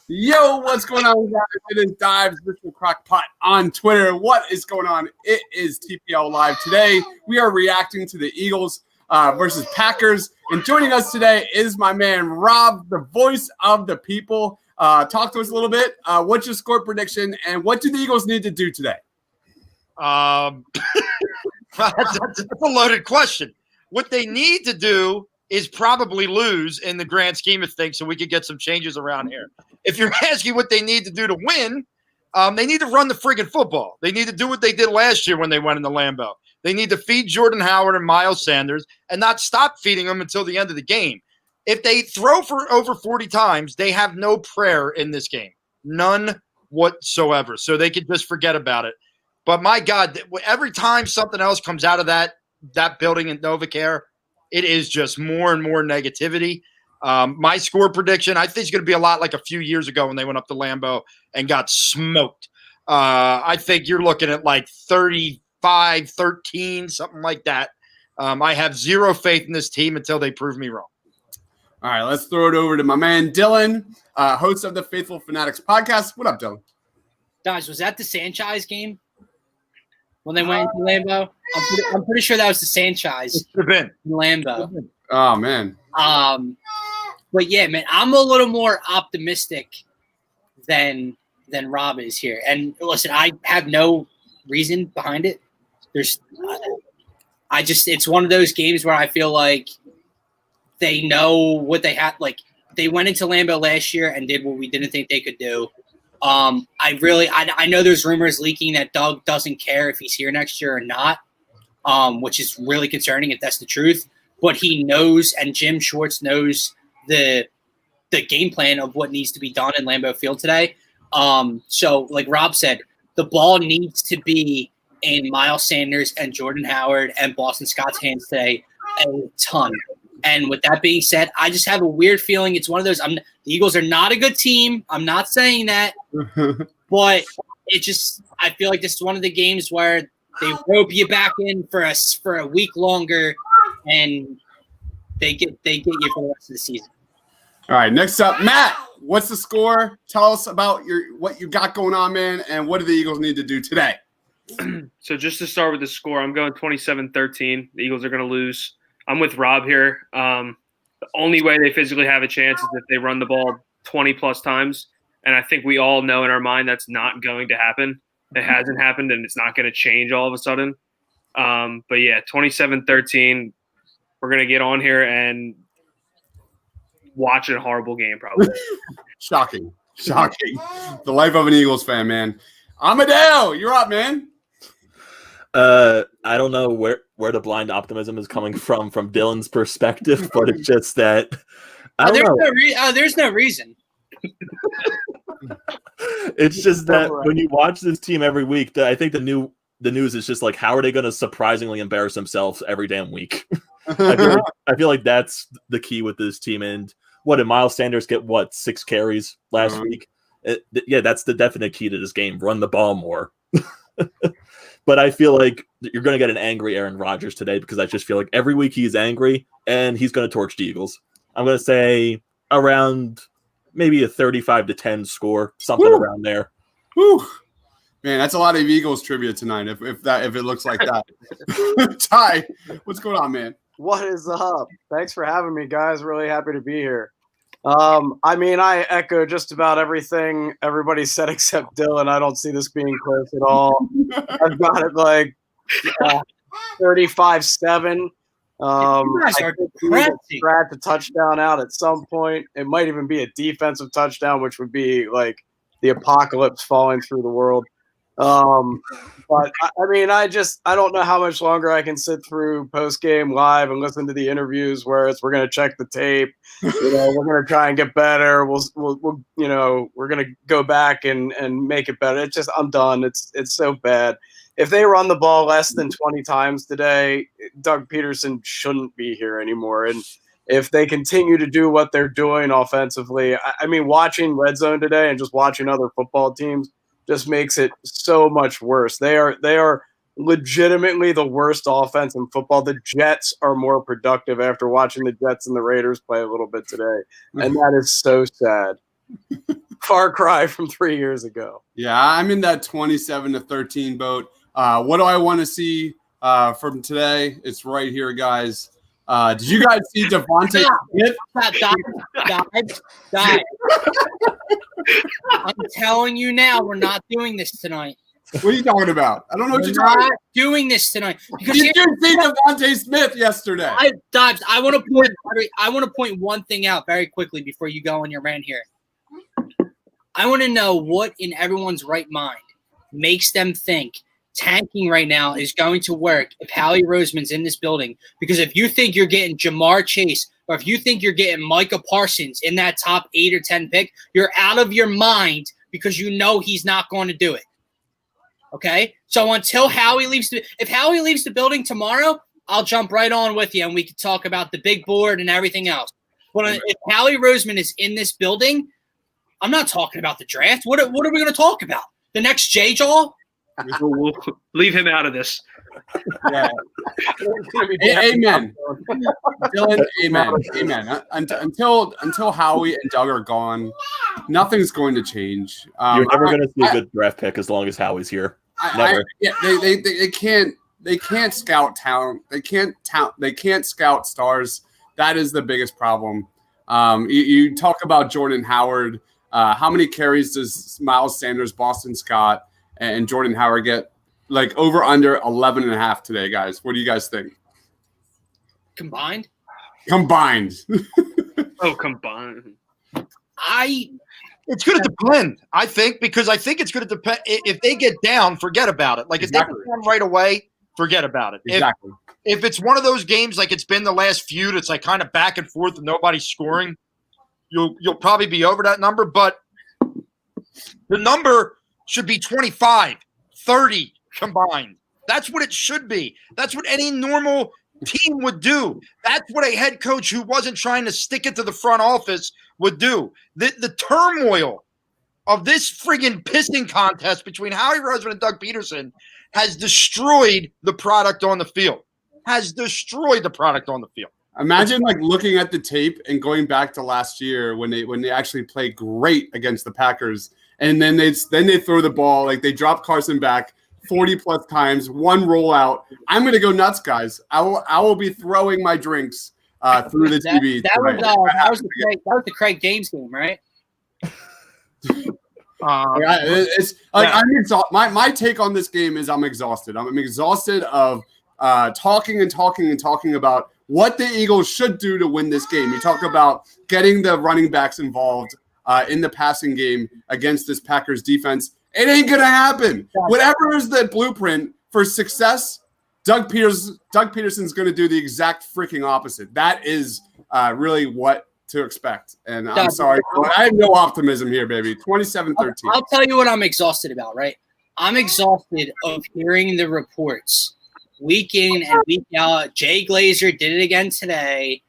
Yo, what's going on, guys? It is Dives, Mr. Crockpot on Twitter. What is going on? It is TPL Live. Today, we are reacting to the Eagles versus Packers. And joining us today is my man, Rob, the voice of the people. Talk to us a little bit. What's your score prediction, and what do the Eagles need to do today? That's a loaded question. What they need to do is probably lose in the grand scheme of things so we could get some changes around here. If you're asking what they need to do to win, they need to run the friggin' football. They need to do what they did last year when they went in the Lambeau. They need to feed Jordan Howard and Miles Sanders and not stop feeding them until the end of the game. If they throw for over 40 times, they have no prayer in this game. None whatsoever. So they could just forget about it. But my God, every time something else comes out of that building in NovaCare, it is just more and more negativity. My score prediction, I think it's going to be a lot like a few years ago when they went up to Lambeau and got smoked. I think you're looking at like 35-13, something like that. I have zero faith in this team until they prove me wrong. All right, let's throw it over to my man, Dylan, host of the Faithful Fanatics podcast. What up, Dylan? Guys, was that the Sanchez game when they went into Lambeau? I'm pretty sure that was the Sanchez in Lambeau. Oh, man. But yeah, man, I'm a little more optimistic than Rob is here. And listen, I have no reason behind it. It's one of those games where I feel like they know what they had. Like, they went into Lambeau last year and did what we didn't think they could do. I know there's rumors leaking that Doug doesn't care if he's here next year or not, which is really concerning if that's the truth. But he knows, and Jim Schwartz knows the game plan of what needs to be done in Lambeau Field today. So, like Rob said, the ball needs to be in Miles Sanders and Jordan Howard and Boston Scott's hands today a ton. And with that being said, I just have a weird feeling it's one of those. The Eagles are not a good team. I'm not saying that, but I feel like this is one of the games where they rope you back in for a week longer, and they get you for the rest of the season. All right, next up, Matt. What's the score? Tell us about what you got going on, man, and what do the Eagles need to do today? So just to start with the score, I'm going 27-13. The Eagles are going to lose. I'm with Rob here. The only way they physically have a chance is if they run the ball 20-plus times, and I think we all know in our mind that's not going to happen. It hasn't happened, and it's not going to change all of a sudden. But, yeah, 27-13, we're going to get on here and watch a horrible game probably. Shocking. The life of an Eagles fan, man. Amadeo, you're up, man. I don't know where the blind optimism is coming from Dylan's perspective, but it's just that there's no reason. It's just that when you watch this team every week, I think the news is just like, how are they going to surprisingly embarrass themselves every damn week? I feel like that's the key with this team. And what did Miles Sanders get? 6 carries last week? That's the definite key to this game. Run the ball more. But I feel like you're going to get an angry Aaron Rodgers today because I just feel like every week he's angry and he's going to torch the Eagles. I'm going to say around maybe a 35-10 score, something around there. Whew. Man, that's a lot of Eagles trivia tonight. If it looks like that. Ty, what's going on, man? What is up? Thanks for having me, guys. Really happy to be here. I echo just about everything everybody said except Dylan. I don't see this being close at all. I've got it like 35-7. I think we will scratch a touchdown out at some point. It might even be a defensive touchdown, which would be like the apocalypse falling through the world. But I don't know how much longer I can sit through post game live and listen to the interviews where we're going to check the tape. We're going to try and get better. We're going to go back and make it better. It's just, I'm done. It's so bad. If they run the ball less than 20 times today, Doug Peterson shouldn't be here anymore. And if they continue to do what they're doing offensively, watching Red Zone today and just watching other football teams just makes it so much worse. They are legitimately the worst offense in football. The Jets are more productive after watching the Jets and the Raiders play a little bit today. And that is so sad. far cry from 3 years ago. Yeah, I'm in that 27-13 boat. What do I want to see from today? It's right here, guys. Did you guys see Devontae Smith? Dive. I'm telling you now, we're not doing this tonight. What are you talking about? I don't know what We're you're talking not about. doing this tonight. Because Did you see Devontae Smith yesterday? I want to point one thing out very quickly before you go on your rant here. I want to know what in everyone's right mind makes them think tanking right now is going to work if Howie Roseman's in this building. Because if you think you're getting Jamar Chase or if you think you're getting Micah Parsons in that top 8 or 10 pick, you're out of your mind because you know he's not going to do it. Okay? So until Howie leaves if Howie leaves the building tomorrow, I'll jump right on with you and we can talk about the big board and everything else. But if Howie Roseman is in this building, I'm not talking about the draft. What are we going to talk about? The next J-Jaw? We'll leave him out of this. Yeah. Amen. Dylan, amen. Until Howie and Doug are gone, nothing's going to change. You're never going to see a good draft pick as long as Howie's here. Never. They can't scout talent. They can't scout stars. That is the biggest problem. You talk about Jordan Howard. How many carries does Miles Sanders, Boston Scott, and Jordan Howard get? Like over under 11.5 today, guys. What do you guys think? Combined. Combined. It's going to depend, I think, because I think it's going to depend. If they get down, forget about it. Like if they get down right away, forget about it. Exactly. If it's one of those games like it's been the last few, that's like kind of back and forth and nobody's scoring, you'll probably be over that number. But the number should be 25, 30 combined. That's what it should be. That's what any normal team would do. That's what a head coach who wasn't trying to stick it to the front office would do. The turmoil of this friggin' pissing contest between Howie Roseman and Doug Peterson has destroyed the product on the field. Imagine like looking at the tape and going back to last year when they actually played great against the Packers, and then they throw the ball, like they drop Carson back 40 plus times, one rollout. I'm going to go nuts, guys. I will be throwing my drinks through the TV. That was the Craig James game, right? I'm exhausted. My take on this game is I'm exhausted. I'm exhausted of talking about what the Eagles should do to win this game. You talk about getting the running backs involved in the passing game against this Packers defense. It ain't gonna happen. Whatever is the blueprint for success, Doug Peterson's gonna do the exact freaking opposite. That is really what to expect. And I'm sorry, but I have no optimism here, baby. 27-13. I'll tell you what I'm exhausted about, right? I'm exhausted of hearing the reports week in and week out. Jay Glazer did it again today.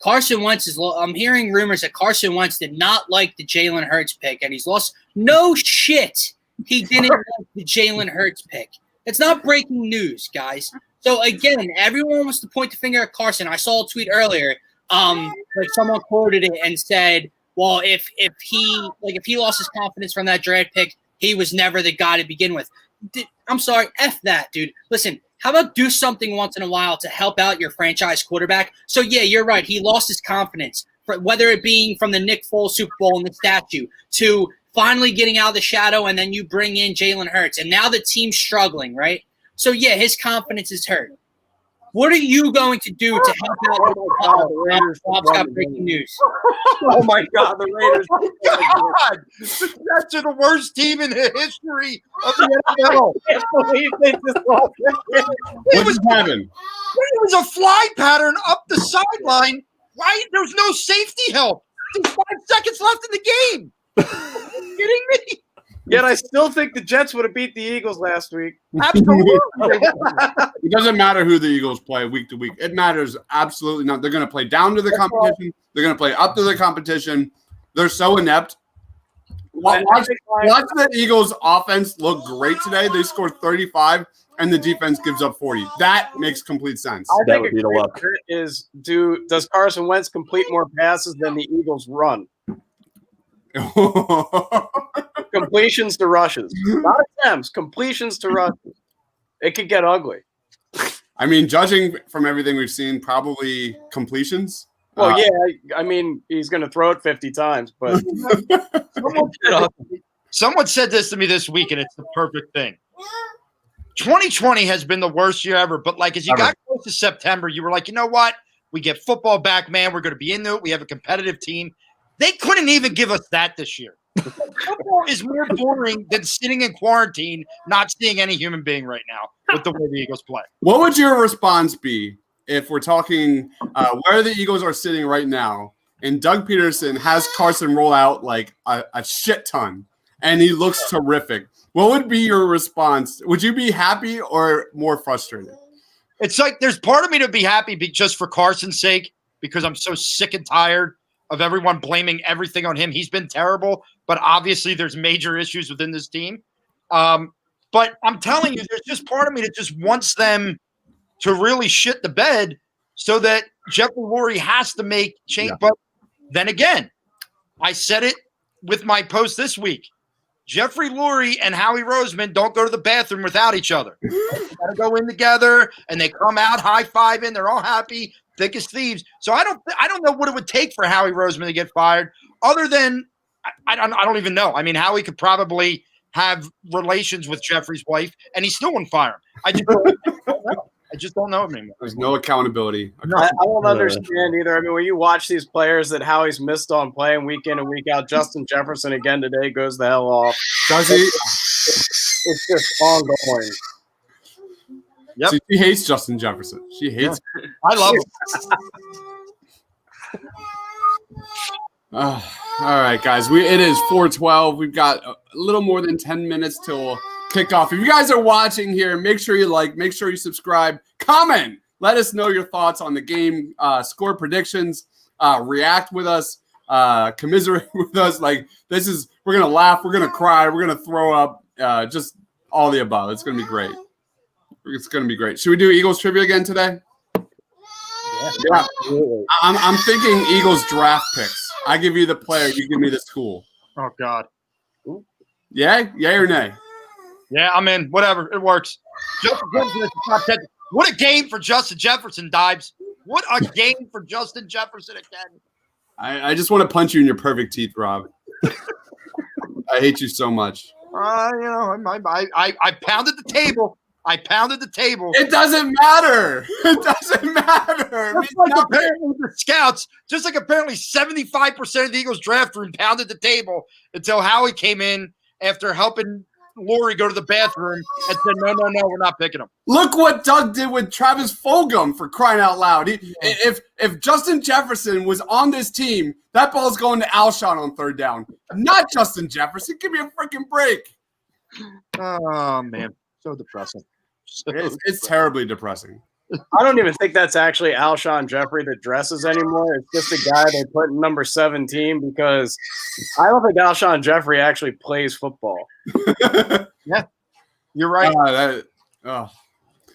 Carson Wentz I'm hearing rumors that Carson Wentz did not like the Jalen Hurts pick, and he's lost. No shit. He didn't like the Jalen Hurts pick. It's not breaking news, guys. So again, everyone wants to point the finger at Carson. I saw a tweet earlier. Like someone quoted it and said, "Well, if he lost his confidence from that draft pick, he was never the guy to begin with." I'm sorry, F that, dude. Listen, how about do something once in a while to help out your franchise quarterback? So yeah, you're right. He lost his confidence, whether it being from the Nick Foles Super Bowl and the statue to finally getting out of the shadow, and then you bring in Jalen Hurts, and now the team's struggling, right? So yeah, his confidence is hurt. What are you going to do to help out? Oh my God, Rob's got breaking news. Oh my God, the Raiders! God, the Jets are the worst team in the history of the NFL. I can't believe they just lost. What just happened? It was a fly pattern up the sideline. Why? There's no safety help. There's 5 seconds left in the game. Are you kidding me? Yet I still think the Jets would have beat the Eagles last week. Absolutely. It doesn't matter who the Eagles play week to week. It matters absolutely not. They're going to play down to the competition. They're going to play up to the competition. They're so inept. Watch the Eagles' offense look great today. They scored 35, and the defense gives up 40. That makes complete sense. I That think would be the luck. does Carson Wentz complete more passes than the Eagles run? Completions to rushes. Not attempts, completions to rushes. It could get ugly. I mean, judging from everything we've seen, probably completions. Well, yeah, I mean, he's going to throw it 50 times, but someone said this to me this week, and it's the perfect thing. 2020 has been the worst year ever, but like as you got close to September, you were like, you know what? We get football back, man. We're going to be into it. We have a competitive team. They couldn't even give us that this year. Football is more boring than sitting in quarantine, not seeing any human being right now with the way the Eagles play. What would your response be if we're talking where the Eagles are sitting right now and Doug Peterson has Carson roll out like a shit ton and he looks terrific? What would be your response? Would you be happy or more frustrated? It's like there's part of me to be happy just for Carson's sake because I'm so sick and tired of everyone blaming everything on him. He's been terrible, but obviously there's major issues within this team. But I'm telling you, there's just part of me that just wants them to really shit the bed so that Jeffrey Lurie has to make change. Yeah. But then again, I said it with my post this week. Jeffrey Lurie and Howie Roseman don't go to the bathroom without each other. They gotta go in together, and they come out high-fiving. They're all happy, thick as thieves. So I don't know what it would take for Howie Roseman to get fired, other than I don't even know. I mean, Howie could probably have relations with Jeffrey's wife, and he still wouldn't fire him. I just don't know anymore. There's no accountability. I don't understand either. I mean, when you watch these players that Howie's missed on playing week in and week out, Justin Jefferson again today goes the hell off. Does he? It's just ongoing. Yep. She hates Justin Jefferson. She hates him. I love him. All right, guys. It is 4:12. We've got a little more than 10 minutes till kickoff. If you guys are watching here, make sure you like, make sure you subscribe, comment. Let us know your thoughts on the game, score predictions, react with us, commiserate with us. Like we're gonna laugh, we're gonna cry, we're gonna throw up, just all the above. It's gonna be great. It's gonna be great. Should we do Eagles trivia again today? Yeah. I'm thinking Eagles draft picks. I give you the player, you give me the school. Oh God. Yeah, yay or nay? Yeah, I'm in. Whatever. It works. Justin Jefferson is the top 10. What a game for Justin Jefferson, Dibes. What a game for Justin Jefferson again. I just want to punch you in your perfect teeth, Rob. I hate you so much. I pounded the table. I pounded the table. It doesn't matter. It doesn't matter. Just like apparently the scouts, just like apparently 75% of the Eagles draft room pounded the table until Howie came in after helping Lurie go to the bathroom and said, no, we're not picking him. Look what Doug did with Travis Fulgham, for crying out loud. If Justin Jefferson was on this team, that ball's going to Alshon on third down. Not Justin Jefferson. Give me a freaking break. Oh, man. So depressing. It's terribly depressing. I don't even think that's actually Alshon Jeffrey that dresses anymore. It's just a guy they put in number 17 because I don't think Alshon Jeffrey actually plays football. Yeah, you're right.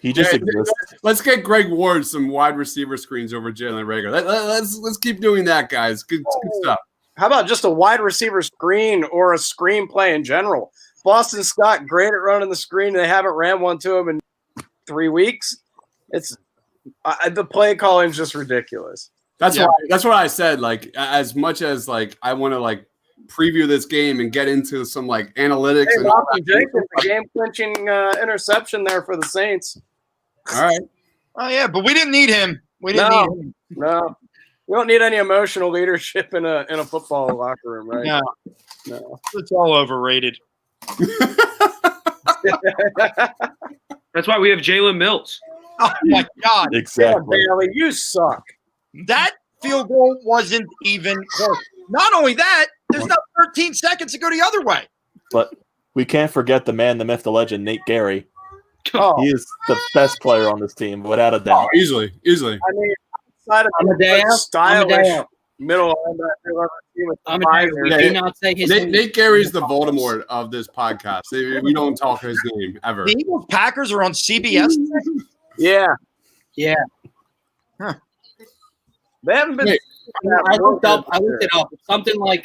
He just exists. Let's get Greg Ward some wide receiver screens over Jalen Reagor. Let's keep doing that, guys. Good stuff. How about just a wide receiver screen or a screenplay in general? Boston Scott, great at running the screen. They haven't ran one to him in 3 weeks. It's the play calling is just ridiculous. That's what I said. Like, as much as like I want to like preview this game and get into some like analytics. Hey, Robin Jenkins, a game clinching interception there for the Saints. All right. Oh yeah, but we didn't need him. We didn't need him. No, we don't need any emotional leadership in a football locker room, right? No, it's all overrated. That's why we have Jalen Mills. Oh my God! Exactly. Yeah, Bailey, you suck. That field goal wasn't even close. Not only that, there's not 13 seconds to go the other way. But we can't forget the man, the myth, the legend, Nate Gary. Oh. He is the best player on this team, without a doubt. Oh, easily. I mean, outside of the stylish middle Nate Gary's the Voldemort of this podcast. We don't talk his name ever. The Eagles Packers are on CBS. Yeah. Huh. They haven't been. I looked it up. Something like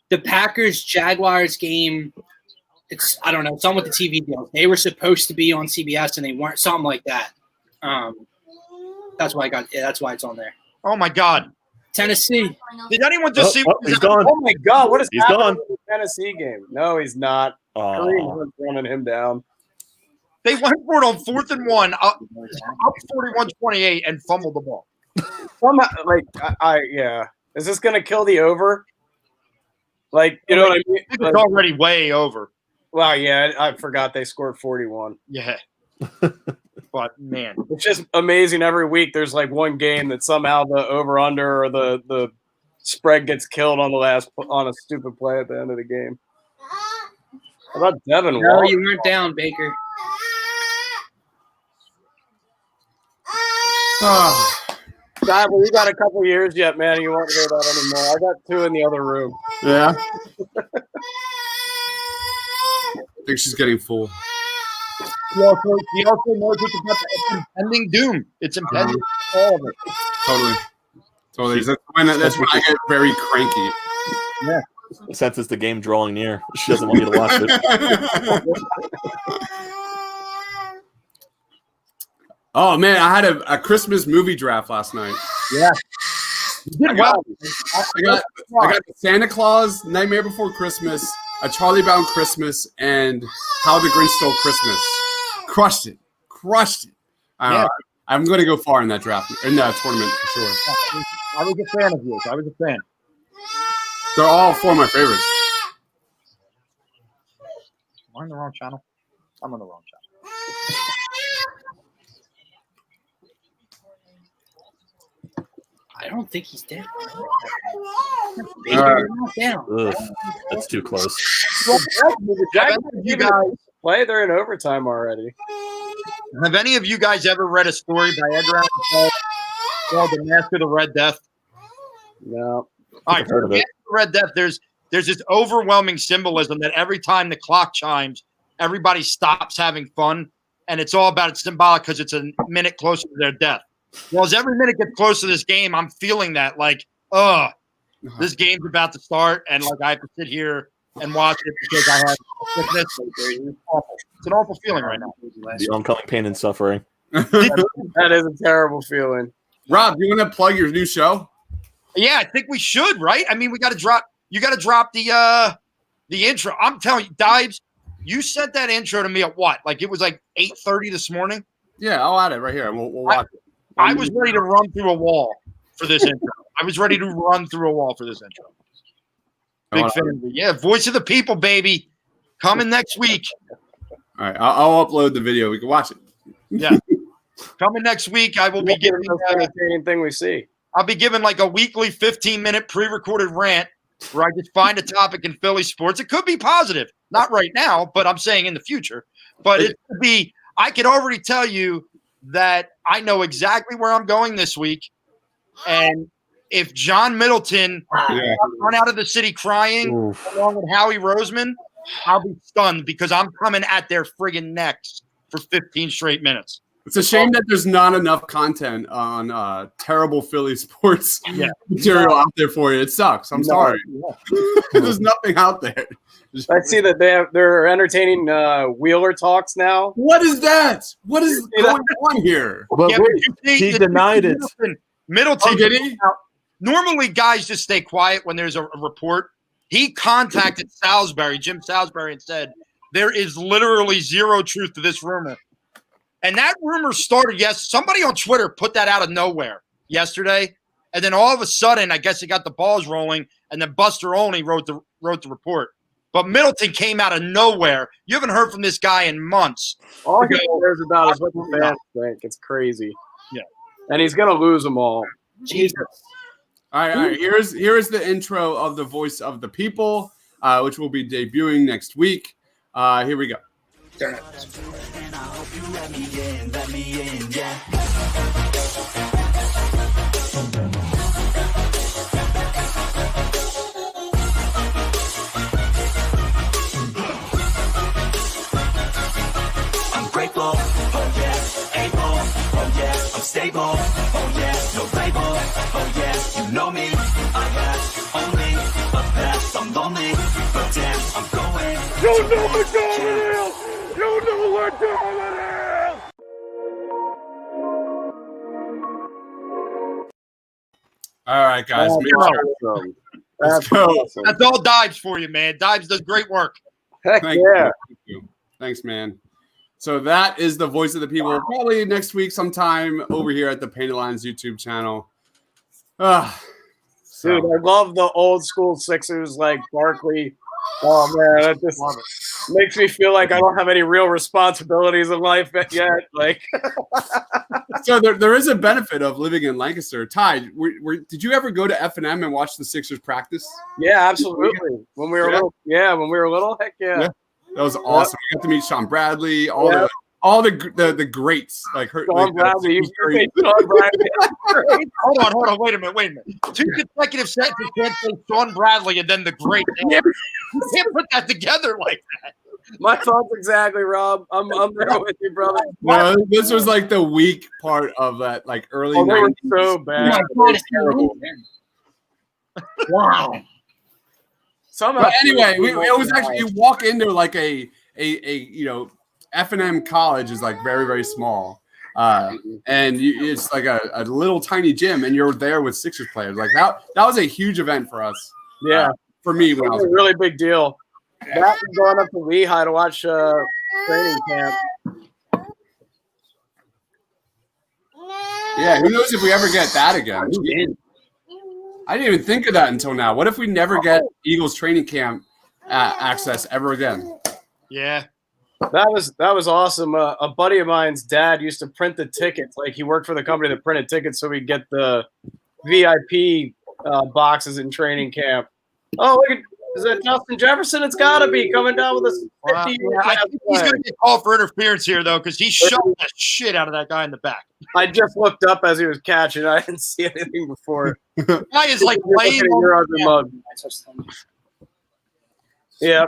the Packers Jaguars game. I don't know, something with the TV deal. They were supposed to be on CBS and they weren't. Something like that. That's why it's on there. Oh my God, Tennessee. Did anyone just see? He's gone. Oh my God, what is He's happening gone. with the Tennessee game? No, he's not. Kareem Hunt's running him down. They went for it on 4th and 1, up 41-28, and fumbled the ball. Somehow, like, yeah. Is this gonna kill the over? Like, you know what I mean? It's Like, already way over. well, yeah, I forgot they scored 41. Yeah. But man, It's just amazing. Every week, there's like one game that somehow the over under or the spread gets killed on a stupid play at the end of the game. How about Devin No, Walker? you weren't down, Baker. God, well, you got a couple years yet, man. You won't hear that anymore. I got 2 in the other room. Yeah. I think she's getting full. he also knows it's about the impending doom. It's impending. All of it. Totally. That's when I get very cranky. Senses the game drawing near. She doesn't want you to watch it. Oh man, I had a Christmas movie draft last night. Yeah. I got the Santa Claus, Nightmare Before Christmas, A Charlie Brown Christmas, and How the Grinch Stole Christmas. Crushed it. Yeah. I'm going to go far in that draft, in that tournament for sure. I was a fan of yours. I was a fan. They're all 4 of my favorites. Am I on the wrong channel? I'm on the wrong channel. I don't think he's down. All Baker, right. you're not down. Ugh, that's too close. The Jaguars, you guys play. They're in overtime already. Have any of you guys ever read a story by Edgar Allan Poe called The Mask of the Red Death? No. All right, for The Mask of the Red Death, there's this overwhelming symbolism that every time the clock chimes, everybody stops having fun, and it's all about it's symbolic because it's a minute closer to their death. Well, as every minute gets closer to this game, I'm feeling that like, this game's about to start, and like I have to sit here and watch it because I have sickness. It's awful. It's an awful feeling right now. The oncoming pain and suffering. That is a terrible feeling. Rob, you want to plug your new show? Yeah, I think we should, right? I mean, we got to drop. You got to drop the intro. I'm telling you, Dives, you sent that intro to me at what? Like it was like 8:30 this morning. Yeah, I'll add it right here. We'll watch it. I was ready to run through a wall for this intro. I was ready to run through a wall for this intro. Big fan of it. Yeah, voice of the people, baby. Coming next week. All right, I'll upload the video. We can watch it. Yeah. Coming next week, I will be giving the most entertaining thing we see. I'll be giving like a weekly 15-minute pre-recorded rant where I just find a topic in Philly sports. It could be positive. Not right now, but I'm saying in the future. But it could be – I could already tell you that I know exactly where I'm going this week. And if John Middleton run out of the city crying along with Howie Roseman, I'll be stunned because I'm coming at their friggin' necks for 15 straight minutes. It's a shame that there's not enough content on terrible Philly sports material out there for you. It sucks. I'm sorry. There's nothing out there. I see that they're entertaining Wheeler talks now. What is that? What is going on here? But Yeah, wait, but you see, he denied it. Middleton, Oh, did he? normally guys just stay quiet when there's a report. He contacted Jim Salisbury, and said, there is literally zero truth to this rumor. And that rumor started, somebody on Twitter put that out of nowhere yesterday. And then all of a sudden, I guess it got the balls rolling, and then Buster Olney wrote the report. But Middleton came out of nowhere. You haven't heard from this guy in months. All he cares about is what the fans think. It's crazy. Yeah. And he's going to lose them all. Jesus. All right. Here is the intro of the Voice of the People, which will be debuting next week. Here we go. Turn it. Grateful, oh yes, able, oh yes, I'm stable, oh yes, no label, oh yes, you know me, I have only a past, I'm lonely, All right, guys. Let's go. Awesome. That's all Dives for you, man. Dives does great work. Heck Thank yeah. you. Thanks, man. So that is the voice of the people. Probably next week sometime over here at the Painted Lines YouTube channel. Dude, I love the old school Sixers like Barkley. Oh man, that just makes me feel like I don't have any real responsibilities in life yet. Like, So there is a benefit of living in Lancaster. Ty, did you ever go to F&M and watch the Sixers practice? yeah, absolutely. When we were little, heck yeah. Yeah. That was awesome. We got to meet Sean Bradley, all the greats like her. Sean like, Bradley, you great. Sean Bradley. Hold on. Wait a minute. 2 consecutive sentences can't say Sean Bradley and then the great. You can't put that together like that. My thoughts exactly, Rob. I'm there with you, brother. No, this was like the weak part of that, like early. Oh, they were 90s. so bad. Oh my God, it's terrible. Wow. Somehow, But anyway, it was actually, you walk into like a F&M college is like very, very small. And it's like a little tiny gym, and you're there with Sixers players. Like that was a huge event for us. yeah, For me, it when I was was a really big deal. That and going up to Lehigh to watch training camp. yeah, who knows if we ever get that again? I didn't even think of that until now. What if we never get Eagles training camp access ever again? Yeah. That was awesome. A buddy of mine's dad used to print the tickets. Like he worked for the company that printed tickets, so we'd get the VIP boxes in training camp. Oh, look at, is that Justin Jefferson? It's got to be coming down with a 50. I think he's going to get called for interference here, though, because he shot the shit out of that guy in the back. I just looked up as he was catching. I didn't see anything before. The guy is like laying Your on ugly mug. Yeah.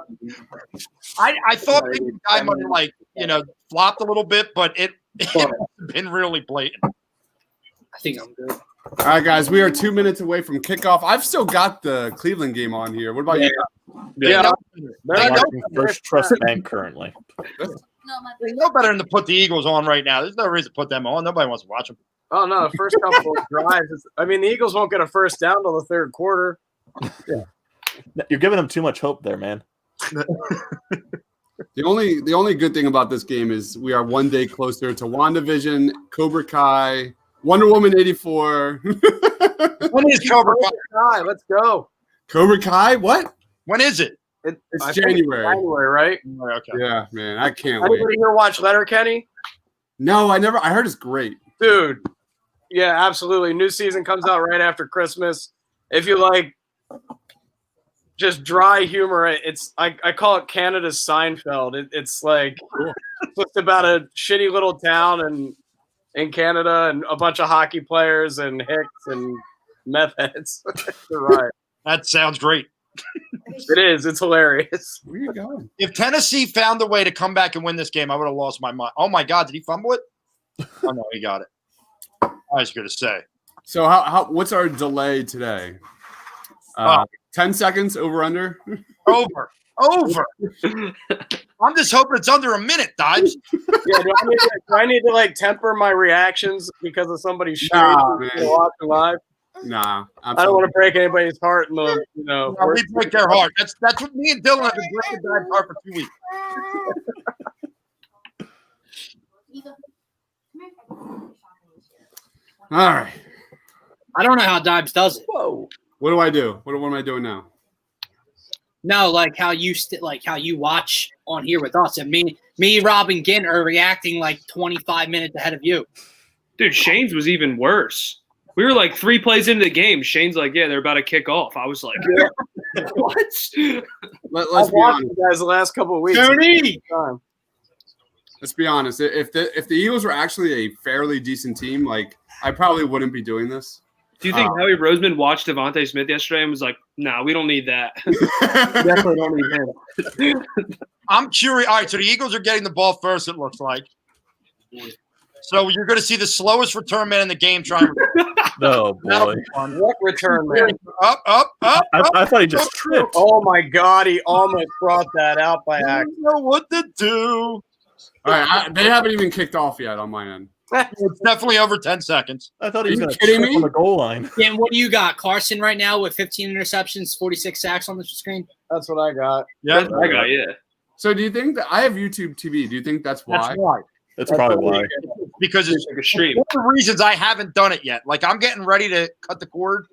I thought maybe the guy might have flopped a little bit, but it must have been really blatant. I think I'm good. All right, guys, we are 2 minutes away from kickoff. I've still got the Cleveland game on here. What about you? Yeah. They know, First Trust Bank currently. they know better than to put the Eagles on right now. There's no reason to put them on. Nobody wants to watch them. Oh no, the first couple of drives. The Eagles won't get a first down till the third quarter. You're giving them too much hope there, man. The only good thing about this game is we are one day closer to WandaVision, Cobra Kai, Wonder Woman 84. When is Cobra Kai? Let's go. Cobra Kai? What? When is it? It's I think January. January, right? Okay. Yeah, man, I can't wait. Anybody here watch Letterkenny? No, I never. I heard it's great. Dude. Yeah, absolutely. New season comes out right after Christmas. If you like just dry humor, I call it Canada's Seinfeld. It's like it's just about a shitty little town in Canada and a bunch of hockey players and hicks and meth heads. Right. That sounds great. It is. It's hilarious. Where are you going? If Tennessee found a way to come back and win this game, I would have lost my mind. Oh my God, did he fumble it? Oh no, he got it. I was going to say. So how what's our delay today? 10 seconds over under. Over. I'm just hoping it's under a minute, Dives. Yeah, do I need to like temper my reactions because of somebody's shit watching live? Nah, I don't want to break anybody's heart in the No, we break their heart. That's what me and Dylan have been breaking Dives' heart for 2 weeks. All right. I don't know how Dibes does it. Whoa. What do I do? What am I doing now? No, like how you how you watch on here with us, and me, Rob, and Gint are reacting like 25 minutes ahead of you. Dude, Shane's was even worse. We were like 3 plays into the game. Shane's like, yeah, they're about to kick off. I was like, what? Let's I've be watched honest. you guys the last couple of weeks. Tony! Let's be honest. If the Eagles were actually a fairly decent team, like I probably wouldn't be doing this. Do you think Howie Roseman watched Devontae Smith yesterday and was like, nah, we don't need that? Definitely don't need him. I'm curious. All right, so the Eagles are getting the ball first, it looks like. So you're going to see the slowest return man in the game trying. No, boy. What return, man? Up. I thought he just tripped. Oh my God, he almost brought that out by I accident. don't know what to do. All right, they haven't even kicked off yet on my end. It's definitely over 10 seconds. I thought he was Are you going to kidding trip me? on the goal line. Dan, what do you got? Carson right now with 15 interceptions, 46 sacks on the screen. That's what I got. Yeah, I got yeah. So do you think that I have YouTube TV? Do you think that's why? that's why. That's probably why. Because it's Like a stream. one of the reasons I haven't done it yet. Like I'm getting ready to cut the cord,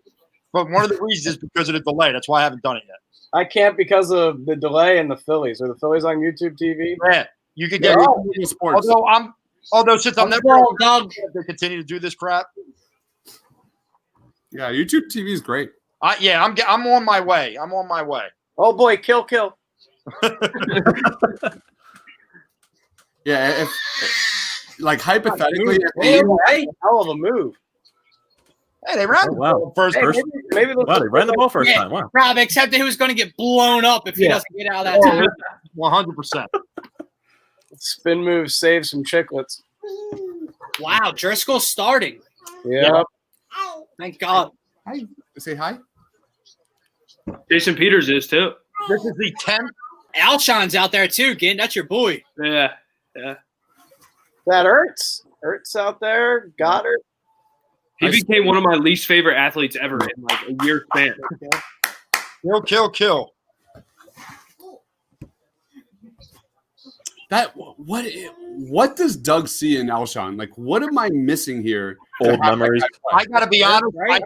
but one of the reasons is because of the delay. That's why I haven't done it yet. I can't because of the delay in the Phillies. Are the Phillies on YouTube TV? Yeah, you could get. Google Sports. Although since I'm never Ball, dog. to continue to do this crap. Yeah, YouTube TV is great. I'm on my way. Oh boy, kill. Yeah, if like hypothetically, if Hey, they- hell of a move. Hey, they ran Oh, wow. first. Hey, maybe Wow, they ran the ball first Yeah. time. Wow. Rob, except that he was going to get blown up if he Yeah. doesn't get out of that time. 100%. spin move save some chicklets. Wow, Driscoll starting. Yeah. Thank God. hi, say hi. Jason Peters is too. This is the 10th. Alshon's out there too, Gint. That's your boy. Yeah. That hurts. Hurts out there. Goddard. He became one of my least favorite athletes ever in like a year span. Kill. That what does Doug see in Alshon? Like, what am I missing here? to Old have that memories. guy play? I got to be honest. Right.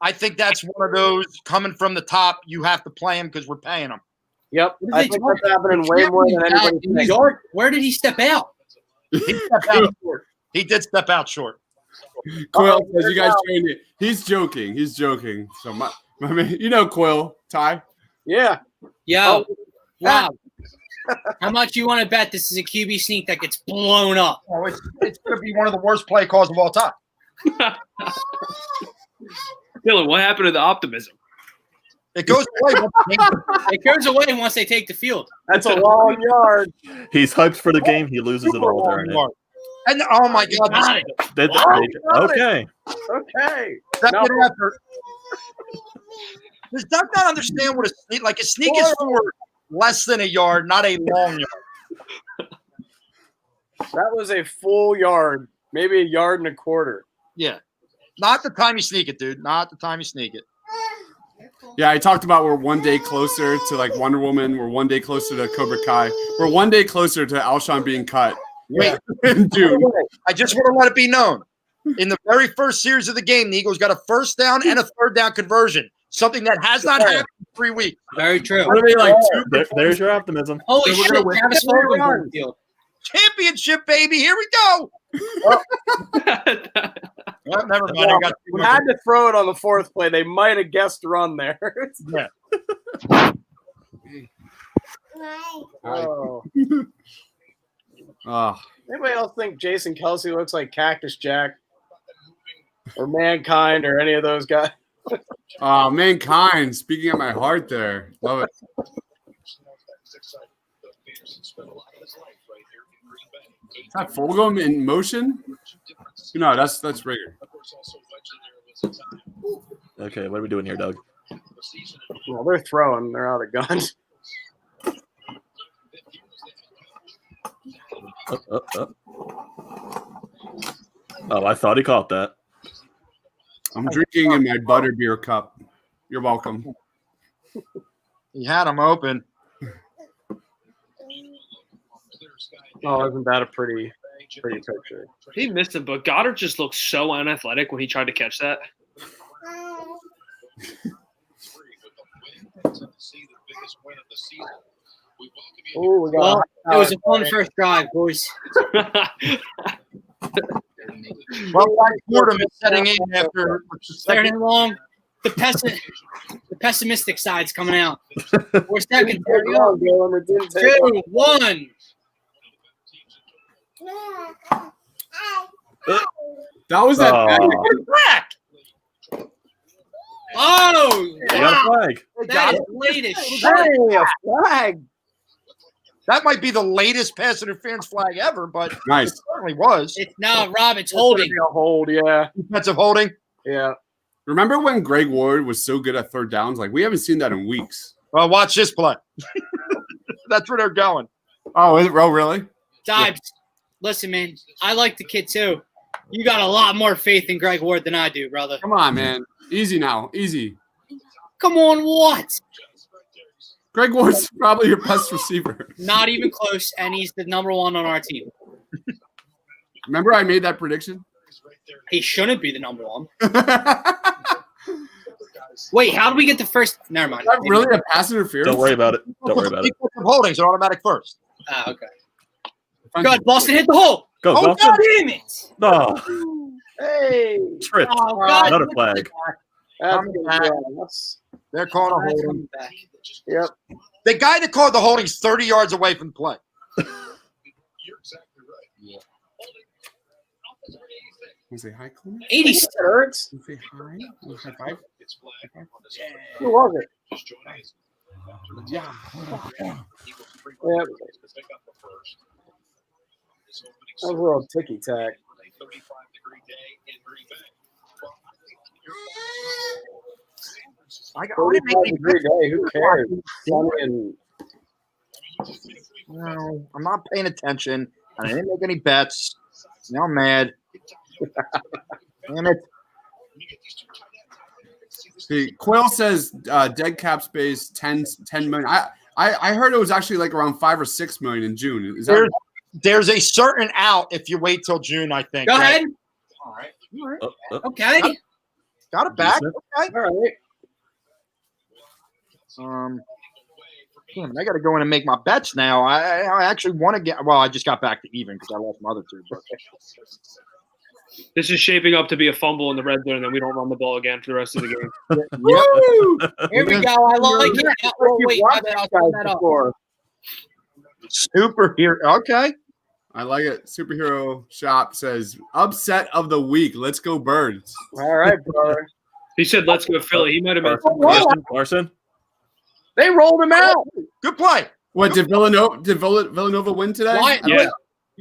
I think that's one of those coming from the top. You have to play him because we're paying him. Yep. What I did they think talk that's happening way more than anybody In New thinks. York, where did he step out? He stepped out short. He did step out short. Coyle says you guys trained it. He's joking. So my man, Coyle, Ty. Yeah. Yo, wow. How much you want to bet this is a QB sneak that gets blown up? Oh, it's going to be one of the worst play calls of all time. Dylan, what happened to the optimism? It goes away. It goes away once they take the field. That's a long yard. He's hyped for the game. He loses it all during it. And oh my God, Got it. Okay. Okay. second effort. Does Doug not understand what a sneak like? A sneak is for less than a yard, not a long yard. That was a full yard, maybe a yard and a quarter. Yeah, not the time you sneak it, dude. Not the time you sneak it. Yeah, I talked about we're one day closer to like Wonder Woman. We're one day closer to Cobra Kai. We're one day closer to Alshon being cut. Wait, in June. I just want to let it be known. In the very first series of the game, the Eagles got a first down and a third down conversion, something that has not happened in 3 weeks. Very true. What are they like? There's your optimism. Holy So we're shit, gonna win. Travis Fulgham on the field. Championship, baby. Here we go. Well, never mind. I got We had to throw it on the fourth play. They might have guessed run there. Yeah. Oh. Oh, Anybody else think Jason Kelsey looks like Cactus Jack or Mankind or any of those guys? oh, Mankind. Speaking of my heart there. Love it. Is that Fulgham in motion? No, that's Rigger. Okay, what are we doing here, Doug? Well, they're throwing. They're out of guns. Up. Oh, I thought he caught that. I'm drinking in my butterbeer cup. You're welcome. He had them open. Oh, isn't that a pretty picture? He missed it, but Goddard just looked so unathletic when he tried to catch that. Oh, we got. Well, it was a fun first drive, boys. Well, Fordham is setting in after Third and long. The pessimistic side's coming out. 4 seconds. There we go. 2, 1. That was that. back. Oh, You got a flag. that is late as shit. Hey, a flag. That might be the latest pass interference flag ever, but Nice. it certainly was. Rob, it's holding. It's gonna be a hold, yeah. Defensive holding. Yeah. Remember when Greg Ward was so good at third downs? Like, we haven't seen that in weeks. Well, watch this play. That's where they're going. Oh, is it? Oh, really? Dibes, listen, man, I like the kid too. You got a lot more faith in Greg Ward than I do, brother. Come on, man. Easy now. Easy. Come on, what? Greg Ward's probably your best receiver. Not even close, and he's the number 1 on our team. Remember I made that prediction? He shouldn't be the number 1. Is Wait, how did we get the first? Never mind. that really a pass interference? Don't worry about it. Don't worry about it. Defensive holdings are automatic first. Ah, okay. Good, Boston hit the hole. Go, Oh, Boston. God damn it. No. Hey. Tripped. Oh, God. Another flag. They're calling a That's holding. coming back. Yep. The guy that called the holding's 30 yards away from the play. Was it high, Coleman? 86. It hurts. Was it high? Was it high five? Who was it? Yeah. Yeah. That was a little ticky tack. I didn't make any bets. Day, who cares? And No, I'm not paying attention, and I didn't make any bets. Now I'm mad. Damn it. See, Quill says dead cap space 10 million. I heard it was actually like around 5 or 6 million in June. Is that There's a certain out if you wait till June, I think. Go ahead. All right. Okay. Got it back. Okay. all right. Damn, I got to go in and make my bets now. I actually want to get. Well, I just got back to even because I lost my other two. But This is shaping up to be a fumble in the red zone, and then we don't run the ball again for the rest of the game. Woo! Here we go. I like it. Oh, wait, You've watched my bad. I'll these guys turn that up. before. superhero. Okay. I like it. Superhero Shop says upset of the week. Let's go Birds. All right, brother. He said, "Let's go Philly." He might have been. Carson. They rolled him out. Good play. What did Villanova win today? Why, Yeah.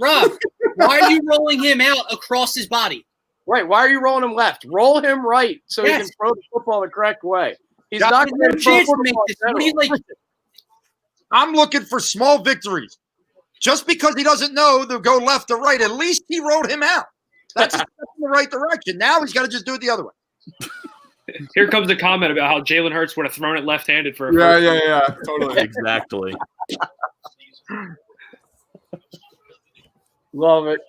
Rob, why are you rolling him out across his body? Right. Why are you rolling him left? Roll him right so he Yes. can throw the football the correct way. He's Got not There's going no to throw chance to make football this. in What do you general. like? I'm looking for small victories. Just because he doesn't know to go left or right, at least he rode him out. That's a step in the right direction. Now he's got to just do it the other way. Here comes a comment about how Jalen Hurts would have thrown it left-handed for a Yeah, totally. Exactly. Love it.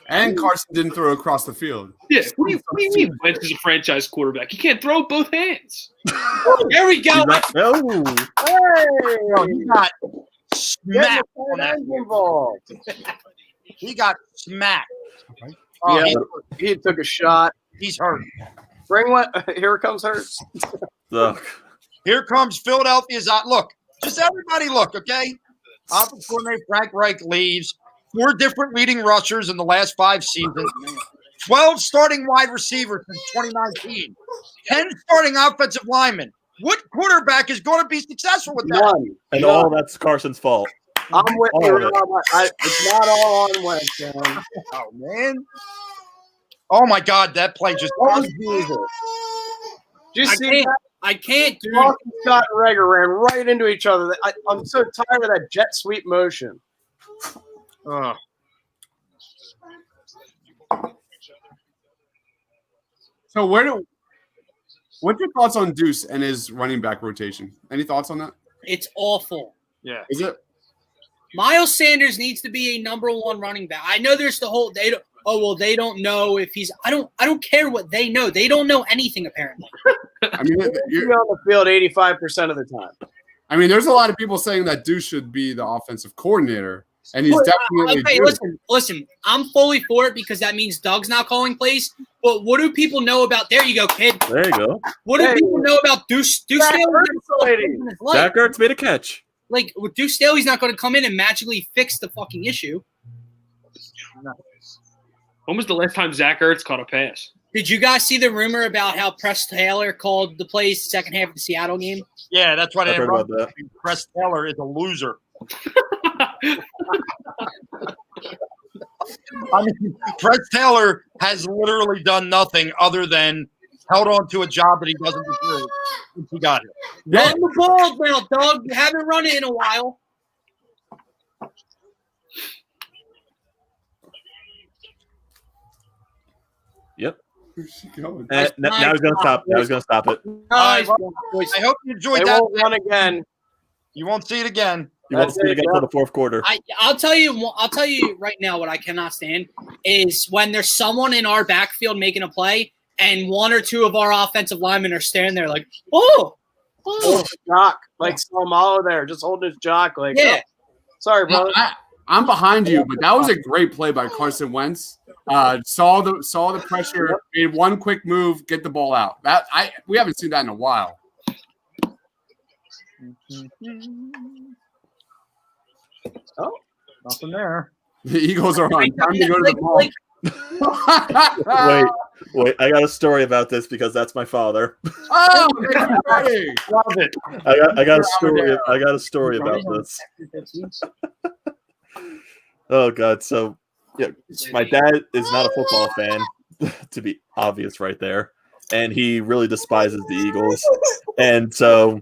And Carson didn't throw across the field. Yeah, what do you mean Wentz is a franchise quarterback? He can't throw with both hands. There we go. No. Hey, He got get smacked. the on that. tight ends involved. He got smacked. Oh, Yeah, he took a shot. he's hurt. Bring what? Here comes Hurts. Ugh. Here comes Philadelphia's out. Look, just everybody look, okay? Offensive coordinator Frank Reich leaves. 4 different leading rushers in the last 5 seasons. 12 starting wide receivers since 2019. 10 starting offensive linemen. What quarterback is going to be successful with that? One. And all that's Carson's fault. I'm with All you. of it. Rob. It's not all on Wentz, man. Oh, man. Oh, my God. That play just – Oh, Jesus. Did you I see can't. that? I can't, dude. Boston Scott and Rager ran right into each other. I'm so tired of that jet sweep motion. So what's your thoughts on Deuce and his running back rotation? Any thoughts on that? It's awful. Yeah. Is it? Miles Sanders needs to be a number 1 running back. I know there's the whole they don't know if he's I don't care what they know. They don't know anything apparently. I mean, You're on the field 85% of the time. there's a lot of people saying that Deuce should be the offensive coordinator, and he's definitely. Okay, listen. I'm fully for it because that means Doug's not calling plays. But what do people know about? There you go, kid. There you go. What do people know about Deuce? Deuce Zach Staley? Ertz, Zach Ertz made a catch. Like with Deuce Staley's not going to come in and magically fix the fucking issue. When was the last time Zach Ertz caught a pass? Did you guys see the rumor about how Press Taylor called the plays second half of the Seattle game? Yeah, that's what I heard about that. Press Taylor is a loser. I mean, Fred Taylor has literally done nothing other than held on to a job that he doesn't deserve since he got here. Run the ball now, Doug. You haven't run it in a while. Yep. Where's she going? Now he's gonna stop. Now he's gonna stop it. Nice. I hope you enjoyed They that. won't run again. You won't see it again. You won't That's see it it, again yeah. until the fourth quarter. I'll tell you right now what I cannot stand is when there's someone in our backfield making a play and one or two of our offensive linemen are staring there like, oh. Hold his jock, like Salmalo there, just holding his jock, like, Yeah. oh, sorry, brother. I'm behind you, but that was a great play by Carson Wentz. Saw the pressure, made one quick move, get the ball out. We haven't seen that in a while. Oh, nothing there. The Eagles are on. Time to go to the ball. Wait, I got a story about this because that's my father. Oh, everybody. Love it. I got a story about this. Oh God, so yeah, my dad is not a football fan, to be obvious right there, and he really despises the Eagles. And so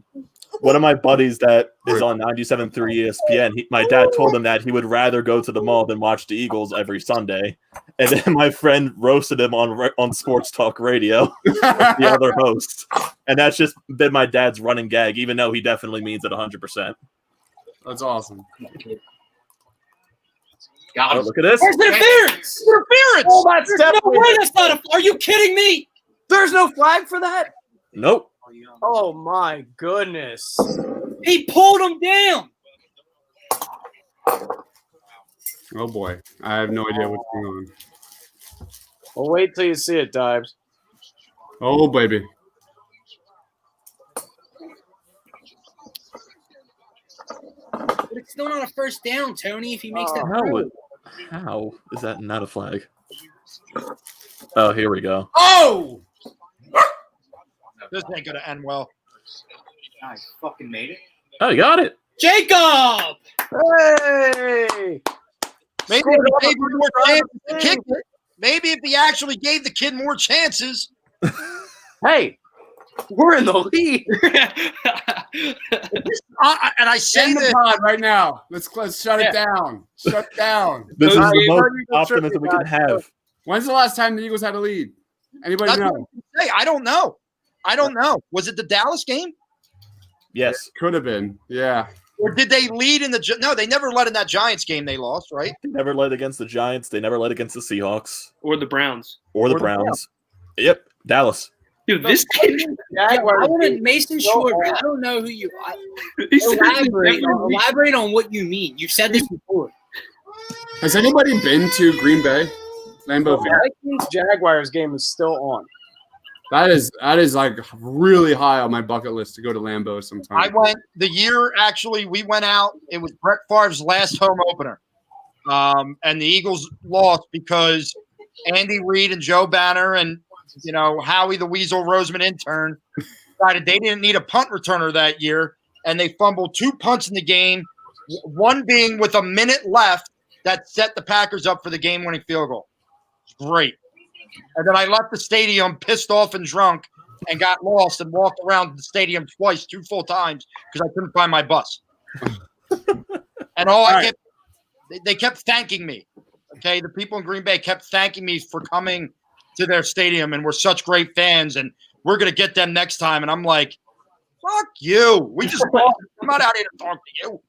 one of my buddies that is on 97.3 ESPN, my dad told him that he would rather go to the mall than watch the Eagles every Sunday. And then my friend roasted him on Sports Talk Radio, the other host. And that's just been my dad's running gag, even though he definitely means it 100%. That's awesome. Oh, look at this. Where's the interference? Interference. Oh, that's No definitely. way, that's not are you kidding me? There's no flag for that. Nope. Oh my goodness. He pulled him down. Oh boy, I have no idea what's going on. Well, wait till you see it, Dives. Oh baby. But it's still not a first down, Tony, if he makes that throw. How is that not a flag? Oh, here we go. Oh, This ain't gonna end well. I fucking made it. Oh, you got it. Jacob! Hey! Maybe if he gave him more chances to kick it. Maybe if he actually gave the kid more chances. Hey! We're in the lead. And I say end the this. pod right now. Let's shut it down. Shut it down. This is All right, the most Eagles optimism we can trivia, have. When's the last time the Eagles had a lead? Anybody That's what know? I'm saying. I don't know. Was it the Dallas game? Yes. Could have been. Yeah. Or did they lead in the – no, they never led in that Giants game they lost, right? They never led against the Giants. They never led against the Seahawks Or the Browns. or the Browns. Yep, Dallas. Dude, this kid, I wanted Mason Short. I don't know who you are. he's Elaborate on what you mean. You've said this before. Has anybody been to Green Bay? Lambeau Field. Vikings Jaguars game is still on. That is like really high on my bucket list to go to Lambeau sometime. I went the year actually we went out. It was Brett Favre's last home opener, and the Eagles lost because Andy Reid and Joe Banner and Howie the Weasel Roseman intern decided they didn't need a punt returner that year, and they fumbled 2 punts in the game. One being with a minute left that set the Packers up for the game-winning field goal. Great. And then I left the stadium pissed off and drunk and got lost and walked around the stadium twice, 2 full times, because I couldn't find my bus. And they kept thanking me. Okay, the people in Green Bay kept thanking me for coming to their stadium and we're such great fans and we're going to get them next time. And I'm like, fuck you. We just lost. I'm not out here to talk to you.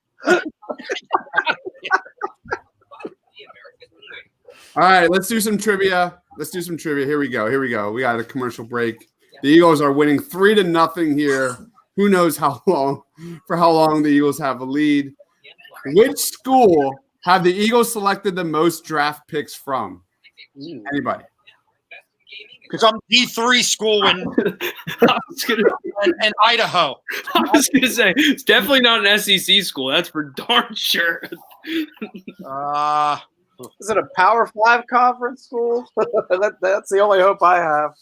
All right, let's do some trivia. Here we go. We got a commercial break. The Eagles are winning 3-0 here. Who knows how long the Eagles have a lead. Which school have the Eagles selected the most draft picks from? Anybody? Because I'm D3 school in Idaho. I was going to say, it's definitely not an SEC school. That's for darn sure. Is it a Power 5 conference school? That's the only hope I have.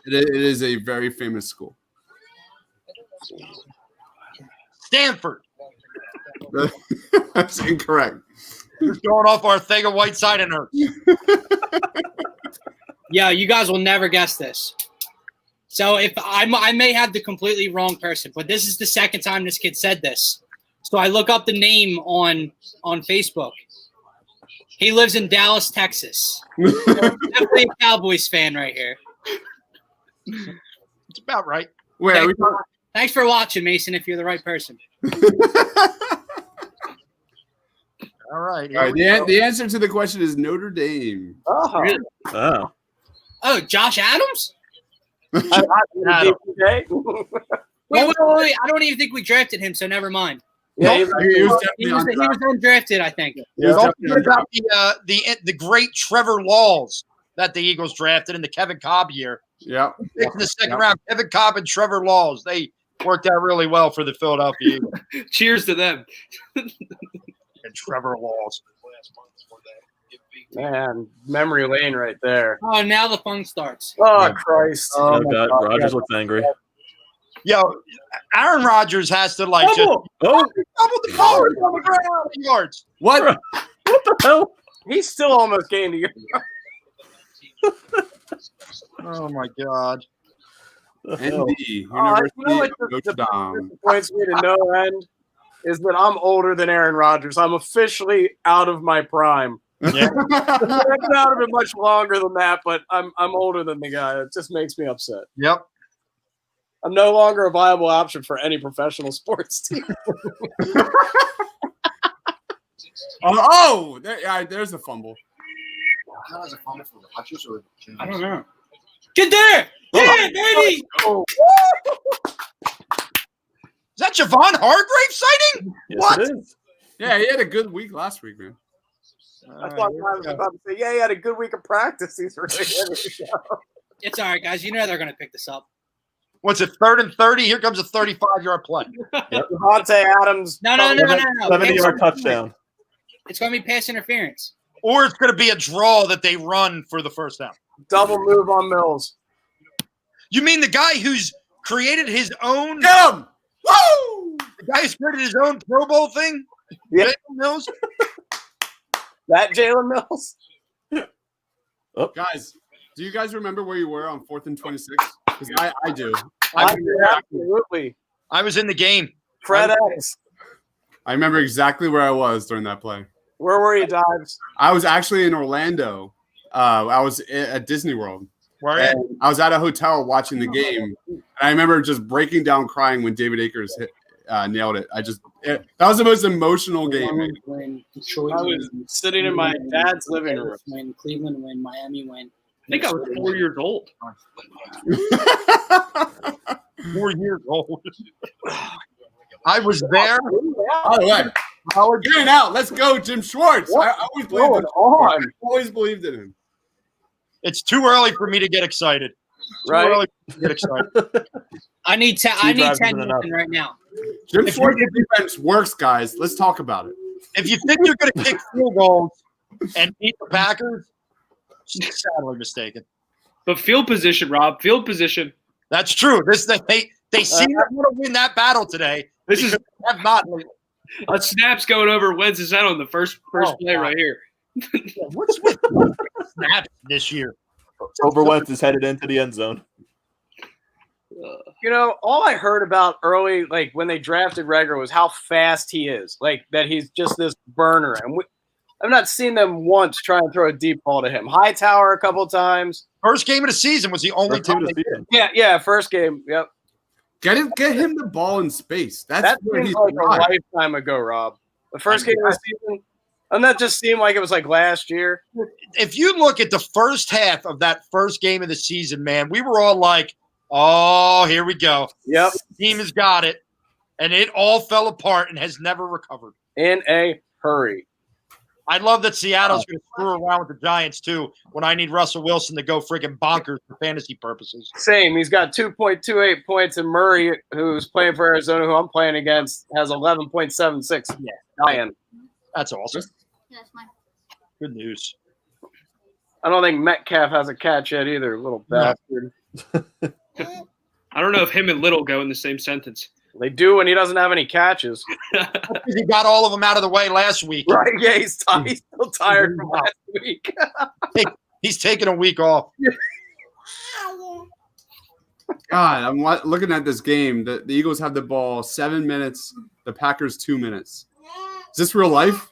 It is a very famous school. Stanford. That's incorrect. Just going off our thing of white side and her. Yeah, you guys will never guess this. So if I may have the completely wrong person, but this is the second time this kid said this. So I look up the name on Facebook. He lives in Dallas, Texas. Definitely a Cowboys fan right here. It's about right. Wait, are we talking? Thanks for watching, Mason, if you're the right person. All right. All right, the answer to the question is Notre Dame. Oh, Really? Oh. Oh, Josh Adams? Adam. Wait. I don't even think we drafted him, so never mind. Yeah, He was He definitely was undrafted, I think. He was Don't definitely forget about the great Trevor Laws that the Eagles drafted in the Kevin Cobb year. Yep. In the second round, Kevin Cobb and Trevor Laws. They worked out really well for the Philadelphia Eagles. Cheers to them. And Trevor Laws. man, memory lane right there. Oh, now the fun starts. Oh, Christ. Oh, my God. Rogers looks angry. Yo, Aaron Rodgers has to like just Oh, double the ball on the ground yards. What? what the hell? He's still almost gained a yard. Oh my God. The hell? ND, University of Notre Dame. Points me to no end is that I'm older than Aaron Rodgers. I'm officially out of my prime. Yeah. I've been out of it much longer than that, but I'm older than the guy. It just makes me upset. Yep. I'm no longer a viable option for any professional sports team. There's a fumble. I don't know. Get there! Yeah, baby! Is that Javon Hargrave sighting? Yes, What? it is. Yeah, he had a good week last week, man. I thought I was about to say, yeah, he had a good week of practice. He's really good. It's all right, guys. You know they're going to pick this up. What's it, 3rd and 30? Here comes a 35-yard play. Devontae Adams. No. 70-yard touchdown. It's going to be pass interference. Or it's going to be a draw that they run for the first down. Double move on Mills. You mean the guy who's created his own? Get him! Woo! The guy who's created his own Pro Bowl thing? Yeah. Jalen Mills? That Jalen Mills? Guys, do you guys remember where you were on 4th and 26? Because I do. Absolutely. I was in the game. Fred X. I remember exactly where I was during that play. Where were you, Dives? I was actually in Orlando. I was at Disney World. Where And I was at a hotel watching the game. And I remember just breaking down crying when David Akers nailed it. That was the most emotional game. Man. When Detroit I was sitting in my dad's living room. When Cleveland win, Miami win. I think I was 4 years old. 4 years old. I was there. All right. Get it out. Let's go, Jim Schwartz. I always believed in him. I always believed in him. It's too early for me to get excited. Too Right. early to get excited. I need 10 drives nothing isn't enough. right now. Jim Schwartz's defense works, guys. Let's talk about it. If you think you're going to kick field goals and beat the Packers, sadly mistaken. But field position, Rob. Field position. That's true. They seem to want to win that battle today. This is Have not. a snap's going over Wentz's head on the first play God. right here. What's with snaps this year? Overwentz is headed into the end zone. You know, all I heard about early, like when they drafted Reagor, was how fast he is. Like that he's just this burner. And I've not seen them once try and throw a deep ball to him. Hightower a couple times. First game of the season was the only First game time. of the season. Yeah, first game. Yep. Get him the ball in space. That's That where seems he's like a alive. lifetime ago, Rob. The first game of the season. And that just seemed like it was like last year. If you look at the first half of that first game of the season, man, we were all like, oh, here we go. Yep. The team has got it. And it all fell apart and has never recovered. In a hurry. I love that Seattle's going to screw around with the Giants, too, when I need Russell Wilson to go freaking bonkers for fantasy purposes. Same. He's got 2.28 points, and Murray, who's playing for Arizona, who I'm playing against, has 11.76. Yeah, dying. That's awesome. Yeah, that's mine. Good news. I don't think Metcalf has a catch yet either, little bastard. I don't know if him and Little go in the same sentence. They do when he doesn't have any catches. He got all of them out of the way last week. Right? Yeah, he's still tired from last week. He's taking a week off. God, I'm looking at this game. The Eagles have the ball 7 minutes. The Packers 2 minutes. Is this real life?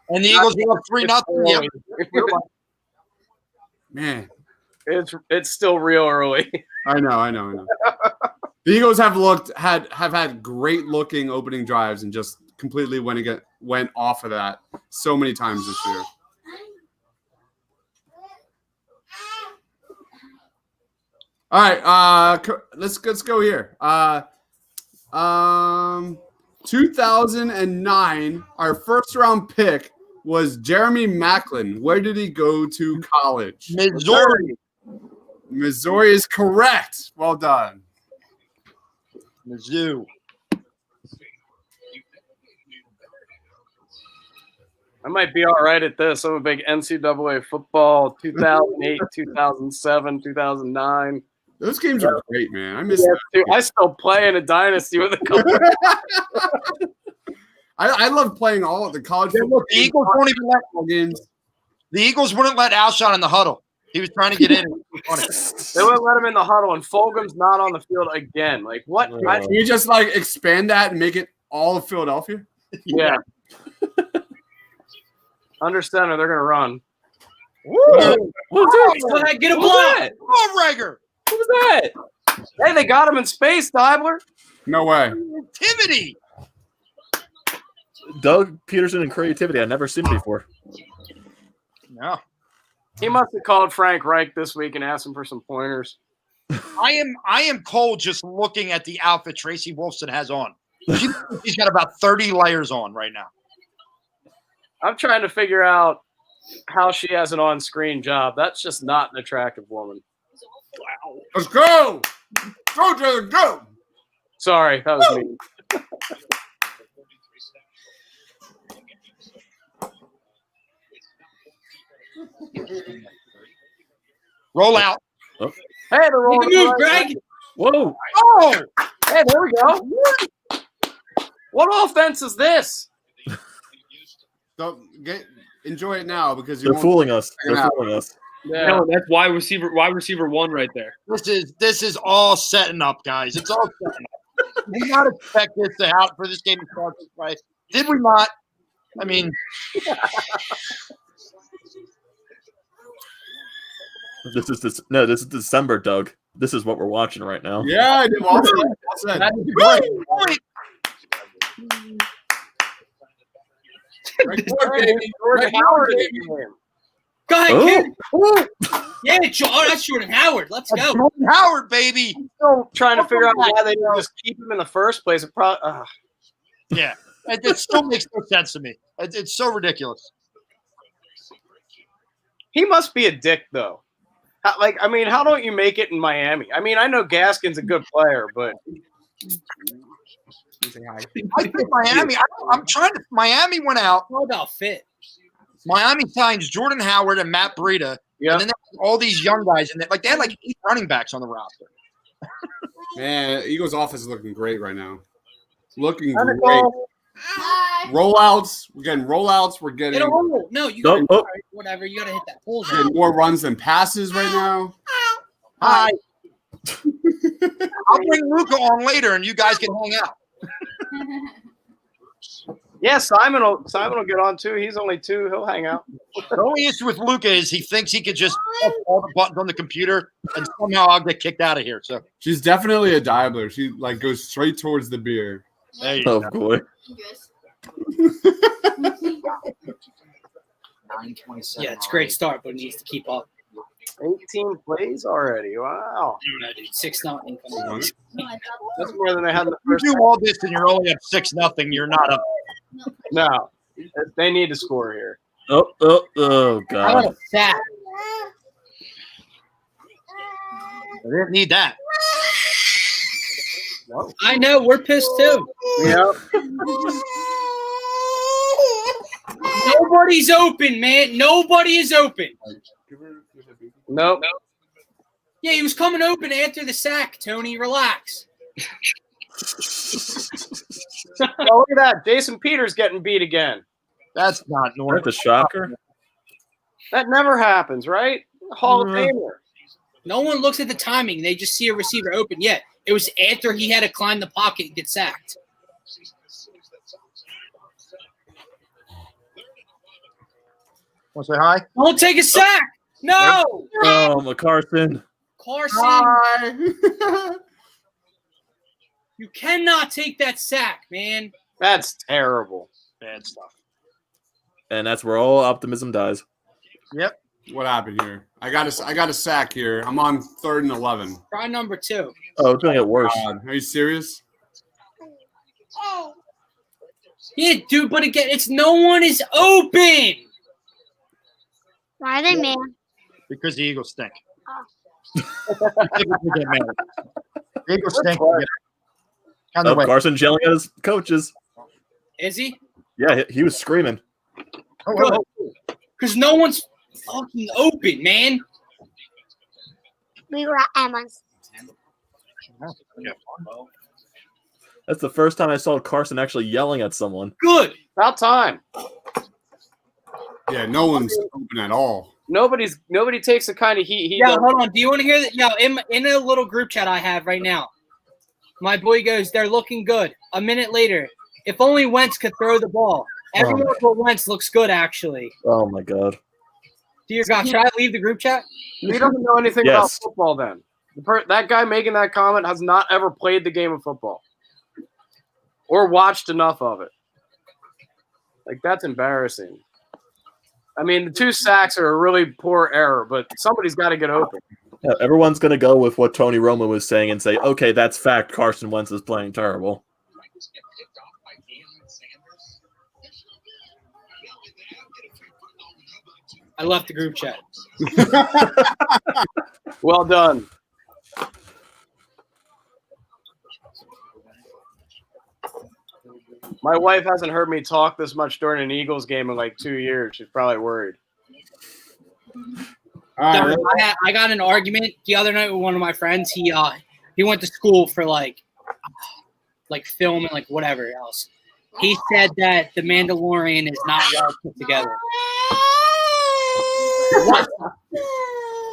And the Eagles are up 3-0. Man, it's still real early. I know. The Eagles have had great looking opening drives and just completely went off of that so many times this year. All right, let's go here. 2009, our first round pick was Jeremy Maclin. Where did he go to college? Missouri. Missouri is correct. Well done. Mizzou. I might be all right at this. I'm a big NCAA football 2008, 2007, 2009. Those games are great, man. I miss them. Dude, I still play in a dynasty with a couple. I love playing all of the college football The Eagles won't even let games. The Eagles wouldn't let Alshon in the huddle. He was trying to get in. They wouldn't let him in the huddle, and Fulgham's not on the field again. Like, what? Can you just like expand that and make it all of Philadelphia? Yeah. Under center, they're gonna run. Go ahead, get a block. Come on, Rager. What was that? Hey, they got him in space, Dibler. No way. Activity. Doug Peterson and creativity. I've never seen it before. No. He must have called Frank Reich this week and asked him for some pointers. I am cold just looking at the outfit Tracy Wolfson has on. He's got about 30 layers on right now. I'm trying to figure out how she has an on-screen job. That's just not an attractive woman. Wow. Let's go. Go, Jalen, go. Sorry, that was me. Roll out. Hey, they're rolling. Move, Greg. Whoa. Oh, hey, there we go. What offense is this? Don't enjoy it now because you They're fooling us. They're out. fooling us. Yeah. No, that's wide receiver 1 right there. This is all setting up, guys. It's all setting up. Did we not expect this to happen for this game to start this way? Did we not? I mean, This is December, Doug. This is what we're watching right now. Yeah, I did. Well said. that's a great point. Right forward, baby. Jordan Right Howard. forward, baby. Go ahead, Oh, kid. Yeah, that's Jordan Howard. Let's go. Jordan Howard, baby. Still trying to figure out why they didn't just keep him in the first place. It probably. Yeah, it still makes no sense to me. It's so ridiculous. He must be a dick, though. How don't you make it in Miami? I mean, I know Gaskin's a good player, but I think Miami. I'm trying to. Miami went out. What about fit? Miami signs Jordan Howard and Matt Breida. yeah. And then they have all these young guys, and they had like 8 running backs on the roster. Man, Eagles' offense is looking great right now. Looking great. Rollouts. We're getting rollouts. We're getting, Get a roll. No, you Oh, gotta, oh. whatever. You got to hit that hole. getting more runs than passes right now. Hi. I'll bring Luca on later, and you guys can hang out. Yeah, Simon will get on too. He's only 2. He'll hang out. The only issue with Luca is he thinks he could just press all the buttons on the computer, and somehow I'll get kicked out of here. So She's definitely a dibbler. She like goes straight towards the beer. there you oh go. boy. 9:27. Yeah, it's a great start, but it needs to keep up. 18 plays already. Wow, No, dude, 6-0. that's more than they had in the You first. do all this, and you're only up 6-0. You're not up. No, they need to score here. Oh How about God. a sack? They didn't need that. I know. We're pissed too. Yeah, Nobody's open, man. Nobody is open. nope. Yeah, he was coming open after the sack, Tony. Relax. Oh, look at that. Jason Peters getting beat again. That's not normal. That's a shocker. That never happens, right? Hall of Famer. No one looks at the timing. They just see a receiver open. Yet it was after he had to climb the pocket and get sacked. Want to say hi? Don't take a sack. No. Oh, McCarson. Carson, Hi. you cannot take that sack, man. That's terrible. Bad stuff. And that's where all optimism dies. Yep. What happened here? I got a sack here. I'm on 3rd and 11. Try number 2. Oh, it's going to get worse. Are you serious? Yeah, dude, but again, it's no one is open. Why are they mad? Because the Eagles stink. The Eagles stink. On the Oh, way. Carson's yelling at his coaches. Is he? Yeah, he was screaming. Because no one's fucking open, man. We were at Emma's. That's the first time I saw Carson actually yelling at someone. Good. About time. Yeah, no one's open at all. Nobody takes the kind of heat he Yeah, does. hold on. Do you want to hear that? Yeah, in a little group chat I have right now, my boy goes, they're looking good. A minute later, if only Wentz could throw the ball. Everyone but Wentz looks good, actually. Oh, my God. Dear God, should I leave the group chat? He doesn't know anything about Yes. football then. That guy making that comment has not ever played the game of football or watched enough of it. Like, that's embarrassing. I mean, the 2 sacks are a really poor error, but somebody's got to get open. Yeah, everyone's going to go with what Tony Romo was saying and say, okay, that's fact. Carson Wentz is playing terrible. I left the group chat. Well done. My wife hasn't heard me talk this much during an Eagles game in like 2 years. She's probably worried. All right. I got an argument the other night with one of my friends. He went to school for like film and like whatever else. He said that The Mandalorian is not well put together.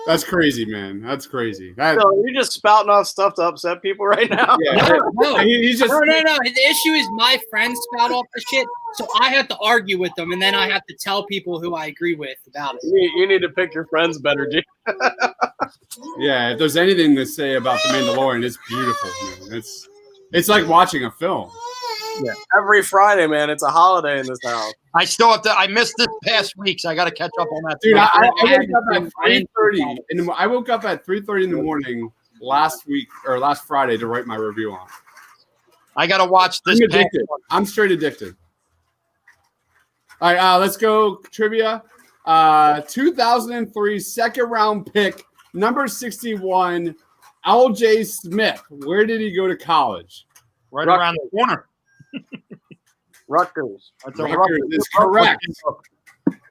That's crazy, man. That's crazy. That, So you're just spouting off stuff to upset people right now? yeah, No. he's just No. The issue is my friends spout off the shit, so I have to argue with them, and then I have to tell people who I agree with about it. You need to pick your friends better, G. yeah. If there's anything to say about The Mandalorian, it's beautiful, man. It's like watching a film. Yeah. Every Friday, man, it's a holiday in this house. I still have to. I missed this past week, so I got to catch up on that. Dude, too. I woke up at 3:30. I woke up at 3:30 in the morning last Friday to write my review on. I got to watch this. I'm past addicted. one. I'm straight addicted. All right, let's go trivia. 2003 second round pick, number 61, L.J. Smith. Where did he go to college? Right around the corner. Rutgers. That's a Rutgers is correct.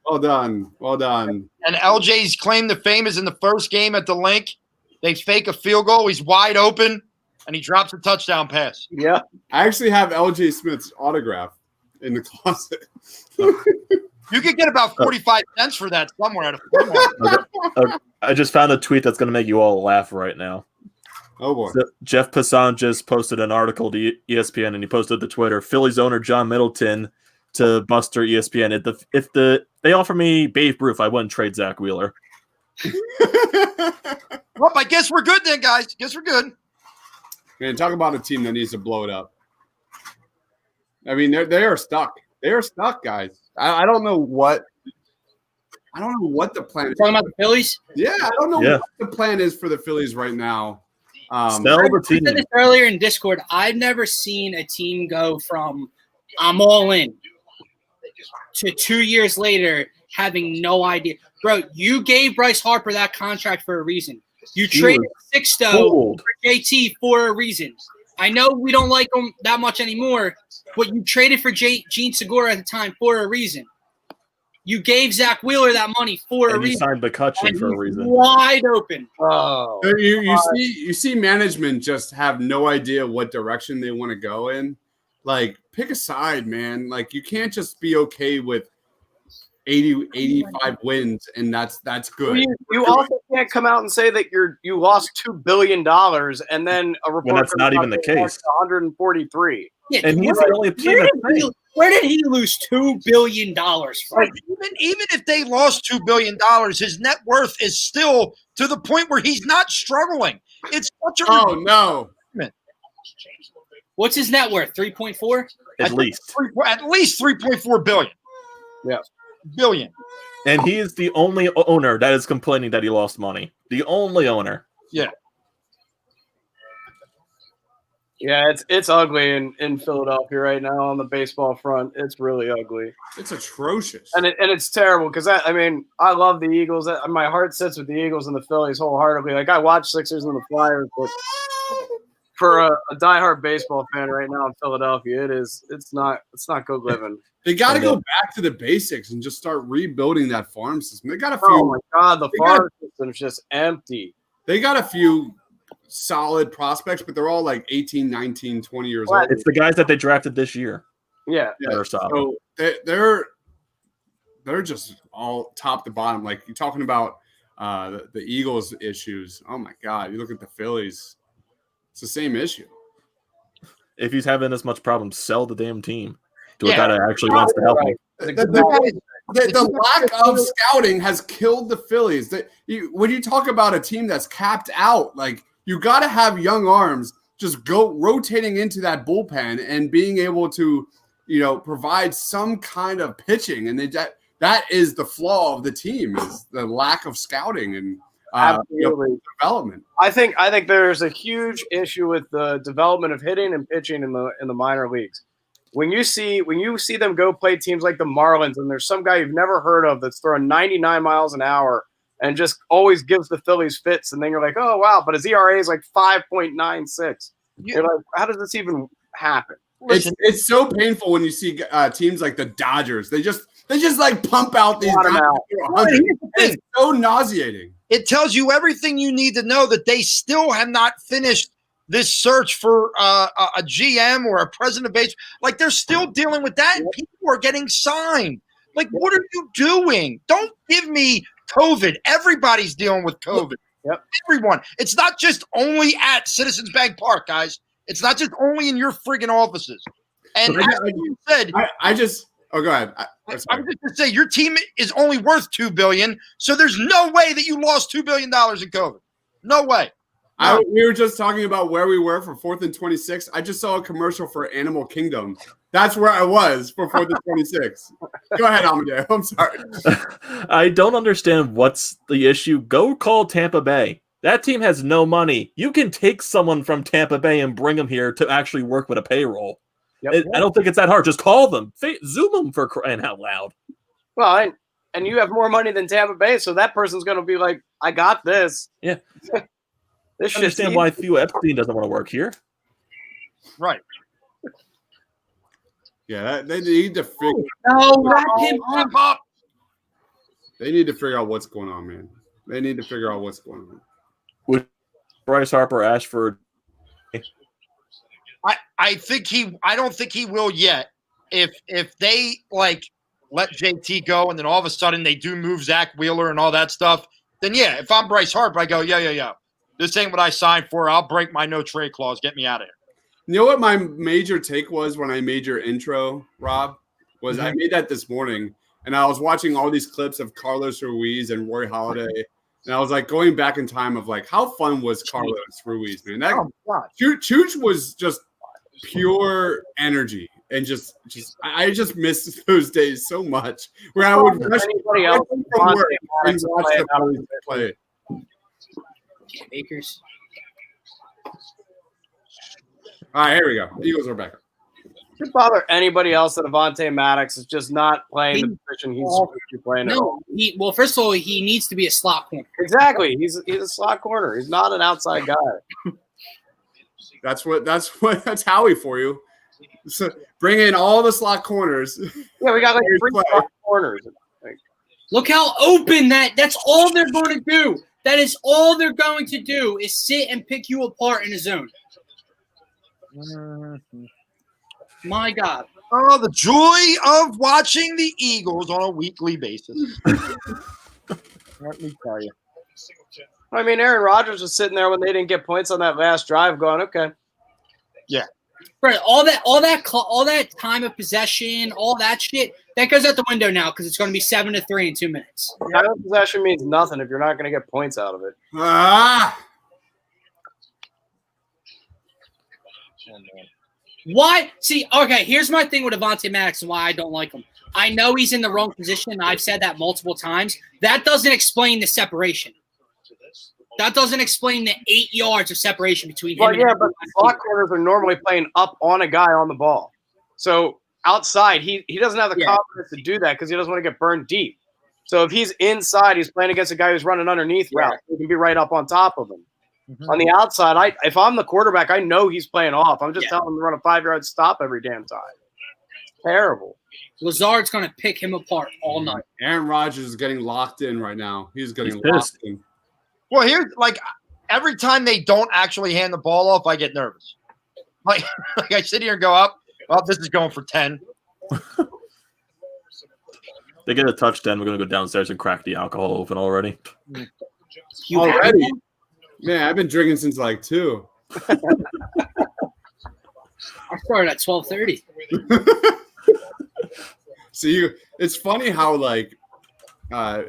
Well done. Well done. And LJ's claim to fame is in the first game at the link. They fake a field goal. He's wide open, and he drops a touchdown pass. Yeah. I actually have L.J. Smith's autograph in the closet. You could get about 45 cents for that somewhere at a Walmart. I just found a tweet that's going to make you all laugh right now. Oh, boy. So Jeff Passan just posted an article to ESPN, and he posted to Twitter, Phillies owner John Middleton to Buster ESPN. If they offer me Babe Ruth, I wouldn't trade Zach Wheeler. Well, I guess we're good then, guys. Guess we're good. Man, talk about a team that needs to blow it up. I mean, they are stuck. They are stuck, guys. I don't know what the plan is. Talking about the Phillies? Yeah, I don't know what the plan is for the Phillies right now. I said this earlier in Discord. I've never seen a team go from I'm all in to 2 years later having no idea. Bro, you gave Bryce Harper that contract for a reason. You traded Sixto for JT for a reason. I know we don't like him that much anymore, but you traded for Gene Segura at the time for a reason. You gave Zach Wheeler that money for a And you reason. signed McCutcheon for a He's reason. wide open. Oh, You see management just have no idea what direction they want to go in. Like, pick a side, man. Like, you can't just be okay with 85 wins, and that's good. You also can't come out and say that you lost $2 billion and then a report When that's not even the case. 143. Yeah, And he's the only team that's where did he lose $2 billion from? Like, even if they lost $2 billion, his net worth is still to the point where he's not struggling. It's such a Oh no! What's his net worth? 3.4? At least. at least 3.4 billion. Yeah. Billion. And he is the only owner that is complaining that he lost money. The only owner. Yeah, it's ugly in Philadelphia right now on the baseball front. It's really ugly. It's atrocious. And it's terrible because I love the Eagles. My heart sits with the Eagles and the Phillies wholeheartedly. Like, I watch Sixers and the Flyers, but for a diehard baseball fan right now in Philadelphia, it's not good living. They got to go back to the basics and just start rebuilding that farm system. They got a few. Oh my God, the farm system is just empty. They got a few solid prospects, but they're all like 18, 19, 20 years old. It's the guys that they drafted this year. Yeah. That are solid. So they're just all top to bottom. Like, you're talking about the Eagles issues. Oh my God, you look at the Phillies. It's the same issue. If he's having this much problem, sell the damn team to a guy that actually wants to help him. The lack of scouting has killed the Phillies. When you talk about a team that's capped out, like, you got to have young arms just go rotating into that bullpen and being able to, provide some kind of pitching. And that is the flaw of the team, is the lack of scouting and development. I think there's a huge issue with the development of hitting and pitching in the minor leagues. When you see them go play teams like the Marlins, and there's some guy you've never heard of that's throwing 99 miles an hour and just always gives the Phillies fits, and then you're like, oh wow, but his ERA is like 5.96. You're like, how does this even happen? It's so painful when you see teams like the Dodgers. They just like pump out these guys. It's so nauseating. It tells you everything you need to know that they still have not finished this search for a GM or a president of baseball. Like, they're still dealing with that, and people are getting signed. Like, what are you doing? Don't give me COVID. Everybody's dealing with COVID. Yep. Everyone. It's not just only at Citizens Bank Park, guys. It's not just only in your friggin' offices. And as you said, go ahead. I'm just going to say, your team is only worth $2 billion, so there's no way that you lost $2 billion in COVID. No way. We were just talking about where we were for 4th and 26. I just saw a commercial for Animal Kingdom. That's where I was for 4th and 26. Go ahead, Amadeo. I'm sorry. I don't understand what's the issue. Go call Tampa Bay. That team has no money. You can take someone from Tampa Bay and bring them here to actually work with a payroll. Yep. I don't think it's that hard. Just call them. Zoom them, for crying out loud. Well, and you have more money than Tampa Bay, so that person's going to be like, I got this. Yeah. I understand why Theo Epstein doesn't want to work here. Right. Yeah, they need to figure. Wrap him up. They need to figure out what's going on, man. They need to figure out what's going on. With Bryce Harper, Ashford. I don't think he will yet. If they let JT go and then all of a sudden they do move Zach Wheeler and all that stuff, then yeah, if I'm Bryce Harper, I go, yeah. This ain't what I signed for. I'll break my no trade clause. Get me out of here. You know what my major take was when I made your intro, Rob? Was I made that this morning, and I was watching all these clips of Carlos Ruiz and Roy Halladay, and I was like going back in time of like, how fun was Carlos Ruiz, man? Chooch was just pure energy, and I just missed those days so much. Where I would rush from work and watch the Phillies play. Bakers. All right, here we go. Eagles are back. Should bother anybody else that Avonte Maddox is just not playing the position he's supposed to be playing. Well, first of all, he needs to be a slot corner. Exactly. He's a slot corner. He's not an outside guy. That's Howie for you. So bring in all the slot corners. Yeah, we got like 3 slot corners. Like, Look how open that's all they're going to do. That is all they're going to do is sit and pick you apart in a zone. My God. Oh, the joy of watching the Eagles on a weekly basis. Let me tell you. I mean, Aaron Rodgers was sitting there when they didn't get points on that last drive going, okay. Yeah. Right, all that time of possession, all that shit, that goes out the window now because it's going to be 7-3 in 2 minutes. Time of possession means nothing if you're not going to get points out of it. Why? See, okay, here's my thing with Avonte Maddox and why I don't like him. I know he's in the wrong position. I've said that multiple times. That doesn't explain the separation. That doesn't explain the 8 yards of separation between him. Well, yeah, but slot corners are normally playing up on a guy on the ball. So outside, he doesn't have the confidence to do that because he doesn't want to get burned deep. So if he's inside, he's playing against a guy who's running underneath route. He can be right up on top of him. Mm-hmm. On the outside, if I'm the quarterback, I know he's playing off. I'm just telling him to run a 5-yard stop every damn time. Terrible. Lazard's going to pick him apart all night. Aaron Rodgers is getting locked in right now. He's locked in. Well, here's every time they don't actually hand the ball off, I get nervous. Like I sit here and go up. Well, this is going for 10. They get a touchdown. We're going to go downstairs and crack the alcohol open already. Already? Man, I've been drinking since 2. I started at 12:30. So it's funny how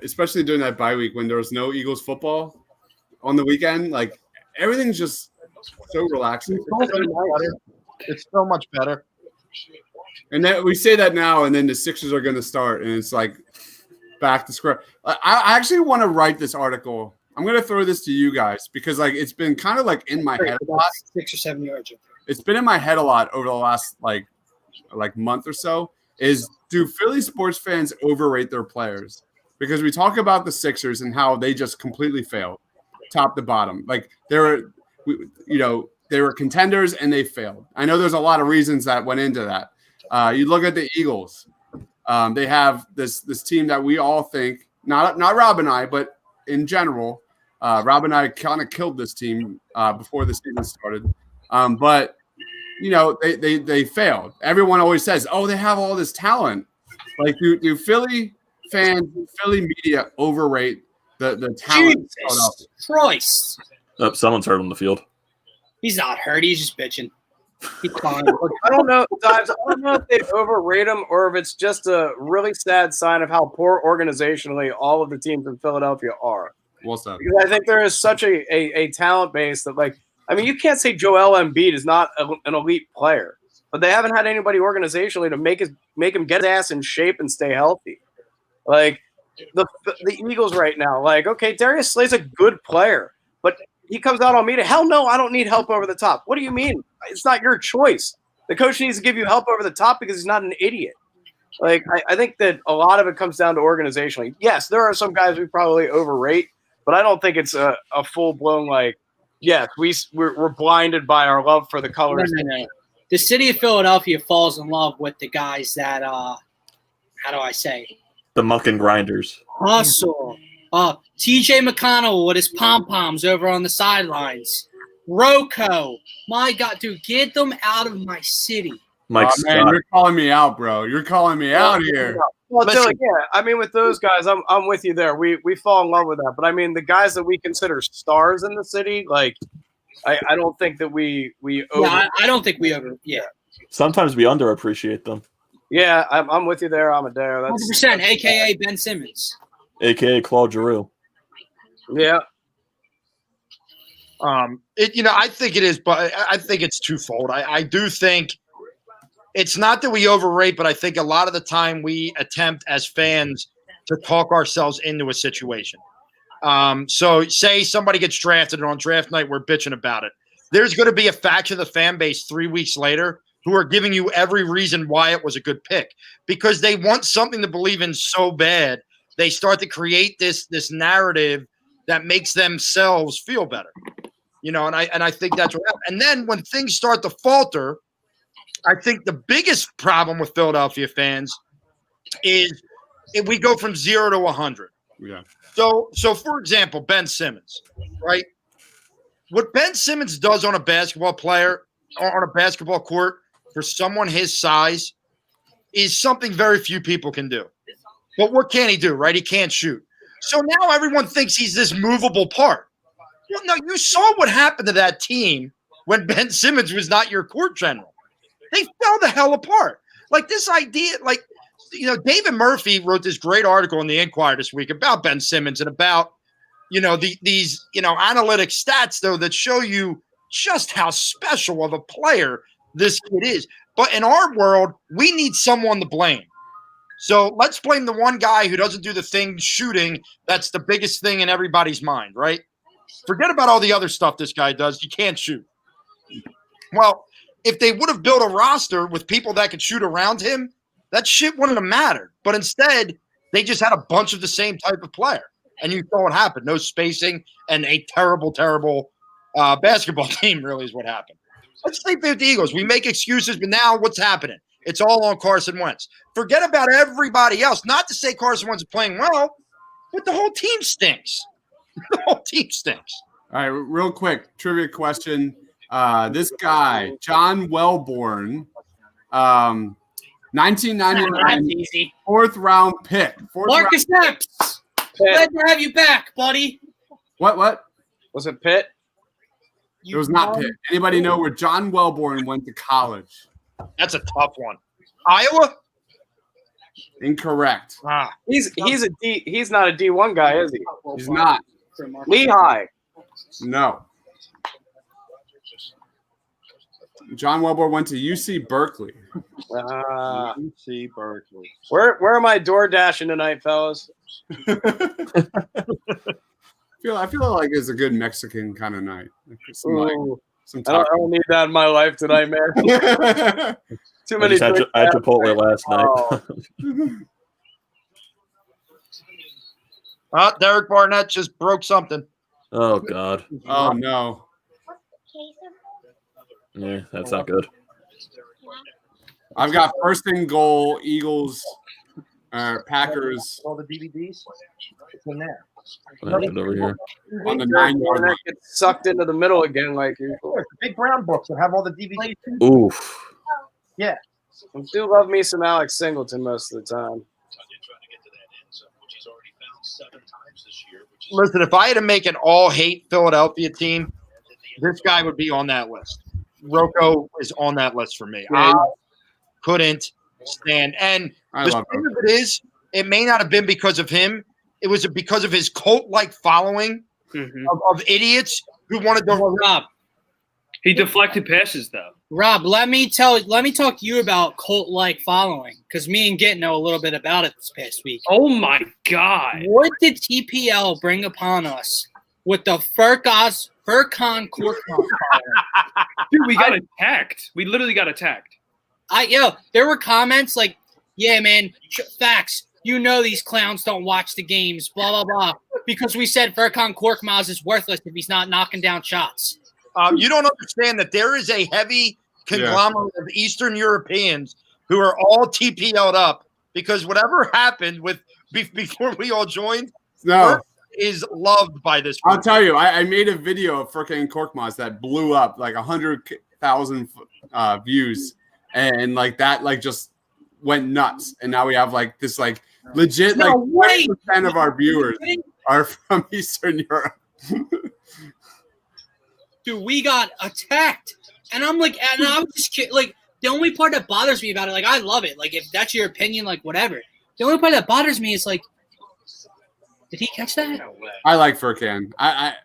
especially during that bye week when there was no Eagles football on the weekend, everything's just so relaxing. It's so much better. And then we say that now, and then the Sixers are going to start, and it's back to square. I actually want to write this article. I'm going to throw this to you guys because it's been kind of in my head a lot. 6 or 7 yards. It's been in my head a lot over the last month or so. Do Philly sports fans overrate their players? Because we talk about the Sixers and how they just completely failed, top to bottom. They were contenders and they failed. I know there's a lot of reasons that went into that. You look at the Eagles. They have this team that we all think, not Rob and I, but in general, Rob and I kind of killed this team before the season started. But they failed. Everyone always says, "Oh, they have all this talent." Do Philly fans, Philly media overrate the talent? Jesus Christ! Someone's hurt on the field. He's not hurt. He's just bitching. He's fine. I don't know, Dives. I don't know if they overrate him or if it's just a really sad sign of how poor organizationally all of the teams in Philadelphia are. What's that? Because I think there is such a talent base that, you can't say Joel Embiid is not an elite player, but they haven't had anybody organizationally to make him get his ass in shape and stay healthy. The Eagles right now, okay, Darius Slay's a good player, but he comes out on me to hell no, I don't need help over the top. What do you mean? It's not your choice. The coach needs to give you help over the top because he's not an idiot. I think that a lot of it comes down to organizationally. Yes, there are some guys we probably overrate, but I don't think it's a full-blown, yes, we're blinded by our love for the colors. No. The city of Philadelphia falls in love with the guys that, how do I say? The muck and grinders. Hustle. TJ McConnell with his pom-poms over on the sidelines. Rocco. My God, dude, get them out of my city. Mike man, you're calling me out, bro. You're calling me out here. Well, Dylan, with those guys, I'm with you there. We fall in love with that. But the guys that we consider stars in the city, I don't think that we I don't think we over. Yeah. Sometimes we underappreciate them. Yeah, I'm with you there, Amadeo. 100%, a.k.a. Ben Simmons. A.k.a. Claude Giroux. Yeah. I think it is, but I think it's twofold. I do think it's not that we overrate, but I think a lot of the time we attempt as fans to talk ourselves into a situation. So say somebody gets drafted and on draft night we're bitching about it. There's going to be a faction of the fan base 3 weeks later who are giving you every reason why it was a good pick because they want something to believe in so bad. They start to create this narrative that makes themselves feel better, and I think that's what happens. And then when things start to falter, I think the biggest problem with Philadelphia fans is we go from 0 to 100. Yeah. So for example, Ben Simmons, right? What Ben Simmons does on a basketball player or on a basketball court for someone his size is something very few people can do. But what can he do, right? He can't shoot. So now everyone thinks he's this movable part. Well, no, you saw what happened to that team when Ben Simmons was not your court general. They fell the hell apart. Like this idea, like, you know, David Murphy wrote this great article in the Inquirer this week about Ben Simmons and about, you know, these, you know, analytic stats, though, that show you just how special of a player this kid is. But in our world, we need someone to blame. So let's blame the one guy who doesn't do the thing shooting. That's the biggest thing in everybody's mind, right? Forget about all the other stuff this guy does. He can't shoot. Well, if they would have built a roster with people that could shoot around him, that shit wouldn't have mattered. But instead, they just had a bunch of the same type of player. And you saw what happened. No spacing and a terrible, terrible basketball team really is what happened. Let's stay with the Eagles. We make excuses, but now what's happening? It's all on Carson Wentz. Forget about everybody else. Not to say Carson Wentz is playing well, but the whole team stinks. The whole team stinks. All right, real quick trivia question. This guy, John Wellborn, 1999 fourth round pick. Marcus Epps. Glad to have you back, buddy. What? Was it Pitt? It was not Pitt. Anybody know where John Wellborn went to college? That's a tough one. Iowa? Incorrect. He's not a D1 guy, is he? He's not. Lehigh. No. John Wellborn went to UC Berkeley. UC Berkeley. Where am I door dashing tonight, fellas? I feel like it's a good Mexican kind of night. Some I don't need that in my life tonight, man. Too many. I had Chipotle last night. Derek Barnett just broke something. Oh God. Oh no. Yeah, that's not good. I've got first and goal, Eagles, Packers. All the DVDs. It's in there. What happened over here? On the 9-yard line. Gets sucked into the middle again, like usual. The big brown books that have all the DVDs. Oof. Yeah. I do love me some Alex Singleton most of the time. Listen, if I had to make an all-hate Philadelphia team, this guy would be on that list. Rocco is on that list for me. I couldn't stand. And the thing of it is, it may not have been because of him. It was because of his cult-like following of idiots who wanted to. Rob, he deflected passes, though. Rob, let me talk to you about cult-like following, because me and Git know a little bit about it this past week. Oh my God! What did TPL bring upon us with the Furkan Korkmaz? Dude, we got attacked. We literally got attacked. There were comments like, "Yeah, man, facts. You know these clowns don't watch the games, blah, blah, blah, because we said Furkan Korkmaz is worthless if he's not knocking down shots." You don't understand that there is a heavy conglomerate of Eastern Europeans who are all TPL'd up because whatever happened with before we all joined is loved by this group. I'll tell you, I made a video of Furkan Korkmaz that blew up like 100,000 views, and like that just went nuts. And now we have like this like legit 20% of our viewers are from Eastern Europe. Dude, we got attacked, and I'm like, and I'm just like, the only part that bothers me about it, like, I love it, like, if that's your opinion, like, whatever. The only part that bothers me is like, did he catch that? I like Furkan. I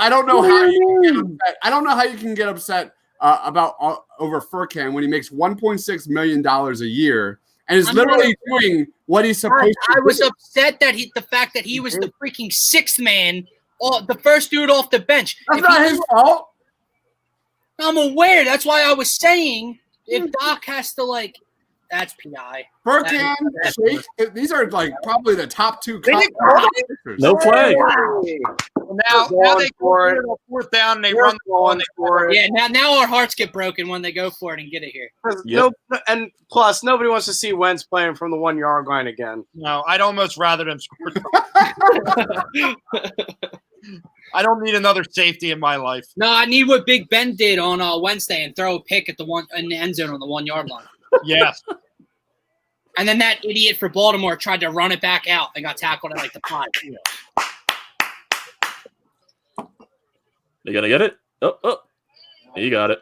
don't know how you can get upset. I don't know how you can get upset about over Furkan when he makes $1.6 million a year and is literally doing what he's supposed to. I was upset that the fact that he was the freaking sixth man. The first dude off the bench. That's not his fault. I'm aware. That's why I was saying if Doc has to that's PI. Furkan, Shake, these are like probably the top two. No play. Now they go for it on fourth down and they run the ball and they for it. Yeah, now our hearts get broken when they go for it and get it here. Yep. And plus, nobody wants to see Wentz playing from the 1 yard line again. No, I'd almost rather them score. I don't need another safety in my life. No, I need what Big Ben did on Wednesday and throw a pick at in the end zone on the 1 yard line. Yes. And then that idiot for Baltimore tried to run it back out and got tackled at like the 5. You gonna get it? Oh, you got it.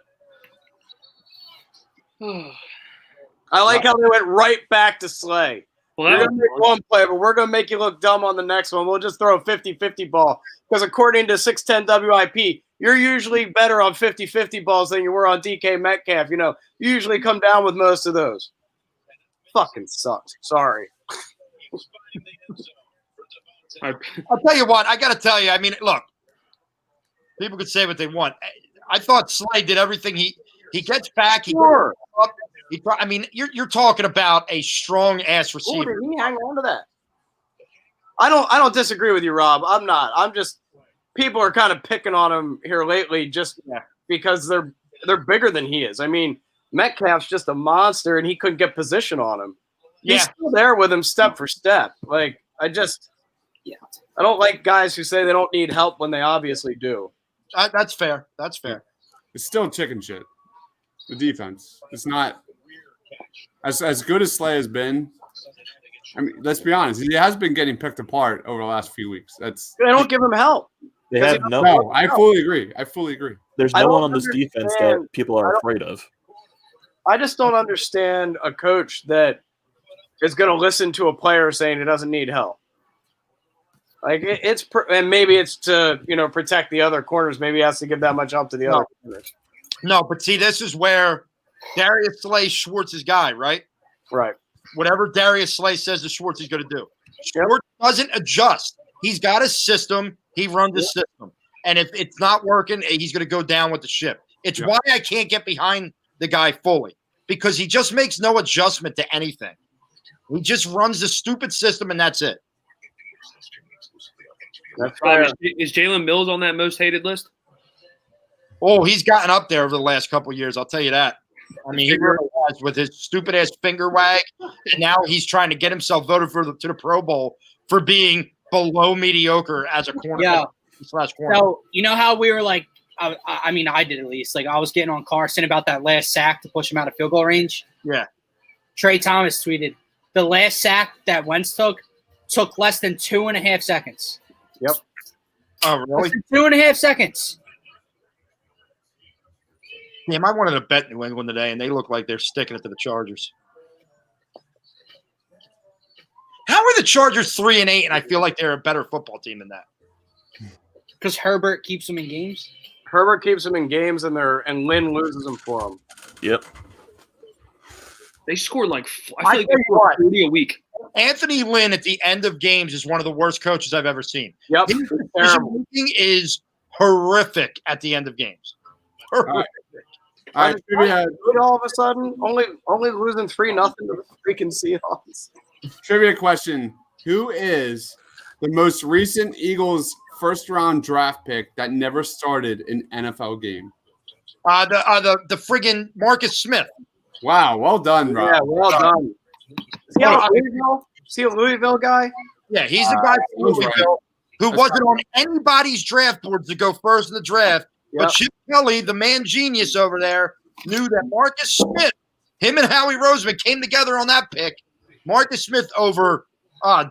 I like how they went right back to Slay. Well, We're going to make one play, but we're going to make you look dumb on the next one. We'll just throw a 50-50 ball. Because according to 610 WIP, you're usually better on 50-50 balls than you were on DK Metcalf. You usually come down with most of those. Fucking sucks. Sorry. I'll tell you what. I got to tell you. I mean, look. People could say what they want. I thought Slay did everything. He gets back. He Sure. gets up. I mean, you're talking about a strong ass receiver. Did he hang on to that? I don't disagree with you, Rob. I'm not. I'm just people are kind of picking on him here lately just because they're bigger than he is. I mean, Metcalf's just a monster, and he couldn't get position on him. He's still there with him step for step. Like I don't like guys who say they don't need help when they obviously do. That's fair. That's fair. It's still chicken shit. The defense. It's not as good as Slay has been. I mean, let's be honest. He has been getting picked apart over the last few weeks. They don't give him help. They have No, I fully agree. There's no one on this defense that people are afraid of. I just don't understand a coach that is going to listen to a player saying he doesn't need help. Like and maybe it's to protect the other corners. Maybe he has to give that much help to the other corners. No, but see, this is where Darius Slay Schwartz's guy, right? Right. Whatever Darius Slay says to Schwartz he's going to do. Schwartz doesn't adjust. He's got a system. He runs a system. And if it's not working, he's going to go down with the ship. It's why I can't get behind the guy fully, because he just makes no adjustment to anything. He just runs the stupid system, and that's it. Is Jalen Mills on that most hated list? Oh, he's gotten up there over the last couple of years. I'll tell you that. I mean, he really has with his stupid ass finger wag. And now he's trying to get himself voted to the Pro Bowl for being below mediocre as a corner. Yeah. /corner. So you know how we were like, I mean, I did at least. Like I was getting on Carson about that last sack to push him out of field goal range. Yeah. Trey Thomas tweeted, the last sack that Wentz took less than 2.5 seconds. Yep. Oh, really? 2.5 seconds. Damn, I wanted to bet New England today, and they look like they're sticking it to the Chargers. How are the Chargers 3-8, and I feel like they're a better football team than that? Because Herbert keeps them in games. Herbert keeps them in games, and Lynn loses them for them. Yep. They scored I feel like they scored 40 a week. Anthony Lynn at the end of games is one of the worst coaches I've ever seen. Yep. His decision-making is horrific at the end of games. Horrific. All right, all of a sudden, only losing 3-0 to the freaking Seahawks. Trivia question: who is the most recent Eagles first-round draft pick that never started an NFL game? The friggin' Marcus Smith. Wow, well done, Rob. Yeah, well done. Is he a Louisville guy? Yeah, he's the guy from Louisville who wasn't on anybody's draft boards to go first in the draft. Yep. But Chip Kelly, the man genius over there, knew that Marcus Smith, him and Howie Roseman came together on that pick. Marcus Smith over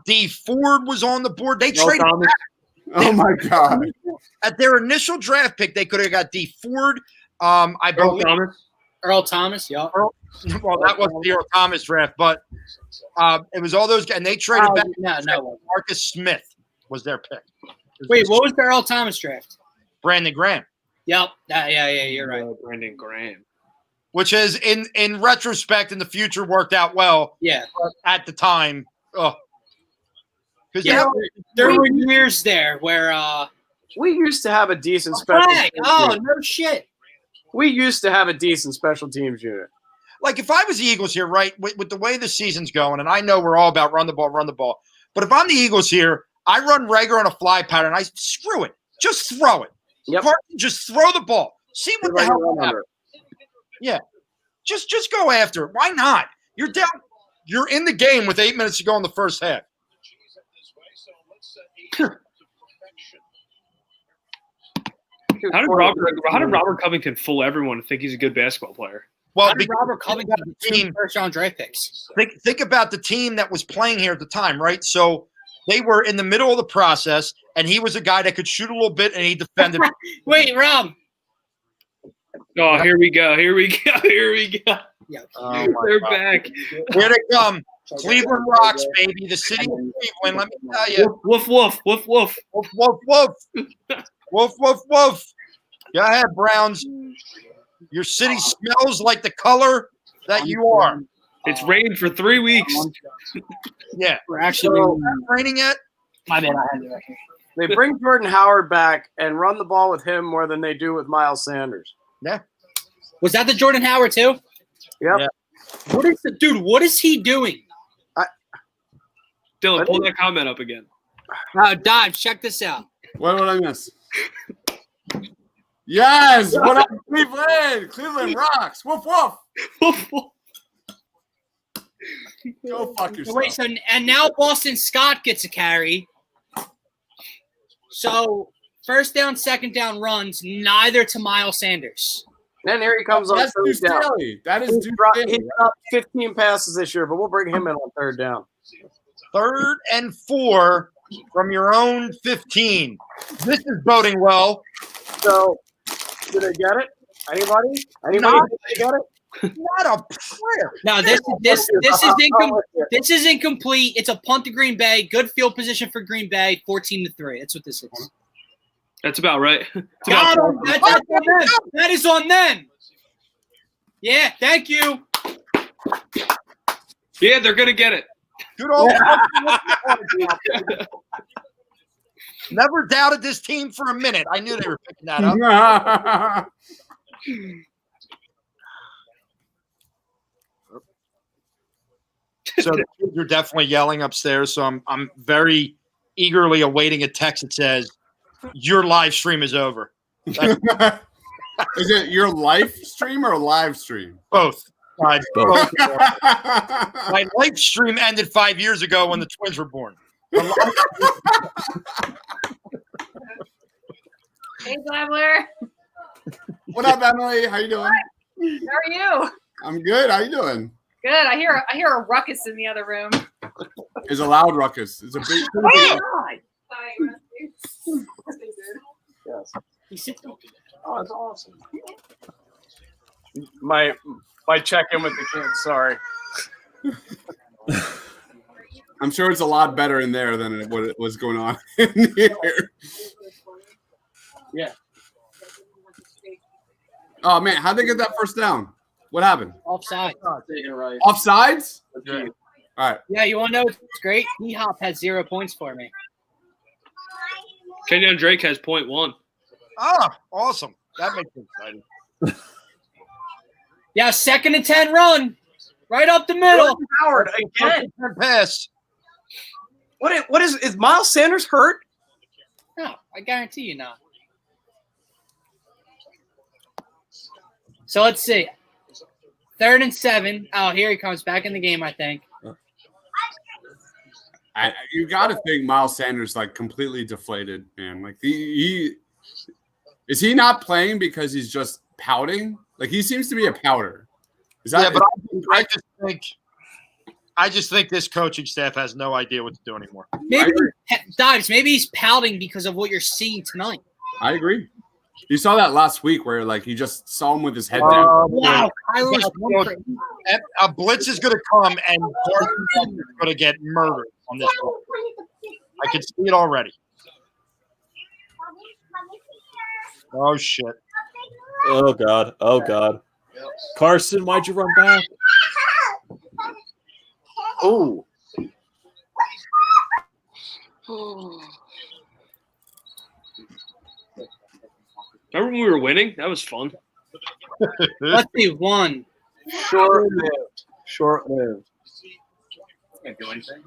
D Ford was on the board. They traded back. Oh, my God. At their initial draft pick, they could have got D Ford. I believe Earl Thomas, yeah. Well, that wasn't the Earl Thomas draft, but it was all those guys. And they traded back. No. Marcus Smith was their pick. Wait, what was the Earl Thomas draft? Brandon Graham. Yep. Yeah, you're right. Brandon Graham. Which is, in retrospect, in the future, worked out well. Yeah. But at the time, there were years there where we used to have a decent special teams unit. No shit. We used to have a decent special teams unit. Like, if I was the Eagles here, right, with the way the season's going, and I know we're all about run the ball, but if I'm the Eagles here, I run Rager on a fly pattern. Screw it. Just throw it. Yep. Carson, just throw the ball. See what the hell happens. Yeah. Just go after it. Why not? You're down. You're in the game with 8 minutes to go in the first half. How did Robert Covington fool everyone to think he's a good basketball player? Well, How did Robert Covington team first-round draft picks? think about the team that was playing here at the time, right? So they were in the middle of the process, and he was a guy that could shoot a little bit, and he defended. Wait, Rob. Oh, here we go. Here we go. Here we go. Yeah. They're back. Here they come. Cleveland rocks, baby. The city of Cleveland. Let me tell you. Woof, woof, woof, woof. Woof, woof, woof. Woof, woof, woof. Go ahead, Browns. Your city smells like the color that you are. It's rained for 3 weeks. Yeah. We're actually Raining yet? my bad. I had it right here. They bring Jordan Howard back and run the ball with him more than they do with Miles Sanders. Yeah. Was that the Jordan Howard too? Yep. Yeah. What is he doing? Dylan, pull that comment up again. Dodge, check this out. What did I miss? Yes! What up, Cleveland? Cleveland rocks. Woof, woof. Woof, woof. Go fuck yourself. Wait, and now Boston Scott gets a carry. So first down, second down runs, neither to Miles Sanders. Then here he comes on That's third Deuce down. Staley. That is He's Deuce dropped Staley. 15 passes this year, but we'll bring him in on third down. 3rd and 4 from your own 15. This is boding well. So, did they get it? Anybody? No. Did they get it? Not a prayer. Now this is incomplete. It's a punt to Green Bay. Good field position for Green Bay. 14-3. That's what this is. That's about right. It's Got about him. That's on them. That is on them. Yeah, thank you. Yeah, they're going to get it. Good old. Never doubted this team for a minute. I knew they were picking that up. So the kids are definitely yelling upstairs. So I'm very eagerly awaiting a text that says, "Your live stream is over." Is it your live stream or live stream? Both. Both. My live stream ended 5 years ago when the twins were born. Hey, Blabler. What up, Emily? How you doing? How are you? I'm good. How you doing? Good. I hear a ruckus in the other room. It's a loud ruckus. It's a big. Yes. Oh, that's awesome. My check-in with the kids. Sorry. I'm sure it's a lot better in there than what it was going on in here. Yeah. Oh man, how'd they get that first down? What happened? Offside. Right. Offsides? Yeah. All right. Yeah, you want to know what's great? D-Hop has 0 points for me. Kenyon Drake has 0.1. Ah, awesome. That makes me excited. Yeah, 2nd and 10 run. Right up the middle. Howard again. Pass. What is Miles Sanders hurt? No, I guarantee you not. So let's see. 3rd and 7. Oh, here he comes back in the game, I think. You got to think Miles Sanders like completely deflated, man. Like he is he not playing because he's just pouting? Like he seems to be a pouter. Is that? Yeah, but I just think this coaching staff has no idea what to do anymore. Maybe Dives. Maybe he's pouting because of what you're seeing tonight. I agree. You saw that last week where like you just saw him with his head down. Wow. A blitz is going to come and Carson's going to get murdered on this one. I can see it already. Oh, shit. Oh, God. Oh, God. Carson, why'd you run back? Oh. Remember when we were winning? That was fun. Let's see. 1. Short-lived. Short-lived. Can't do anything.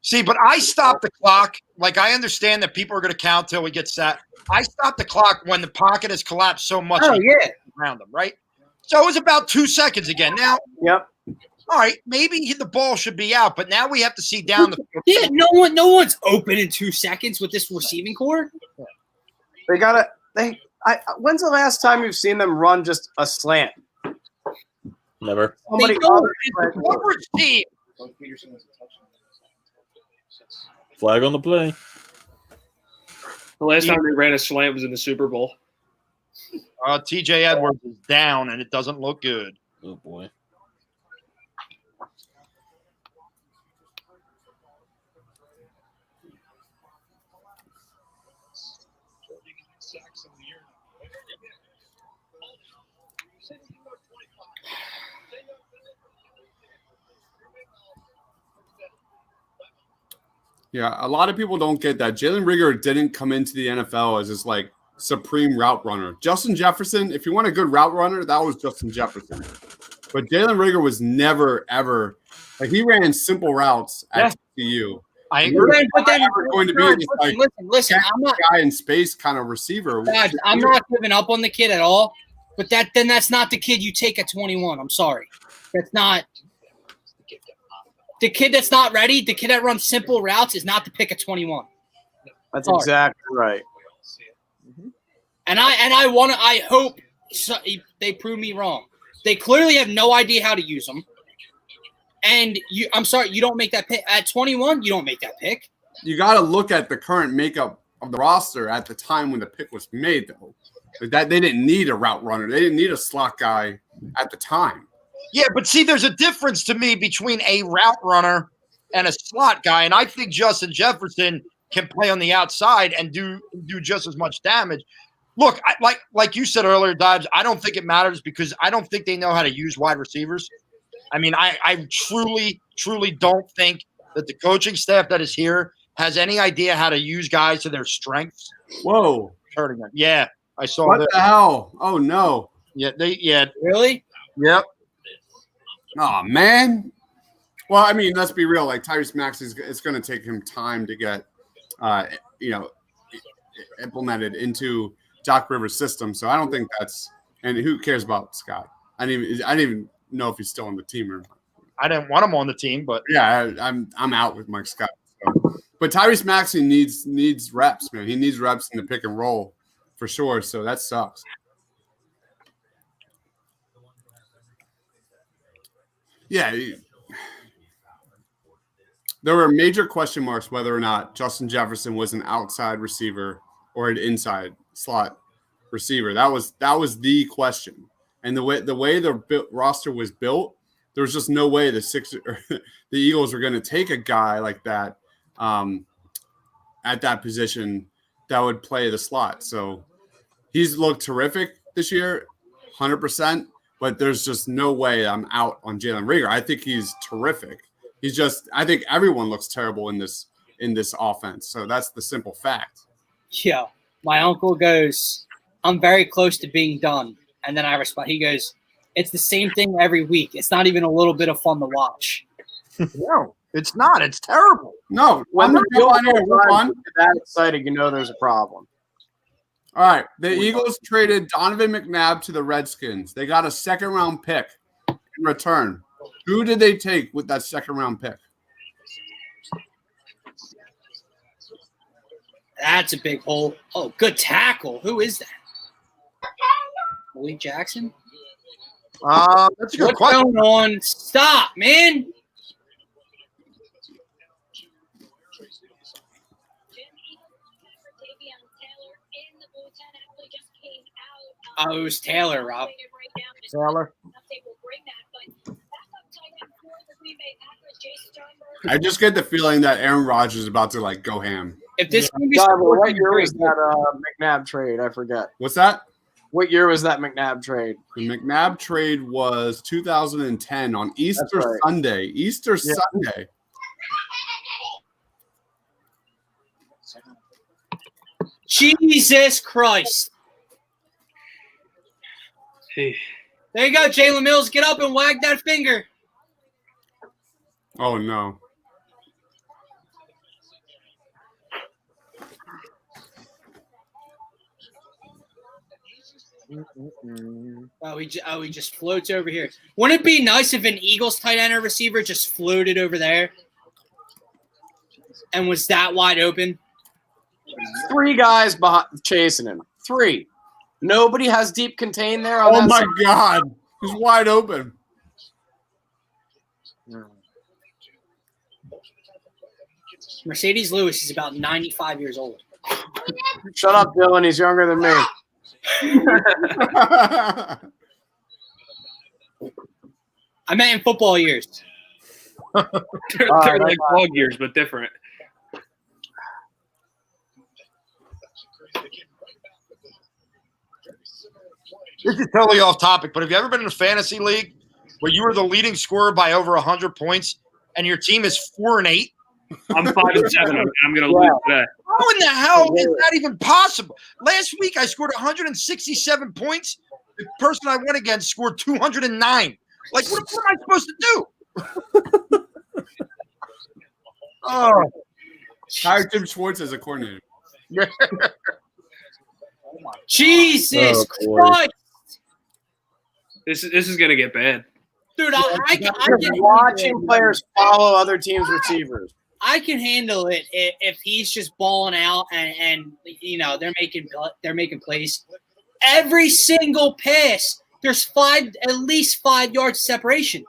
See, but I stop the clock. Like, I understand that people are going to count till we get set. I stop the clock when the pocket has collapsed so much. Oh, yeah. Around them, right? So it was about 2 seconds again. Now, Yep. all right, maybe the ball should be out, but now we have to see down the field. Yeah, no one's open in 2 seconds with this receiving core. They gotta. When's the last time you've seen them run just a slant? Never. Somebody They don't. other than- Coverage team. Flag on the play. The last time they ran a slant was in the Super Bowl. TJ Edwards is down, and it doesn't look good. Oh boy. Yeah, a lot of people don't get that. Jalen Rigger didn't come into the NFL as this like supreme route runner. Justin Jefferson, if you want a good route runner, that was Justin Jefferson. But Jalen Rigger was never, ever like he ran simple routes at TCU. I He agree. was never going to be this, like, Listen, I'm not guy in space kind of receiver. Dad, I'm not giving up on the kid at all. But that's not the kid you take at 21. I'm sorry. That's not the kid that's not ready. The kid that runs simple routes is not the pick at 21. That's Sorry. exactly right. And I hope they prove me wrong. They clearly have no idea how to use them. And I'm sorry, you don't make that pick at 21. You don't make that pick. You got to look at the current makeup of the roster at the time when the pick was made, though. That they didn't need a route runner. They didn't need a slot guy at the time. Yeah, but see, there's a difference to me between a route runner and a slot guy, and I think Justin Jefferson can play on the outside and do just as much damage. Look, like you said earlier, Dodge, I don't think it matters because I don't think they know how to use wide receivers. I mean, I truly, truly don't think that the coaching staff that is here has any idea how to use guys to their strengths. Whoa. Hurting them. Yeah, I saw What that. the hell? Oh, no. Yeah, Really? Yep. Oh, man. Well, I mean, let's be real. Like, Tyrese Maxey, it's going to take him time to get, implemented into Doc Rivers' system. So I don't think that's – and who cares about Scott? I didn't even know if he's still on the team or not. I didn't want him on the team, but yeah, I'm out with Mike Scott. So. But Tyrese Maxey needs reps, man. He needs reps in the pick and roll for sure. So that sucks. Yeah, there were major question marks whether or not Justin Jefferson was an outside receiver or an inside slot receiver. That was the question. And the way the roster was built, there was just no way the Eagles were going to take a guy like that at that position that would play the slot. So he's looked terrific this year, 100%. But there's just no way I'm out on Jalen Rigger. I think he's terrific. I think everyone looks terrible in this offense. So that's the simple fact. Yeah. My uncle goes, I'm very close to being done. And then I respond, he goes, it's the same thing every week. It's not even a little bit of fun to watch. No, it's not. It's terrible. No, When I'm the on here. We're fun. that excited, you know there's a problem. All right. The Eagles traded Donovan McNabb to the Redskins. They got a second-round pick in return. Who did they take with that second-round pick? That's a big hole. Oh, good tackle. Who is that? Malik Jackson? That's a good What's question. going on? Stop, man. Oh, it was Taylor, Rob. Taylor. I just get the feeling that Aaron Rodgers is about to like go ham. If this movie What year was that McNabb trade? I forget. What's that? What year was that McNabb trade? The McNabb trade was 2010 on Easter right. Sunday. Easter Sunday. Jesus Christ. Hey, There you go, Jalen Mills. Get up and wag that finger. Oh no. Oh, he just floats over here. Wouldn't it be nice if an Eagles tight end or receiver just floated over there and was that wide open? 3 guys chasing him. 3. Nobody has deep contain there. On Oh that my side. God, he's wide open. Mercedes Lewis is about 95 years old. Shut up, Dylan. He's younger than me. I meant in football years. They're like dog years, but different. This is totally off topic, but have you ever been in a fantasy league where you were the leading scorer by over 100 points and your team is 4-8? I'm 5-7. I'm going to lose today. How in the hell is that even possible? Last week I scored 167 points. The person I went against scored 209. Like, what am I supposed to do? Oh, Hire Jim Schwartz as a coordinator. Jesus Oh, Christ. This is going to get bad. Dude, I can Watching players follow other teams' receivers. I can handle it if he's just balling out and you know they're making plays. Every single pass, there's at least 5 yards separation.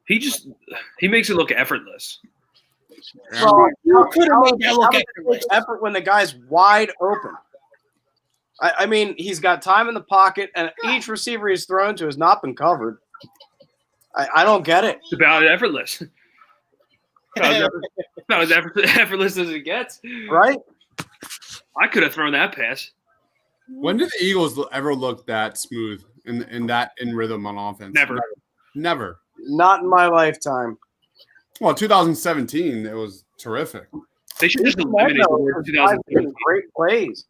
He makes it look effortless. Well, You could have made that look effortless. effort when the guy's wide open. I mean, he's got time in the pocket, and each receiver he's thrown to has not been covered. I don't get it. It's about effortless. About as effortless as it gets. Right? I could have thrown that pass. When did the Eagles ever look that smooth in rhythm on offense? Never. Not in my lifetime. Well, 2017, it was terrific. They should just eliminate the word 2017. Great plays.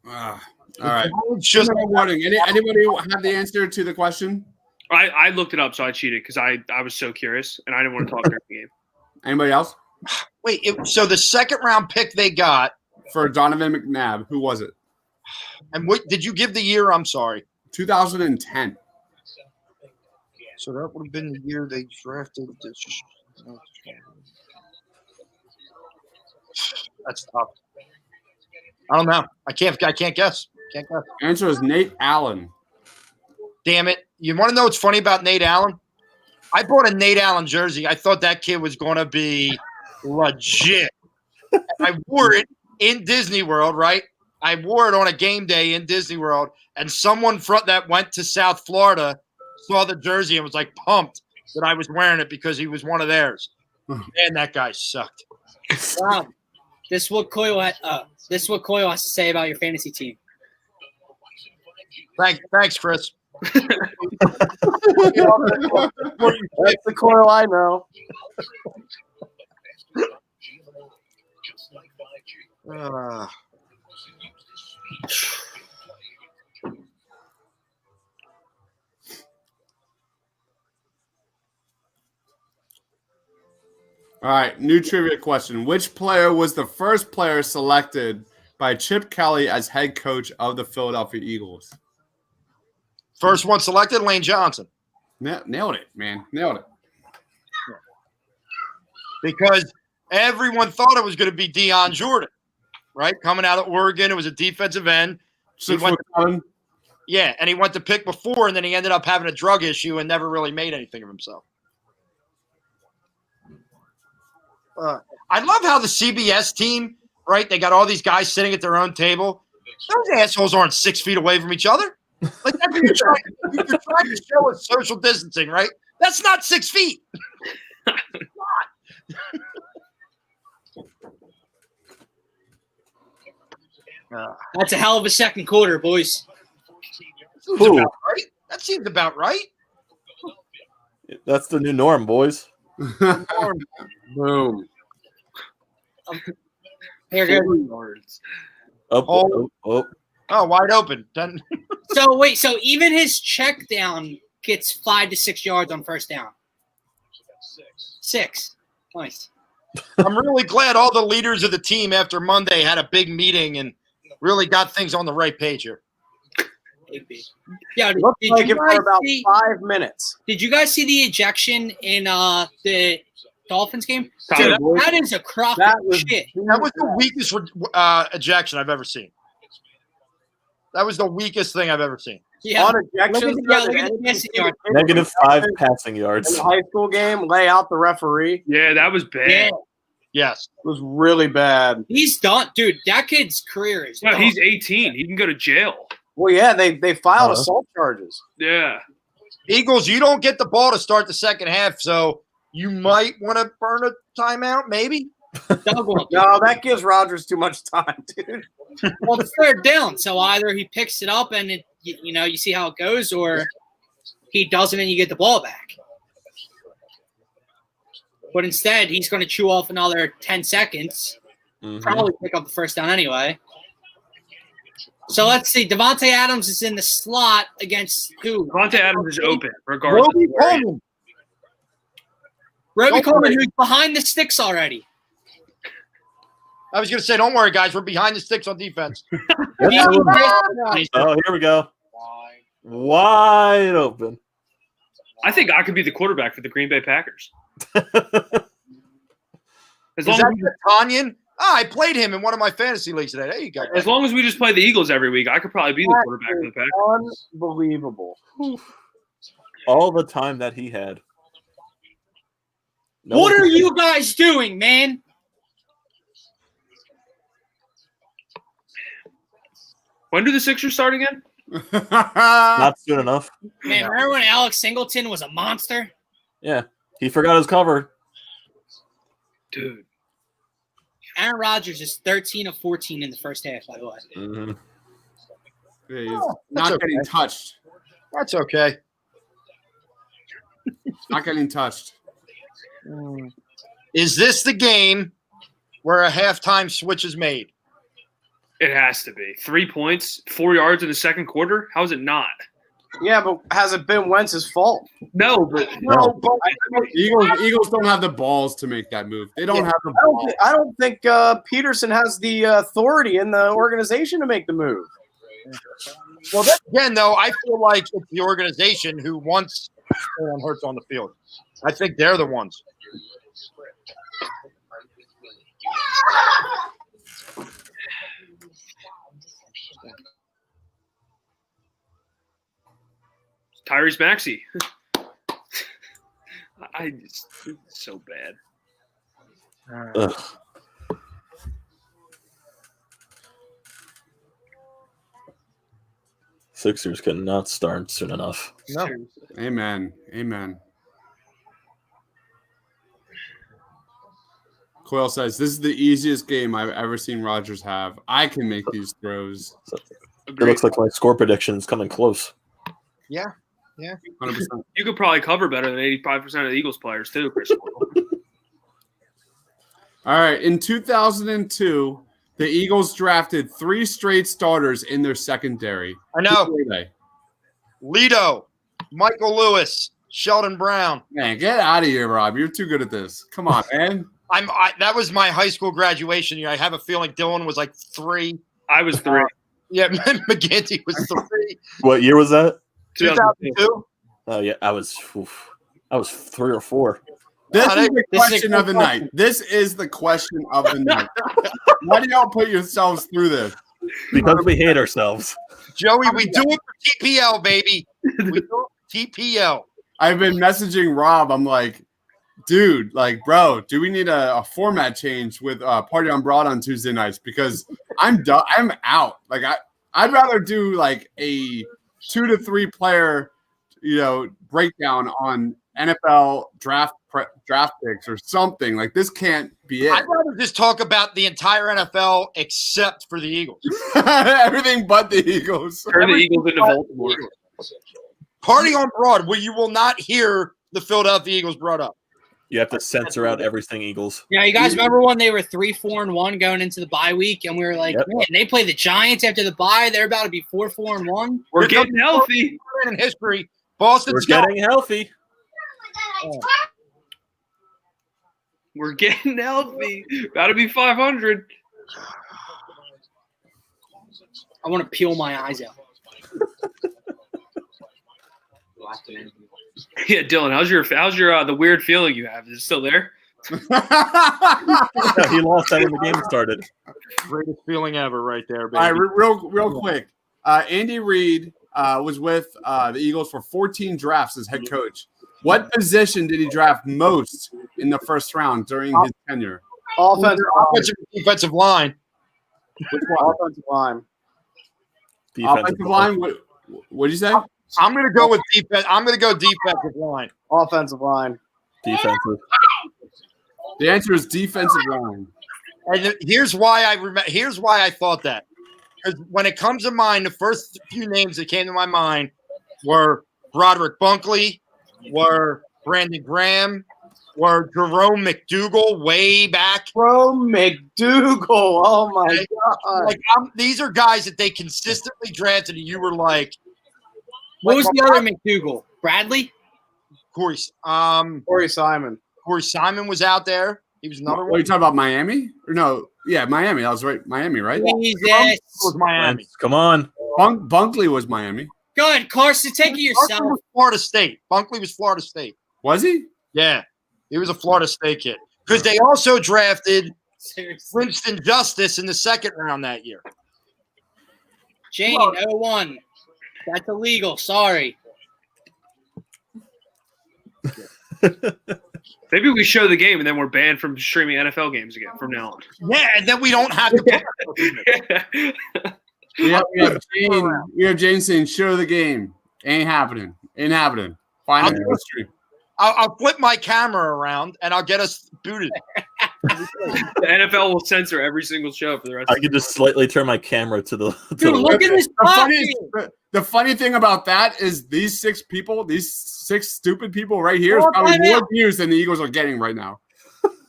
All right. just Warning. Anybody have the answer to the question? I looked it up, so I cheated because I was so curious and I didn't want to talk during the game. Anybody else? wait. So the second round pick they got, For Donovan McNabb, who was it? and what did you give the year? I'm sorry. 2010. So that would have been the year they drafted this. That's tough. I don't know. I can't guess. Can't guess. Answer is Nate Allen. Damn it. You want to know what's funny about Nate Allen? I bought a Nate Allen jersey. I thought that kid was going to be legit. And I wore it in Disney World, right? I wore it on a game day in Disney World, and someone that went to South Florida saw the jersey and was like pumped that I was wearing it because he was one of theirs. Man, that guy sucked. Wow. This is what Coyle has to say about your fantasy team. Thanks, Chris. That's the Coyle I know. All right, new trivia question. Which player was the first player selected by Chip Kelly as head coach of the Philadelphia Eagles? First one selected, Lane Johnson. Nailed it, man. Nailed it. Because everyone thought it was going to be Deion Jordan, right? Coming out of Oregon, it was a defensive end. And he went to pick before, and then he ended up having a drug issue and never really made anything of himself. I love how the CBS team, right? They got all these guys sitting at their own table. Those assholes aren't 6 feet away from each other. Like that's what you're trying to show us social distancing, right? That's not 6 feet. That's a hell of a second quarter, boys. That seems about right. That's the new norm, boys. Boom. Here goes. Oh. Oh, wide open. So wait, so even his check down gets 5 to 6 yards on first down. 6. Nice. I'm really glad all the leaders of the team after Monday had a big meeting and really got things on the right page here. Yeah, It looked like it for about 5 minutes. Did you guys see the ejection in the Dolphins game? Dude, Dude, that is a crock of shit. That was the weakest ejection I've ever seen. That was the weakest thing I've ever seen. Yeah. On ejections, Look at the passing yard. -5 passing in yards. the high school game, lay out the referee. Yeah, that was bad. Yeah, Yes. It was really bad. he's done, dude. That kid's career is No, done. he's 18. He can go to jail. Well, yeah, they filed assault charges. Yeah. Eagles, you don't get the ball to start the second half, so you might want to burn a timeout, maybe. Doug won't. No, that gives Rodgers too much time, dude. Well, it's third down, so either he picks it up and you see how it goes, or he doesn't and you get the ball back. But instead, he's going to chew off another 10 seconds, probably pick up the first down anyway. So let's see. Devontae Adams is in the slot against who? Devontae Adams is open, regardless. Roby Coleman. Roby Don't Coleman, worry. who's behind the sticks already. I was going to say, don't worry, guys. We're behind the sticks on defense. Oh, here we go. Wide open. I think I could be the quarterback for the Green Bay Packers. As Is long that as, Tanyan? I played him in one of my fantasy leagues today. There you go. as long as we just play the Eagles every week, I could probably be the quarterback for the Packers. Unbelievable. All the time that he had. No What one- are you guys doing, man? When do the Sixers start again? Not soon enough. Man, remember when Alex Singleton was a monster? Yeah. He forgot his cover. Dude. Aaron Rodgers is 13 of 14 in the first half, by the way. Mm-hmm. He's That's not okay. getting touched. That's okay. Not getting touched. Is this the game where a halftime switch is made? It has to be. 3 points, 4 yards in the second quarter? How is it not? Yeah, but has it been Wentz's fault? No, but No, but Eagles don't have the balls to make that move. They don't have the balls. I don't think Peterson has the authority in the organization to make the move. well, then again, though, I feel like it's the organization who wants Jalen Hurts on the field. I think they're the ones. Tyrese Maxey. It's so bad. Ugh. Sixers cannot start soon enough. No. Amen. Amen. Coyle says, this is the easiest game I've ever seen Rodgers have. I can make these throws. It looks like my score prediction is coming close. Yeah. 100%. You could probably cover better than 85% of the Eagles players, too, Chris. All right. In 2002, the Eagles drafted 3 straight starters in their secondary. I know. Who were they? Lido, Michael Lewis, Sheldon Brown. Man, get out of here, Rob. You're too good at this. Come on, man. That was my high school graduation year. I have a feeling Dylan was like 3. I was 3. Yeah, McGinty was 3. What year was that? 2002. Oh yeah, I was 3 or 4. This Oh, is the this is a question good of the night. This is the question of the night. Why do y'all put yourselves through this? Because we hate ourselves. Joey, we do it for TPL, baby. We do it for TPL. I've been messaging Rob. I'm like, dude, like, bro, do we need a format change with Party on Broad on Tuesday nights? Because I'm done. I'm out. Like, I'd rather do like a 2 to 3 player, breakdown on NFL draft picks or something. Like, this can't be it. I'd rather just talk about the entire NFL except for the Eagles. Everything but the Eagles. Turn the Eagles into Baltimore. Party on Broad, where you will not hear the Philadelphia Eagles brought up. You have to censor out everything Eagles. Yeah, you guys remember when they were 3-4-1 going into the bye week, and we were like, Yep. man, they play the Giants after the bye. They're about to be 4-4-1. We're getting healthy. In history, Boston's We're getting healthy. We're getting healthy. Got to be 500. I want to peel my eyes out. Yeah, Dylan, how's your the weird feeling you have? Is it still there? Yeah, he lost that when the game started. Greatest feeling ever, right there, baby. All right, real quick. Andy Reid was with the Eagles for 14 drafts as head coach. What position did he draft most in the first round during his tenure? Offensive Defensive line. offensive line. Offensive line. What did you say? I'm going to go with defense. I'm going to go defensive line. Offensive line. Defensive. The answer is defensive line. And here's why I remember. Here's why I thought that. Because when it comes to mind, the first few names that came to my mind were Broderick Bunkley, were Brandon Graham, were Jerome McDougal way back. Jerome McDougal. Oh my God. Like these are guys that they consistently drafted, and you were like, What was the other McDougal? Bradley? Corey Simon. Corey Simon was out there. He was another What are one. you talking about? Miami? Or no? Yeah, Miami. I was right. Miami, right? Jesus. Was Miami. Come on. Bunkley was Miami. Good, Carson, take it yourself. Bunkley was Florida State. Bunkley was Florida State. Was he? Yeah, he was a Florida State kid. Because they also drafted Seriously. Winston Justice in the second round that year. Jane, 01. That's illegal. Sorry. Maybe we show the game and then we're banned from streaming NFL games again from now on. Yeah, and then we don't have to. We have Jane saying, show the game. Ain't happening. Ain't happening. Fine. I'll flip my camera around and I'll get us booted. The NFL will censor every single show for the rest I of could just slightly turn my camera to the. Dude, look at this The funny thing about that is these six stupid people right here is Oh, probably time more out. views than the Eagles are getting right now.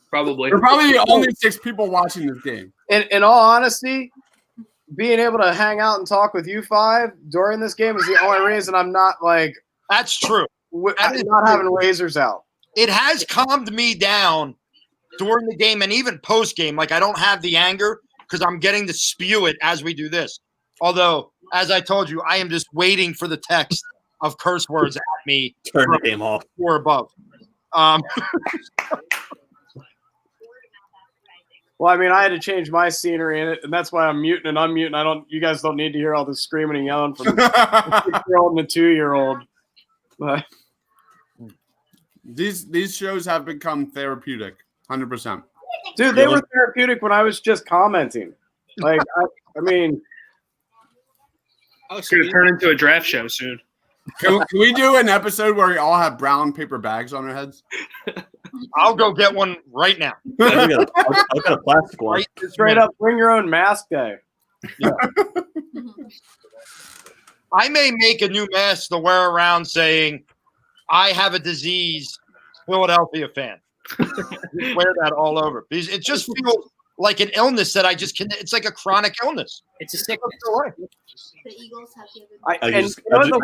Probably. They're probably the only 6 people watching this game. In all honesty, being able to hang out and talk with you 5 during this game is the only reason I'm not like That's true. That is not true. having razors out. It has calmed me down during the game and even post game. Like I don't have the anger because I'm getting to spew it as we do this. Although, as I told you, I am just waiting for the text of curse words at me. Turn the game off. Or above. Well, I mean, I had to change my scenery in it, and that's why I'm muting and unmuting. You guys don't need to hear all this screaming and yelling from a 6-year-old and a 2-year-old. But These shows have become therapeutic, 100%. dude, they were therapeutic when I was just commenting. Like, I mean, It's going to turn into a draft show soon. Can we do an episode where we all have brown paper bags on our heads? I'll go get one right now. I've got a plastic one. Right this straight minute. up, bring your own mask day. I may make a new mask to wear around saying, I have a disease, Philadelphia fan. Wear that all over. Because it just feels like an illness that I just can. It's like a chronic illness. It's a sickness. The Eagles have given. I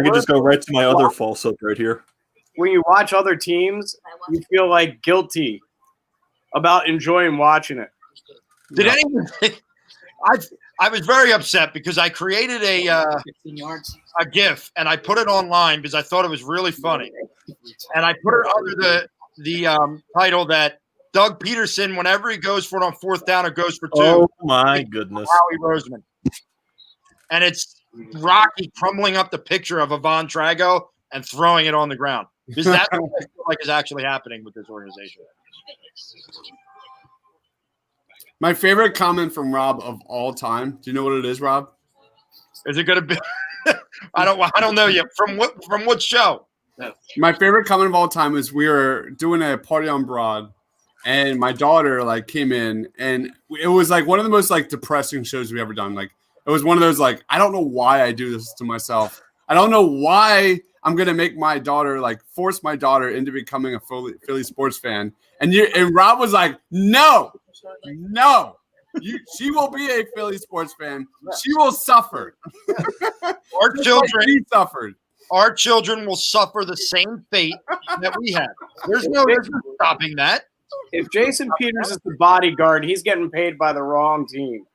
could just go right to my other false hook right here. When you watch other teams, you feel like guilty about enjoying watching it. Did anyone? I was very upset because I created 15 yards. a GIF and I put it online because I thought it was really funny, and I put it under the title that Doug Peterson, whenever he goes for it on 4th down or goes for 2, Oh my goodness! Howie Roseman, and it's Rocky crumbling up the picture of Ivan Drago and throwing it on the ground because that's what I feel like is actually happening with this organization. My favorite comment from Rob of all time. Do you know what it is, Rob? Is it going to be? I don't know yet. From what show? My favorite comment of all time is we were doing a party on Broad, and my daughter like came in, and it was like one of the most like depressing shows we ever done. Like it was one of those like I don't know why I do this to myself. I don't know why I'm gonna make my daughter like force my daughter into becoming a Philly sports fan. And Rob was like, no. She will be a Philly sports fan. She will suffer. Our children, he suffered. Our children will suffer the same fate that we had. There's no stopping that. If Jason Peters is the bodyguard, he's getting paid by the wrong team.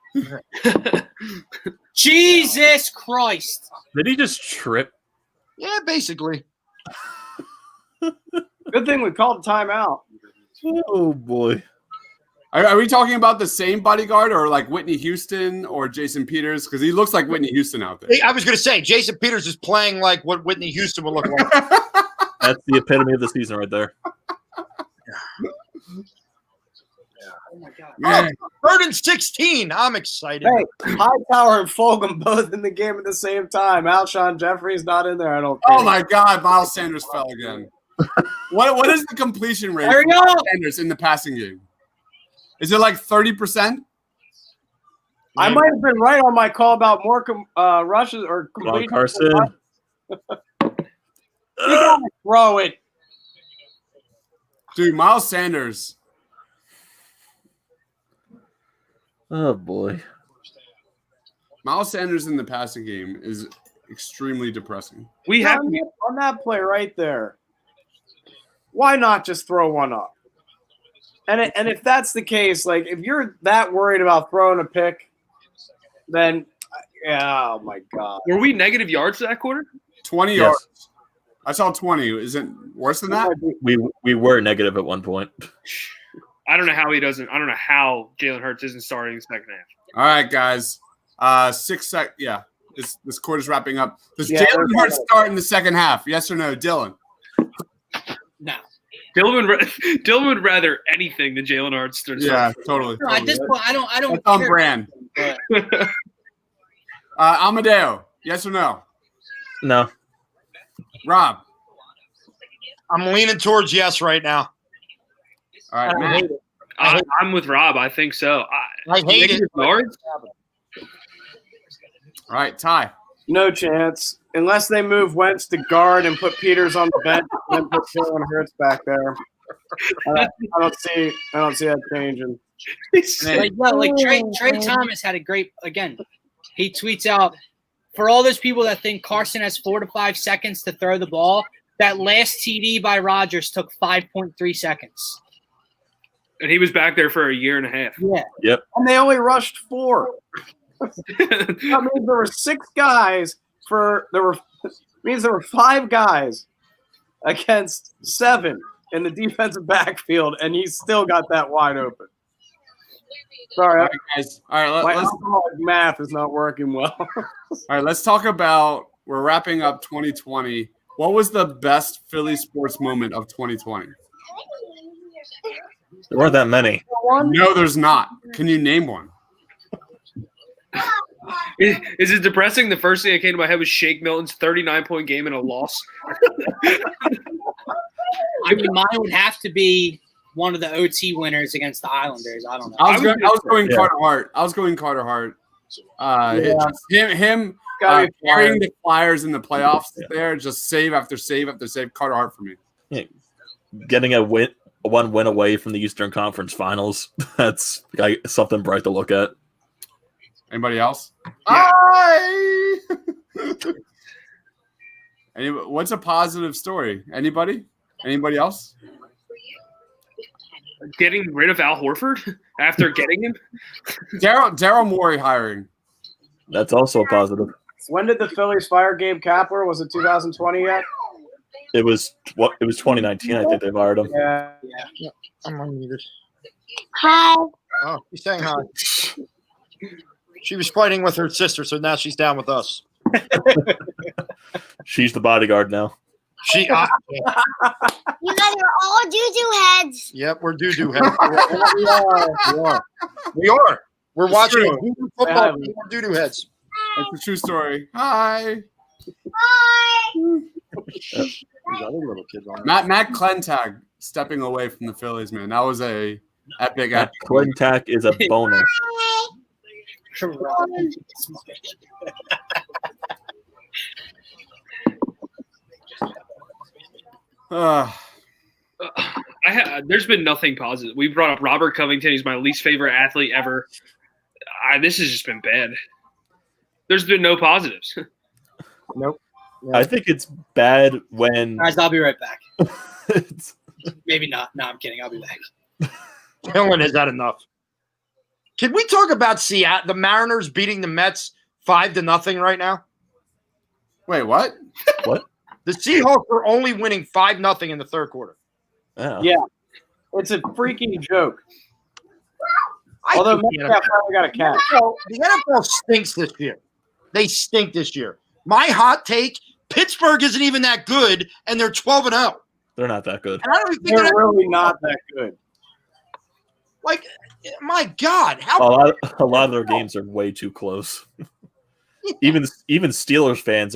Jesus Christ! Did he just trip? Yeah, basically. Good thing we called a timeout. Oh boy. Are we talking about the same bodyguard or like Whitney Houston or Jason Peters? Because he looks like Whitney Houston out there. I was going to say, Jason Peters is playing like what Whitney Houston would look like. That's the epitome of the season right there. Oh my God! Man. 3rd and 16. I'm excited. Hey, Hightower and Fulgham both in the game at the same time. Alshon Jeffrey's not in there, I don't think. Oh my God, Miles Sanders fell again. What is the completion rate There we for go. Miles Sanders in the passing game? Is it like 30%? I might have been right on my call about more rushes or Come on, completions. Carson. You gotta throw it. Dude, Miles Sanders. Oh boy. Miles Sanders in the passing game is extremely depressing. We have On that play right there. Why not just throw one up? And if that's the case, like if you're that worried about throwing a pick, then yeah, oh my God. were we negative yards that quarter? 20 Yes. yards. I saw 20. Is it worse than that? We were negative at one point. I don't know how he doesn't. I don't know how Jalen Hurts isn't starting the second half. All right, guys. 6 sec. Yeah, this quarter's wrapping up. Does Yeah, Jalen Hurts start in the second half? Yes or no, Dylan? No. Dylan would rather anything than Jalen Hurts. Yeah, totally. No, at this point, I don't. That's on care. brand. Amadeo, yes or no? No. Rob. I'm leaning towards yes right now. All right, Matt. I'm with Rob. I think so. I hate it. Negative yards? All right, Ty. No chance. Unless they move Wentz to guard and put Peters on the bench and then put Jalen Hurts back there. I don't see that changing. Like Trey Thomas had a great again. He tweets out for all those people that think Carson has 4 to 5 seconds to throw the ball. That last TD by Rodgers took 5.3 seconds. And he was back there for a year and a half. Yeah. And they only rushed 4. That means there were 6 guys means there were 5 guys against 7 in the defensive backfield, and he still got that wide open. Sorry, All right, guys. All right, my let's alcoholic math is not working well. all right. Let's talk about. We're wrapping up 2020. What was the best Philly sports moment of 2020? There weren't that many. No, there's not. Can you name one? Is it depressing? The first thing that came to my head was Shake Milton's 39-point game and a loss. I mean, mine would have to be one of the OT winners against the Islanders. I don't know. I was going Yeah. Carter Hart. I was going Carter Hart. Him Gotta be carrying the Flyers in the playoffs there, just save after save after save. Carter Hart for me. Getting a one win away from the Eastern Conference Finals. That's something bright to look at. Anybody else? Yeah. Hi! What's a positive story? Anybody? Anybody else? Getting rid of Al Horford after getting him? Daryl Morey hiring. That's also a positive. When did the Phillies fire Gabe Kapler? Was it 2020 yet? It was 2019. I think they fired him. Yeah. I'm unmuted. Hi. Oh, she's saying hi. She was fighting with her sister, so now she's down with us. She's the bodyguard now. You guys are all doo-doo heads. Yep, we're doo-doo heads. We are. We're watching true. doo-doo football. We're doo-doo heads. That's a true story. Hi. Hi. These other little kids on there. Matt Klentak stepping away from the Phillies, man. That was a epic. That Clintac is a boner. Hi. There's been nothing positive. We brought up Robert Covington. He's my least favorite athlete ever. This has just been bad. There's been no positives. Nope. I think it's bad when Guys, I'll be right back. it's- Maybe not. No, I'm kidding. I'll be back. Dylan has had enough. Can we talk about Seattle, the Mariners beating the Mets 5-0 right now? Wait, what? What? The Seahawks are only winning 5-0 in the third quarter. Yeah. Yeah. It's a freaking joke. I Although think the Metcalf finally got a catch. The NFL stinks this year. They stink this year. My hot take, Pittsburgh isn't even that good, and they're 12-0. They're not that good. And I don't even think They're really not that good. like, my God, how A lot of their games are way too close. Even Steelers fans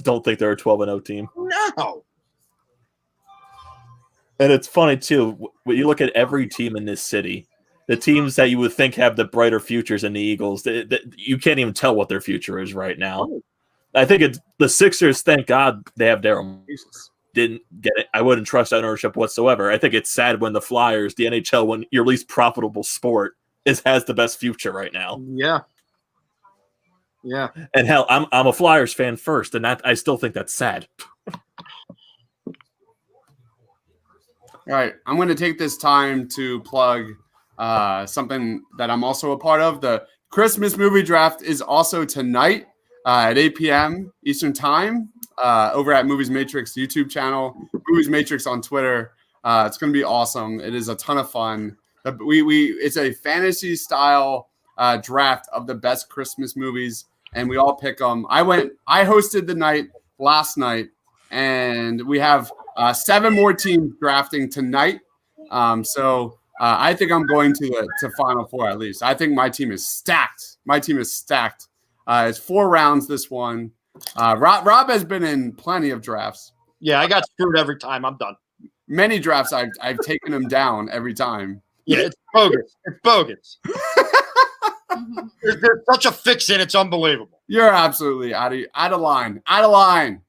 don't think they're a 12-0 team. no. And it's funny too when you look at every team in this city, the teams that you would think have the brighter futures in the Eagles, you can't even tell what their future is right now. I think it's the Sixers. Thank God they have Daryl. Didn't get it. I wouldn't trust that ownership whatsoever. I think it's sad when the Flyers, the NHL, when your least profitable sport, has the best future right now. Yeah. Yeah. And hell, I'm a Flyers fan first, and I still think that's sad. All right, I'm going to take this time to plug something that I'm also a part of. The Christmas movie draft is also tonight at 8 p.m. Eastern Time over at Movies Matrix YouTube channel, Movies Matrix on Twitter. It's going to be awesome. It is a ton of fun. It's a fantasy style draft of the best Christmas movies, and we all pick them. I hosted the night last night, and we have 7 more teams drafting tonight. So I think I'm going to Final Four at least. I think my team is stacked. It's 4 rounds this one. Rob has been in plenty of drafts. Yeah, I got screwed every time. I'm done. Many drafts I've taken him down every time. Yeah, it's bogus. It's bogus. There's such a fix in, it's unbelievable. You're absolutely out of line. Out of line.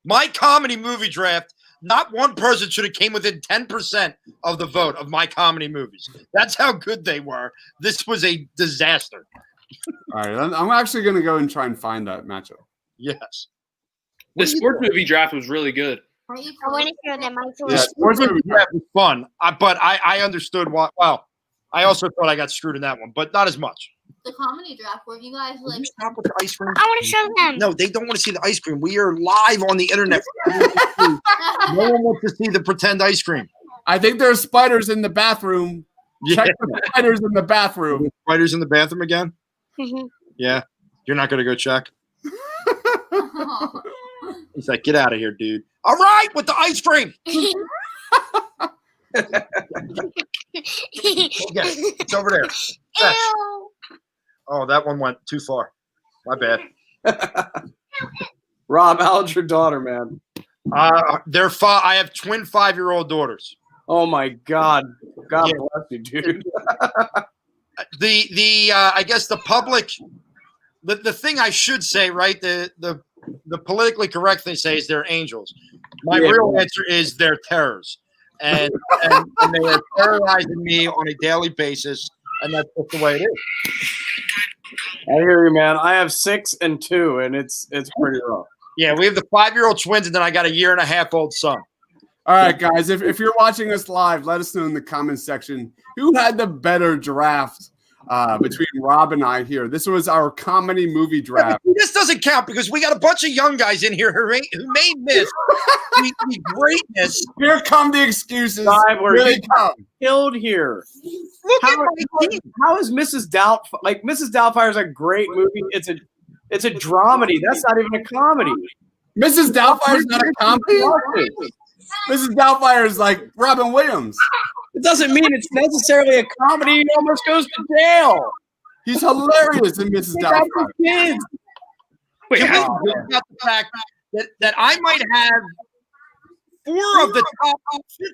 My comedy movie draft, not one person should have came within 10% of the vote of my comedy movies. That's how good they were. This was a disaster. All right, I'm actually going to go and try and find that matchup. Yes. The sports movie draft was really good. I want to show them. The sports movie draft was fun, but I understood why. Well, I also thought I got screwed in that one, but not as much. The comedy draft, weren't you guys like? Stop with the ice cream. I want to show them. No, they don't want to see the ice cream. We are live on the internet. No one wants to see the pretend ice cream. I think there's spiders in the bathroom. Yeah. Check the spiders in the bathroom. Spiders in the bathroom again? Mhm. Yeah. You're not going to go check? He's like, get out of here, dude. All right, with the ice cream. Okay, it's over there. Fetch. Ew. Oh, that one went too far. My bad. Rob, how old's your daughter, man? I have twin 5-year-old daughters. Oh my God. God Yeah. bless you, dude. I guess the public, the thing I should say, right? The politically correct thing to say is they're angels. My real answer is they're terrors, and they are terrorizing me on a daily basis, and that's just the way it is. I hear you, man. I have 6 and 2, and it's pretty rough. Yeah, we have the 5-year-old twins, and then I got a 1.5-year-old son. All right, guys, if you're watching us live, let us know in the comments section who had the better draft between Rob and I here. This was our comedy movie draft. This doesn't count because we got a bunch of young guys in here who may miss the greatness. Here come the excuses. We're Here they come. killed here. Look at my team. How is Mrs. Doubtfire? Like, Mrs. Doubtfire is a great movie. It's a dramedy. That's not even a comedy. Mrs. Doubtfire is not a comedy. Mrs. Doubtfire is like Robin Williams. It doesn't mean it's necessarily a comedy. He almost goes to jail. He's hilarious in Mrs. Doubtfire. Kids. Wait, Can we talk about the fact that I might have 4 of the top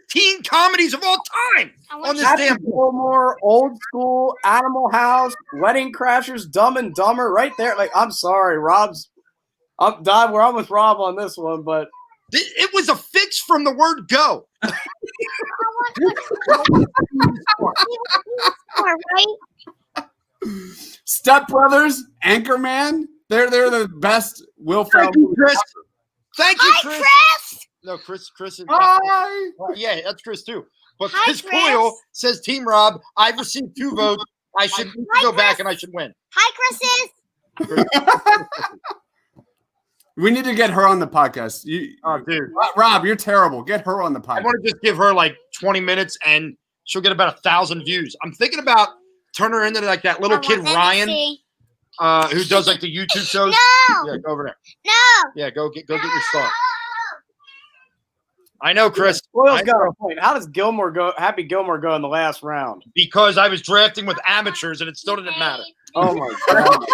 15 comedies of all time on this Happy damn Gilmore, Old School, Animal House, Wedding Crashers, Dumb and Dumber, right there. Like, I'm sorry, we're on with Rob on this one, but it was a fix from the word go. Step Brothers, Anchorman. They're the best Will Ferrell. Thank you, Chris. Thank you, Hi, Chris. Chris. No, Chris. Hi. Yeah, that's Chris too. But Hi, Chris Chris. Coyle says, Team Rob, I've received 2 votes. I should go back and I should win. Hi, Chris's. We need to get her on the podcast. Dude. Rob, you're terrible. Get her on the I podcast. want to just give her like 20 minutes and she'll get about 1,000 views. I'm thinking about turning her into like that little I kid want them to Ryan see. who does like the YouTube shows. No. Yeah, go over there. No. Yeah, go get your star. I know, Chris. Coyle's got a point. How does Happy Gilmore go in the last round? Because I was drafting with amateurs and it still didn't matter. Oh my god.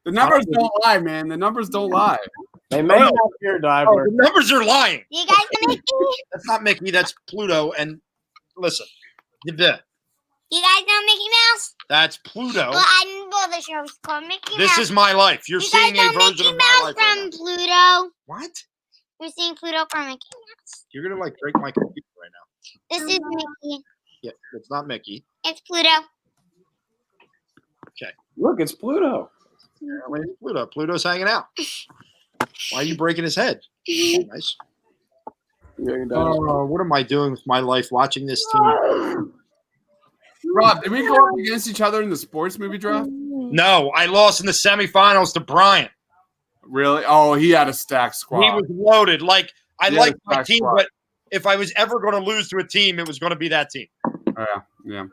The numbers don't lie, man. The numbers don't lie. They may not hear Oh, Diver. the numbers are lying. You guys know Mickey? That's not Mickey. That's Pluto. And listen, You guys know Mickey Mouse? that's Pluto. Well, I know the show's called Mickey This Mouse. is my life. You're you seeing guys a know version Mickey of my Mouse life. right from now. Pluto. What? You're seeing Pluto from Mickey Mouse. You're gonna like break my computer right now. This is Mickey. Yeah, it's not Mickey. It's Pluto. Look, it's Pluto. Apparently it's Pluto. Pluto's hanging out. Why are you breaking his head? Nice. Oh, what am I doing with my life watching this team? Rob, did we go up against each other in the sports movie draft? No, I lost in the semifinals to Bryant. Really? Oh, he had a stacked squad. He was loaded. Like I Yeah, like my that's team, right. but if I was ever going to lose to a team, it was going to be that team. Yeah.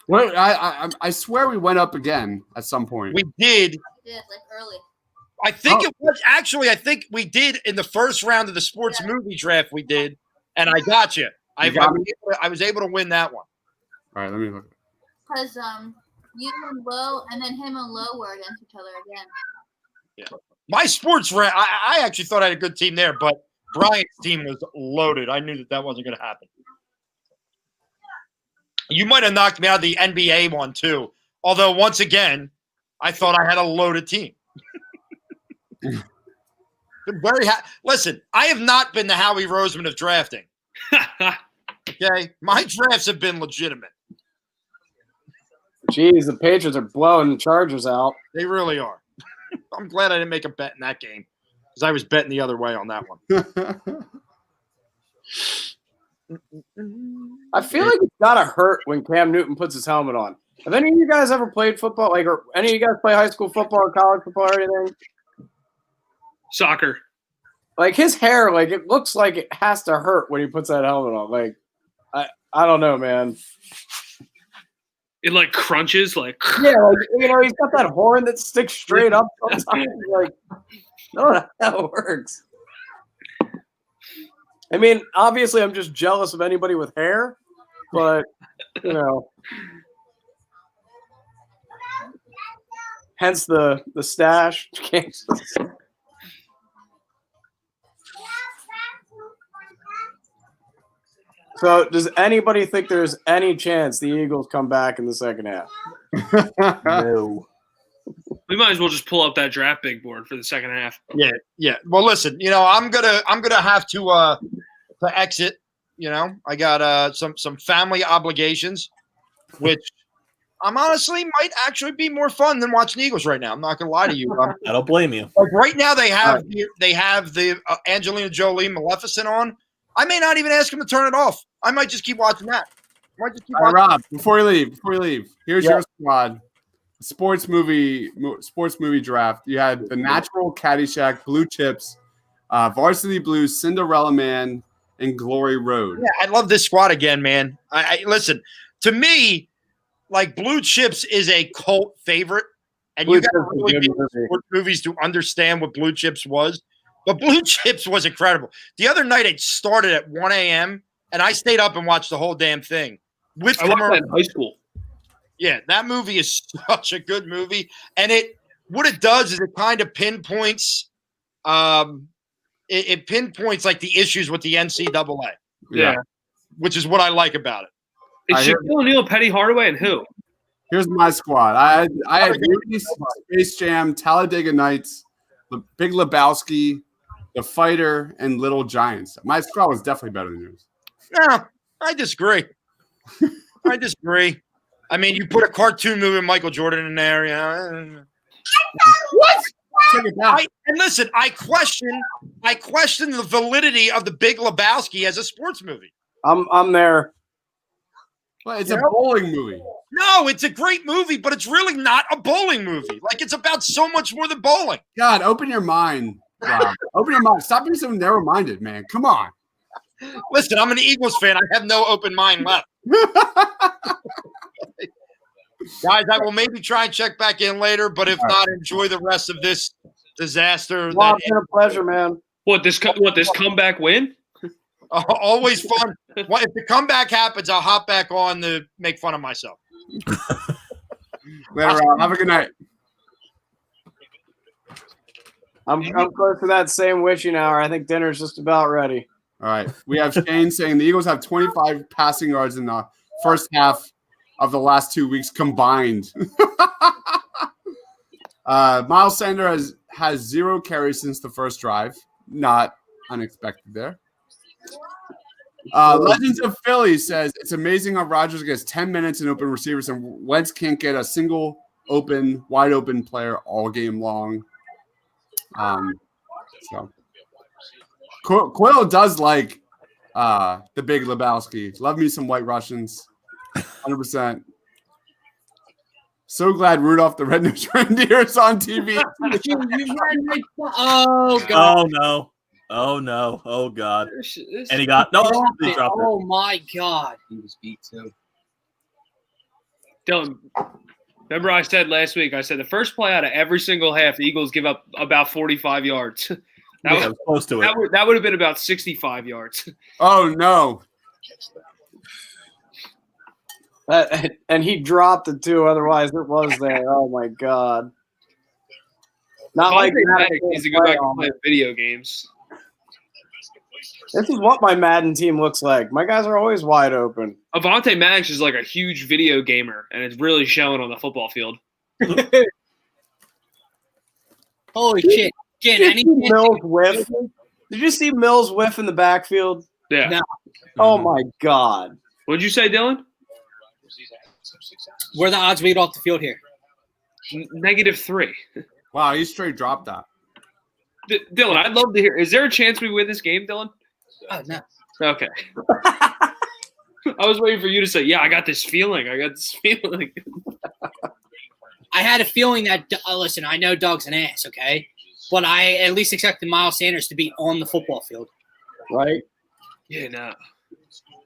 Well, I swear we went up again at some point. We did. Yeah, like early. I think it was actually. I think we did in the first round of the sports movie draft. We did, and I got you. I was able to win that one. All right, let me look. Because you and Lo, and then him and Lo were against each other again. Yeah. My sports round. I actually thought I had a good team there, but Bryant's team was loaded. I knew that wasn't going to happen. You might have knocked me out of the NBA one too. Although once again, I thought I had a loaded team. Listen, I have not been the Howie Roseman of drafting. Okay, my drafts have been legitimate. Jeez, the Patriots are blowing the Chargers out. They really are. I'm glad I didn't make a bet in that game because I was betting the other way on that one. I feel like it's gotta hurt when Cam Newton puts his helmet on. Have any of you guys ever played football? Like, or any of you guys play high school football or college football or anything? Soccer. Like his hair, like it looks like it has to hurt when he puts that helmet on. Like, I don't know, man. It like crunches, like Yeah, like, you know, he's got that horn that sticks straight up sometimes. Like, I don't know how it works. I mean, obviously, I'm just jealous of anybody with hair, but you know, hence the stash. So, does anybody think there's any chance the Eagles come back in the second half? No. we might as well just pull up that draft big board for the second half. Yeah. Well, listen, you know, I'm gonna have to exit. You know, I got some family obligations, which I'm honestly might actually be more fun than watching the Eagles right now. I'm not gonna lie to you. I don't blame you. Like right now, they have the Angelina Jolie Maleficent on. I may not even ask him to turn it off. I might just keep watching that. All right, Rob, before you leave, here's your squad. Sports movie draft. You had The Natural, Caddyshack, Blue Chips, Varsity Blues, Cinderella Man, and Glory Road. Yeah, I love this squad again, man. I listen, to me, like Blue Chips is a cult favorite, and you got to really be in sports movies to understand what Blue Chips was. But Blue Chips was incredible. The other night it started at 1 a.m. and I stayed up and watched the whole damn thing. I watched that in high school. Yeah, that movie is such a good movie, and what it does is it kind of pinpoints, it pinpoints like the issues with the NCAA. Yeah, which is what I like about it. Is Shaquille O'Neal, Petty Hardaway, and who? Here's my squad. I had Rudy, Space Jam, Talladega Nights, the Big Lebowski, The Fighter, and Little Giants. My squad was definitely better than yours. No, I disagree. I mean, you put a cartoon movie with Michael Jordan in there, you know. What? And listen, I question the validity of the Big Lebowski as a sports movie. I'm there. Well, it's a bowling movie. No, it's a great movie, but it's really not a bowling movie. Like, it's about so much more than bowling. God, open your mind, Rob. Open your mind. Stop being so narrow-minded, man. Come on. Listen, I'm an Eagles fan. I have no open mind left. Guys, I will maybe try and check back in later, but if not, enjoy the rest of this disaster. Well, it's been a pleasure, man. What this comeback win? Always fun. Well, if the comeback happens, I'll hop back on to make fun of myself. Later, Rob. Have a good night. I'm close to that same witching hour. I think dinner's just about ready. All right. We have Shane saying the Eagles have 25 passing yards in the first half of the last 2 weeks combined. Miles Sanders has 0 carries since the first drive. Not unexpected there. Legends of Philly says it's amazing how Rodgers gets 10 minutes in open receivers and Wentz can't get a single wide open player all game long. So Quill does like the Big Lebowski. Love me some White Russians, 100%. So glad Rudolph the Red-Nosed Reindeer is on TV. Oh God! Oh no! Oh no! Oh God! And he got no. He dropped it. Oh my God! He was beat too. Dylan, remember I said last week? I said the first play out of every single half, the Eagles give up about 45 yards. That was close to it. That would have been about 65 yards. Oh no! And he dropped it too. Otherwise, it was there. Oh my God! Not like Maddox needs to go back and play video games. This is what my Madden team looks like. My guys are always wide open. Avonte Maddox is like a huge video gamer, and it's really showing on the football field. Holy shit! Did you see Mills whiff in the backfield? Yeah. No. Oh my God! What'd you say, Dylan? What are the odds we get off the field here? -3. Wow, he straight dropped that. Dylan, I'd love to hear. Is there a chance we win this game, Dylan? Oh no. Okay. I was waiting for you to say, "Yeah, I got this feeling. I got this feeling." I had a feeling that. Listen, I know Doug's an ass, okay, but I at least expected Miles Sanders to be on the football field, right? Yeah, no.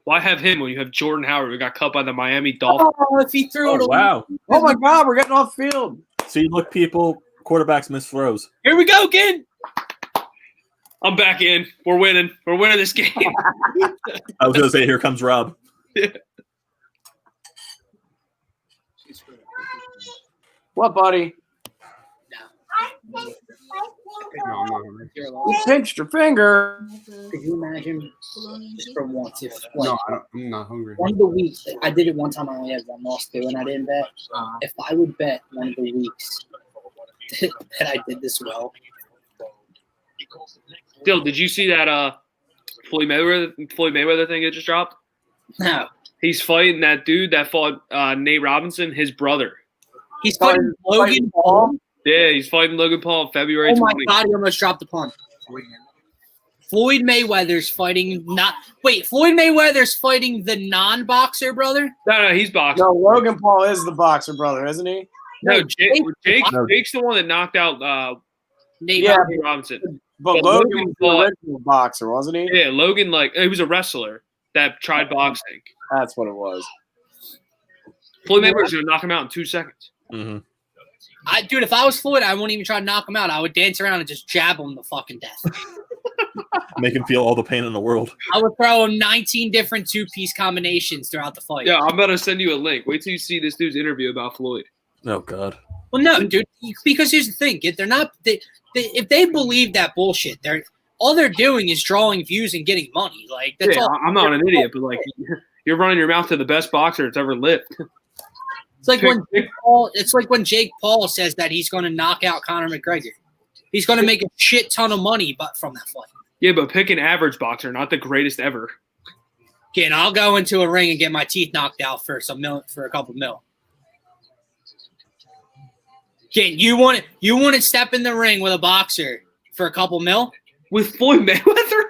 Why have him when you have Jordan Howard, who got cut by the Miami Dolphins? Oh, if he threw it away. Wow! Oh my God, we're getting off field. See, look, people, quarterbacks miss throws. Here we go again. I'm back in. We're winning. We're winning this game. I was going to say, here comes Rob. Yeah. What, buddy? No, I'm not hungry. You pinched your finger. Could you imagine just for once if No, I'm not hungry. one of the weeks I did it one time, I only had one loss too, and I didn't bet. If I would bet one of the weeks that I did this well. Dill, did you see that Floyd Mayweather thing that just dropped? No. He's fighting that dude that fought Nate Robinson, his brother. He's fighting Logan Paul. Yeah, he's fighting Logan Paul in February. Oh my 20. God, he almost dropped the punt. Floyd Mayweather's fighting Floyd Mayweather's fighting the non-boxer brother? No, he's boxing. No, Logan Paul is the boxer brother, isn't he? No, Jake's the one that knocked out Nate Robinson. But Logan was the original boxer, wasn't he? Yeah, Logan, he was a wrestler that tried boxing. That's what it was. Floyd Mayweather's going to knock him out in 2 seconds. Mm-hmm. Dude, if I was Floyd, I wouldn't even try to knock him out. I would dance around and just jab him to fucking death. Make him feel all the pain in the world. I would throw him 19 different two-piece combinations throughout the fight. Yeah, I'm about to send you a link. Wait till you see this dude's interview about Floyd. Oh, God. Well, no, dude, because here's the thing. If if they believe that bullshit, all they're doing is drawing views and getting money. Like that's all. I'm not an idiot, but you're running your mouth to the best boxer that's ever lived. It's like when Jake Paul says that he's going to knock out Conor McGregor. He's going to make a shit ton of money, from that fight. Yeah, but pick an average boxer, not the greatest ever. Again, I'll go into a ring and get my teeth knocked out for a couple mil. Again, you want to step in the ring with a boxer for a couple mil with Floyd Mayweather?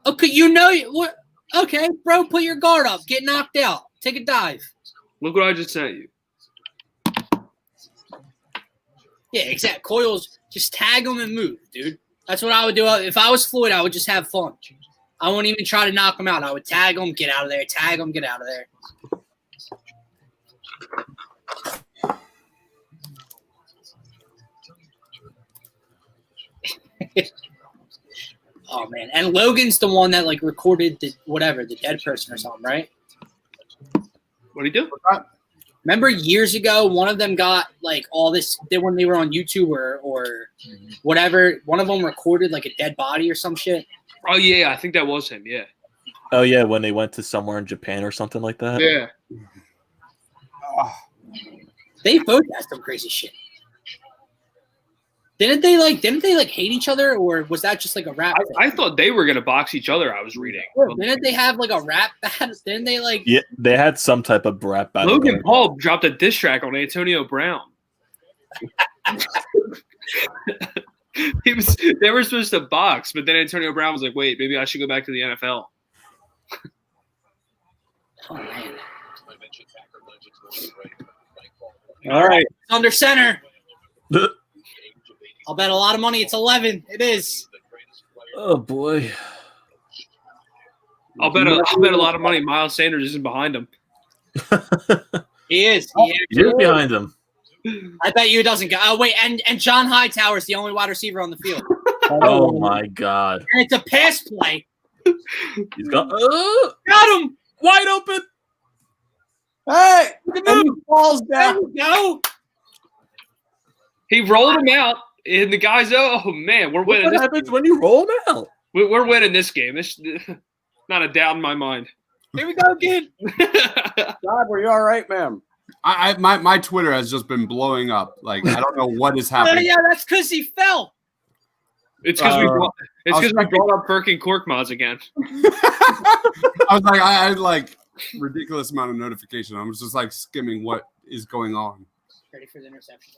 Okay, you know what? Okay, bro, put your guard up. Get knocked out. Take a dive. Look what I just sent you. Yeah, exactly. Coils, just tag him and move, dude. That's what I would do. If I was Floyd, I would just have fun. I wouldn't even try to knock him out. I would tag him, get out of there. Tag him, get out of there. Oh man, and Logan's the one that like recorded the dead person or something, right? What do you do? Remember years ago, one of them got like all this when they were on YouTube or whatever. One of them recorded like a dead body or some shit. Oh yeah, I think that was him. Yeah. Oh yeah, when they went to somewhere in Japan or something like that. Yeah. They both had some crazy shit. Didn't they hate each other, or was that just like a rap? I thought they were gonna box each other. I was reading. Didn't they have like a rap battle? Didn't they like? Yeah, they had some type of rap battle. Logan Paul dropped a diss track on Antonio Brown. They were supposed to box, but then Antonio Brown was like, "Wait, maybe I should go back to the NFL." Oh man! All right, under center. I'll bet a lot of money. It's 11. It is. Oh boy. I'll bet a lot of money. Miles Sanders isn't behind him. He is. You're behind him. I bet you it doesn't go. Oh wait, and John Hightower is the only wide receiver on the field. Oh my God. And it's a pass play. He's got him wide open. Hey, and he falls down. There we go. He rolled him out, and the guys. Oh man, we're winning. What happens when you roll him out? We're winning this game. It's not a doubt in my mind. Here we go again. God, were you all right, ma'am? My Twitter has just been blowing up. Like I don't know what is happening. Yeah, that's because he fell. It's because we brought up Perkin Korkmaz again. I was like, I had like ridiculous amount of notification. I was just like skimming what is going on. Ready for the interception.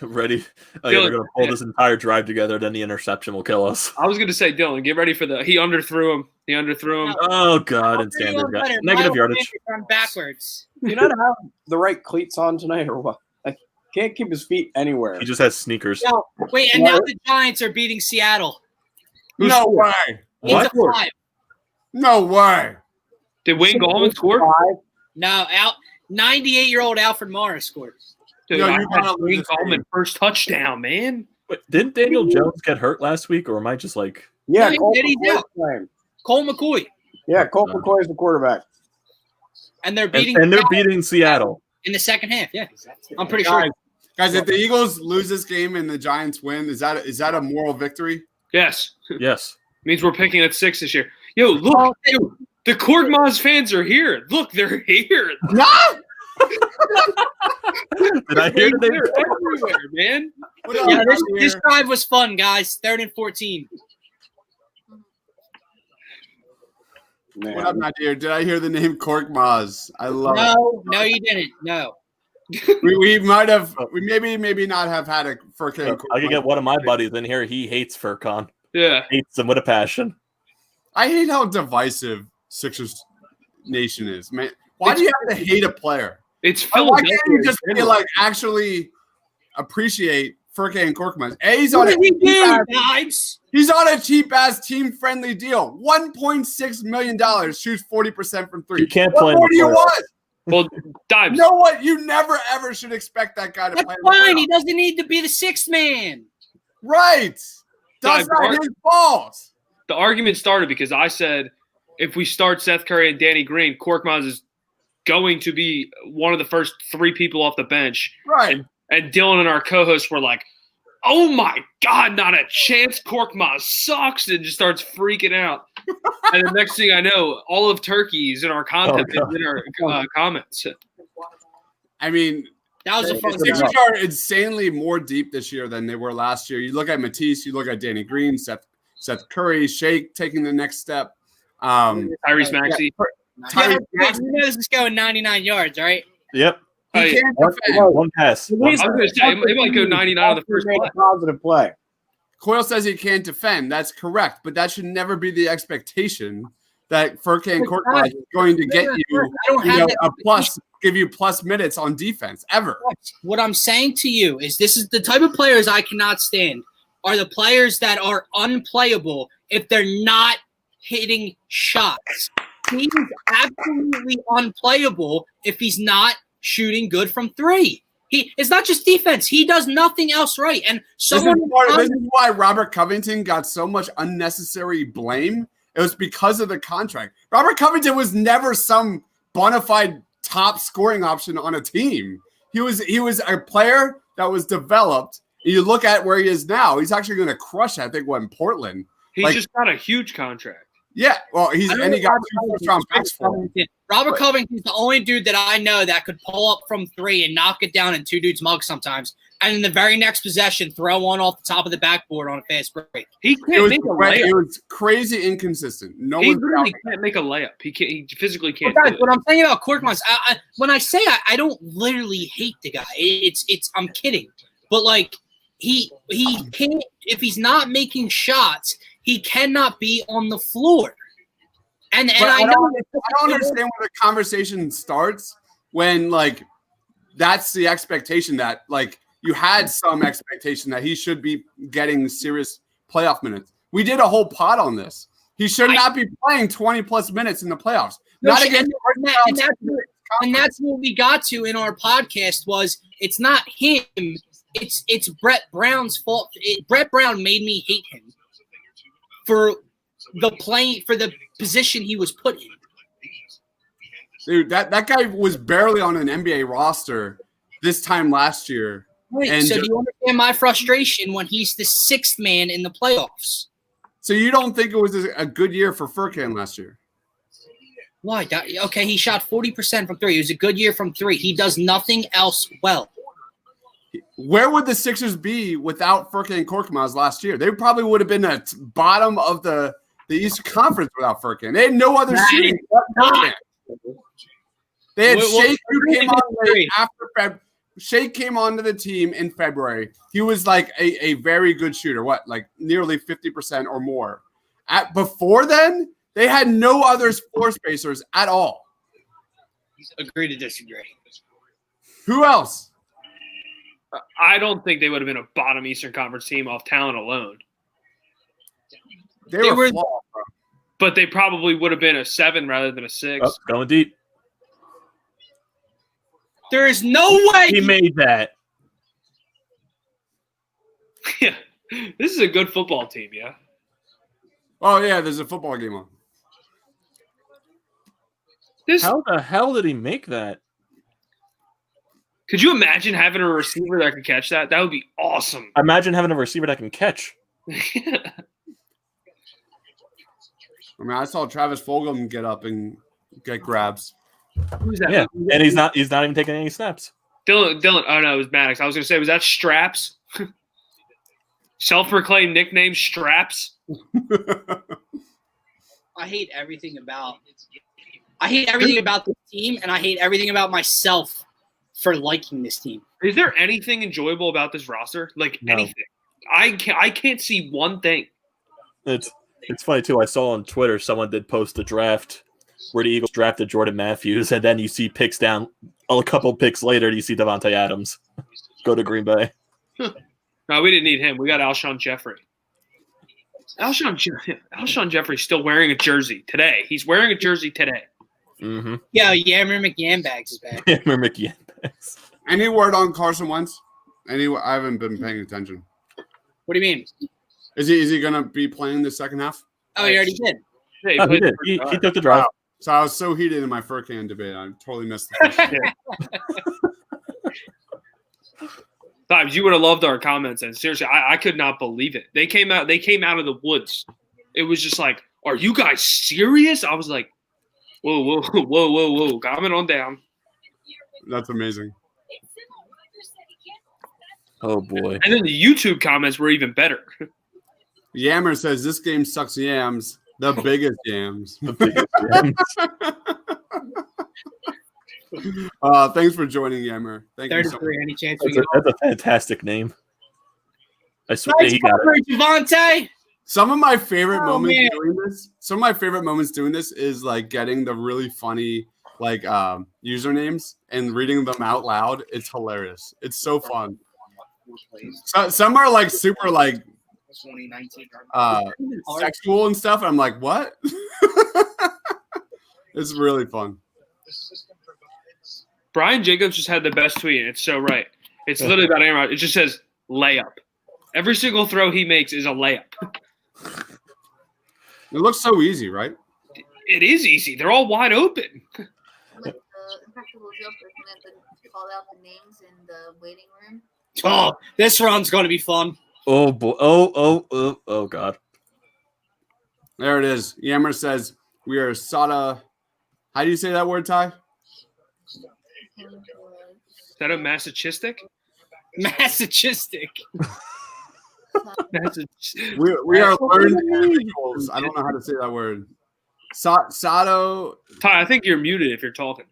Ready? Oh, yeah, we're gonna pull this entire drive together. Then the interception will kill us. I was gonna say, Dylan, get ready for he underthrew him. Oh God! And Sanders got negative yardage. Run backwards. You not have the right cleats on tonight, or what? I can't keep his feet anywhere. He just has sneakers. No, wait, and now the Giants are beating Seattle. No way! It's a 5. No way! Did Wayne Gallman score? No, 98-year-old Alfred Morris scored. Dude, I had Wayne Gallman first touchdown, man. Wait, didn't Daniel Jones get hurt last week, or am I just like? Yeah, Cole McCoy. Yeah, Colt McCoy is the quarterback, and they're beating. And they're beating Seattle in the second half. Yeah, I'm pretty sure. Guys, if the Eagles lose this game and the Giants win, is that a moral victory? Yes. Yes. Means we're picking at 6 this year. Yo, look, the Korkmaz fans are here. Look, they're here. No. Did I hear they're everywhere, man? Yeah, this drive was fun, guys. 3rd and 14. Man. What up, my dear? Did I hear the name Korkmaz? I love it. No, you didn't. No. we might have. We maybe not have had a Furkan. I could get one of my buddies in here. He hates Furkan. Yeah, hates him with a passion. I hate how divisive Sixers Nation is, man. Why do you have to hate a player? It's why can't you just be like actually appreciate Furkan Korkmaz? He's on he's on a cheap ass team friendly deal. $1.6 million, shoots 40% from 3. He can't play. What more do you want? Well, Dimes. You know what? You never ever should expect that guy to play. That's fine. He doesn't need to be the 6th man. Right. That's not his fault. The argument started because I said if we start Seth Curry and Danny Green, Korkmaz is going to be one of the first 3 people off the bench. Right. And Dylan and our co-hosts were like, oh my God, not a chance. Korkmaz sucks, and just starts freaking out. And the next thing I know, all of Turkey's in our content, in our comments. I mean, that was a fun Sixers are insanely more deep this year than they were last year. You look at Matisse, you look at Danny Green, Seth Curry, Shake taking the next step. Tyrese Maxey. You know this is going 99 yards, right? Yep. He can't defend. One pass. I was going to say, it might go 99 on the first play. Positive play. Coyle says he can't defend. That's correct, but that should never be the expectation that Furkan Korkmaz is going to get give you plus minutes on defense ever. What I'm saying to you is this is the type of players I cannot stand are the players that are unplayable if they're not hitting shots. He's absolutely unplayable if he's not shooting good from three. It's not just defense. He does nothing else right. And this is why Robert Covington got so much unnecessary blame. It was because of the contract. Robert Covington was never some bona fide top scoring option on a team. He was a player that was developed. You look at where he is now. He's actually going to crush, I think, in Portland. He just got a huge contract. Yeah, well, he got 2 first-round picks for him. Robert Covington's the only dude that I know that could pull up from three and knock it down in two dudes' mugs sometimes, and in the very next possession, throw one off the top of the backboard on a fast break. He can't make a layup. It was crazy inconsistent. He literally can't make a layup. He physically can't. Guys, what I'm saying about Korkmaz, when I say I don't literally hate the guy. I'm kidding, but like he can't if he's not making shots. He cannot be on the floor. And I don't understand where the conversation starts when, like, that's the expectation that, like, you had some expectation that he should be getting serious playoff minutes. We did a whole pod on this. He should not be playing 20-plus minutes in the playoffs. And that's what we got to in our podcast was it's not him. It's Brett Brown's fault. Brett Brown made me hate him for the position he was put in. Dude, that guy was barely on an NBA roster this time last year. Right. And so do you understand my frustration when he's the sixth man in the playoffs? So you don't think it was a good year for Furkan last year? Why? Okay, he shot 40% from three. It was a good year from three. He does nothing else well. Where would the Sixers be without Furkan Korkmaz last year? They probably would have been at bottom of the Eastern Conference without Furkan. They had no other shooting. They had Shake, who came on late after February. Shake came onto the team in February. He was like a very good shooter. Like nearly 50% or more. Before then, they had no other floor spacers at all. Agree to disagree. Who else? I don't think they would have been a bottom Eastern Conference team off talent alone. They were flawed, bro. But they probably would have been a 7 rather than a 6. Oh, going deep. There is no way he made that. Yeah, this is a good football team. Yeah. Oh yeah, there's a football game on. How the hell did he make that? Could you imagine having a receiver that could catch that? That would be awesome. Imagine having a receiver that can catch. I mean, I saw Travis Fulgham get up and get grabs. Who's that? Yeah, and he's not even taking any snaps. Dylan. Oh no, it was Maddox. I was gonna say, was that Straps? Self-proclaimed nickname Straps. I hate everything about this team, and I hate everything about myself for liking this team. Is there anything enjoyable about this roster? Like anything? I can't see one thing. It's funny too. I saw on Twitter someone did post a draft where the Eagles drafted Jordan Matthews, and then you see picks down a couple picks later. You see Devontae Adams go to Green Bay. No, we didn't need him. We got Alshon Jeffrey. Alshon Jeffrey's still wearing a jersey today. He's wearing a jersey today. Mm-hmm. Yeah, Yammer McYambags is back. Yammer McYambags. Any word on Carson Wentz? I haven't been paying attention. What do you mean? Is he going to be playing the second half? Oh, he already did. Yeah, he did. He took the drive. Wow. So I was so heated in my Furkan debate. I totally missed the first Times, you would have loved our comments, and seriously, I could not believe it. They came out of the woods. It was just like, are you guys serious? I was like, whoa, calm it on down. That's amazing. Oh boy. And then the YouTube comments were even better. Yammer says this game sucks yams. The biggest yams. The biggest yams. Thanks for joining, Yammer. Thank you so much. Any chance That's a fantastic name. I swear he got it. Javante. Some of my favorite Oh, moments man. doing this. Some of my favorite moments doing this is like getting the really funny like usernames and reading them out loud. It's hilarious. It's so fun. So, some are like super like sexual and stuff. And I'm like, what? It's really fun. Brian Jacobs just had the best tweet, and it's so right. It's literally about Aaron Rodgers. It just says layup. Every single throw he makes is a layup. It looks so easy, right? It is easy. They're all wide open. Like the Impractical Jokers meant to call out the names in the waiting room. Oh, this round's going to be fun. Oh boy! Oh God! There it is. Yammer says we are Sada. How do you say that word, Ty? Is that a masochistic? Masochistic. We are learned individuals. I don't know how to say that word. Sato. Ty, I think you're muted if you're talking.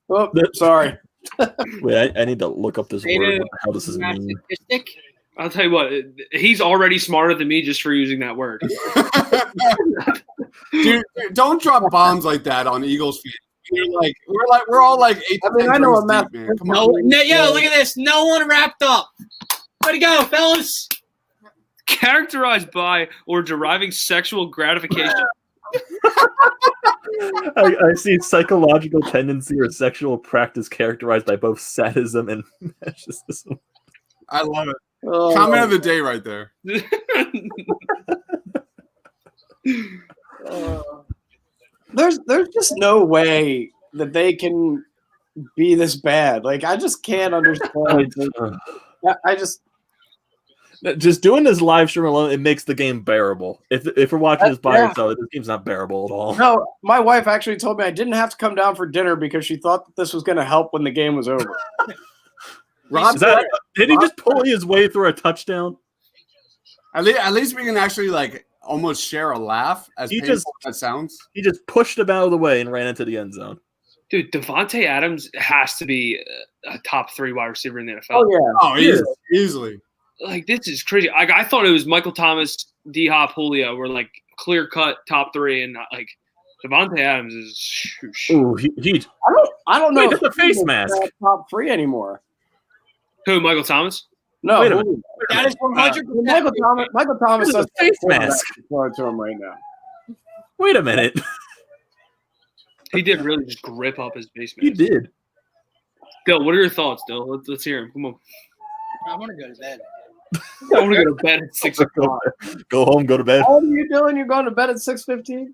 Oh, sorry. Wait, I need to look up this word. What the hell does this mean? Masochistic. I'll tell you what. He's already smarter than me just for using that word. Dude, don't drop bombs like that on Eagles fans. We're all like 8 I mean, I know what math. man. Come No, on. look at this. No one wrapped up. Way to go, fellas. Characterized by or deriving sexual gratification. I see psychological tendency or sexual practice characterized by both sadism and masochism. I love it. Oh, Comment of the day right there. there's just no way that they can be this bad. Like I just can't understand. I just doing this live stream alone, it makes the game bearable. If we're watching this by yourself, this game's not bearable at all. no. My wife actually told me I didn't have to come down for dinner because she thought that this was going to help when the game was over. Rob, Did he just pull his way through a touchdown? at least we can actually like almost share a laugh as painful as that sounds. He just pushed him out of the way and ran into the end zone. Dude, Devontae Adams has to be a top 3 wide receiver in the NFL. Oh yeah. Oh, easily. Like, this is crazy. Like, I thought it was Michael Thomas, D-Hop, Julio were, like, clear-cut top 3, and, like, Devontae Adams is – Ooh, I don't know. Wait, that's a face mask. Top 3 anymore. Who, Michael Thomas? No, Wait a minute. That is 100%. Michael Thomas This is does a face mask. Throw it to him right now. Wait a minute. He did really just grip up his base He mask. did. Dill, what are your thoughts, Dill? Let's hear him. Come on. I want to go to bed. I want to go to bed at 6 o'clock. Go home, go to bed. How old are you doing? You're going to bed at 6:15?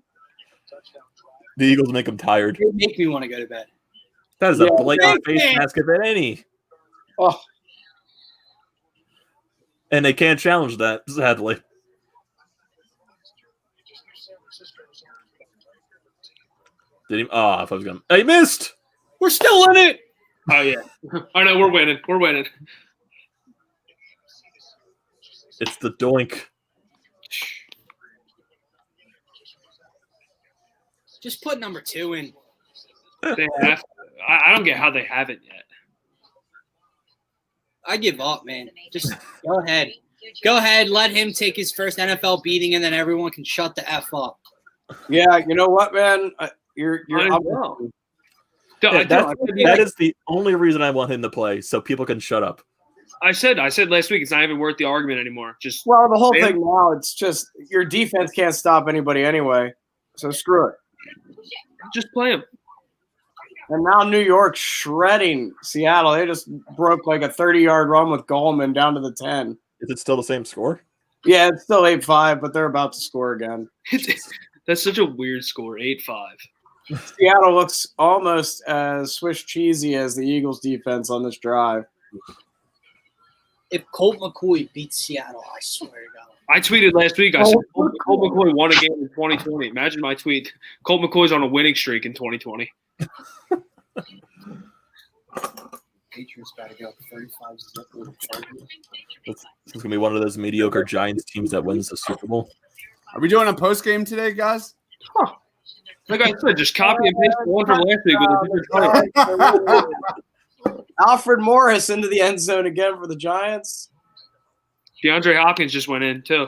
The Eagles make him tired. It make me want to go to bed. That is a Yeah. blatant face mask if any. Oh, And they can't challenge that, sadly. Did he? Oh, if I was going to. He missed! We're still in it. Oh, yeah. I know, we're winning. We're winning. It's the doink. Just put number 2 in. They have, I don't get how they haven't yet. I give up, man. Just go ahead. Go ahead. Let him take his first NFL beating, and then everyone can shut the F up. yeah. You know what, man? You're. I I'm- know. Yeah, that is the only reason I want him to play, so people can shut up. I said last week it's not even worth the argument anymore. Just Well, the whole Man. thing now, it's just your defense can't stop anybody anyway. So screw it. play him. And now New York shredding Seattle. They just broke like a 30-yard run with Goldman down to the 10. Is it still the same score? Yeah, it's still 8-5, but they're about to score again. That's such a weird score. 8-5. Seattle looks almost as Swiss cheesy as the Eagles defense on this drive. If Colt McCoy beats Seattle, I swear to God. I tweeted last week. I said Colt McCoy won a game in 2020. Imagine my tweet. Colt McCoy's on a winning streak in 2020. Patriots got to go 35-0. This is going to be one of those mediocre Giants teams that wins the Super Bowl. Are we doing a post game today, guys? Like I said, just copy and paste the one from last week with a different player. Alfred Morris into the end zone again for the Giants. DeAndre Hopkins just went in too.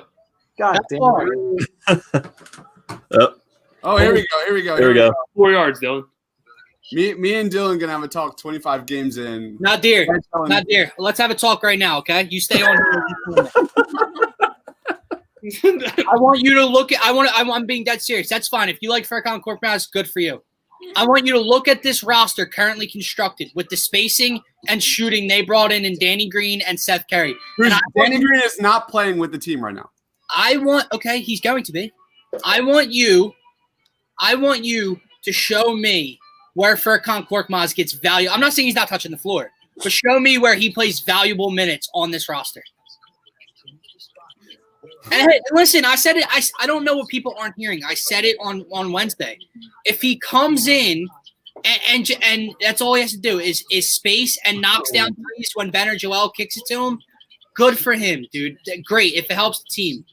God damn it. Oh, here we go. Here we go. There we go. 4 yards, Dylan. Me and Dylan gonna have a talk 25 games in. Not dear. Not dear. Let's have a talk right now, okay? You stay on here. I want you to look at I'm being dead serious. That's fine. If you like Furkan Korkmaz, good for you. I want you to look at this roster currently constructed with the spacing and shooting they brought in Danny Green and Seth Curry. Danny Green is not playing with the team right now. He's going to be. I want you to show me where Furkan Korkmaz gets value. I'm not saying he's not touching the floor, but show me where he plays valuable minutes on this roster. And hey, listen, I said it. I don't know what people aren't hearing. I said it on Wednesday. If he comes in and that's all he has to do is space and knocks down threes when Ben or Joel kicks it to him, good for him, dude. Great if it helps the team.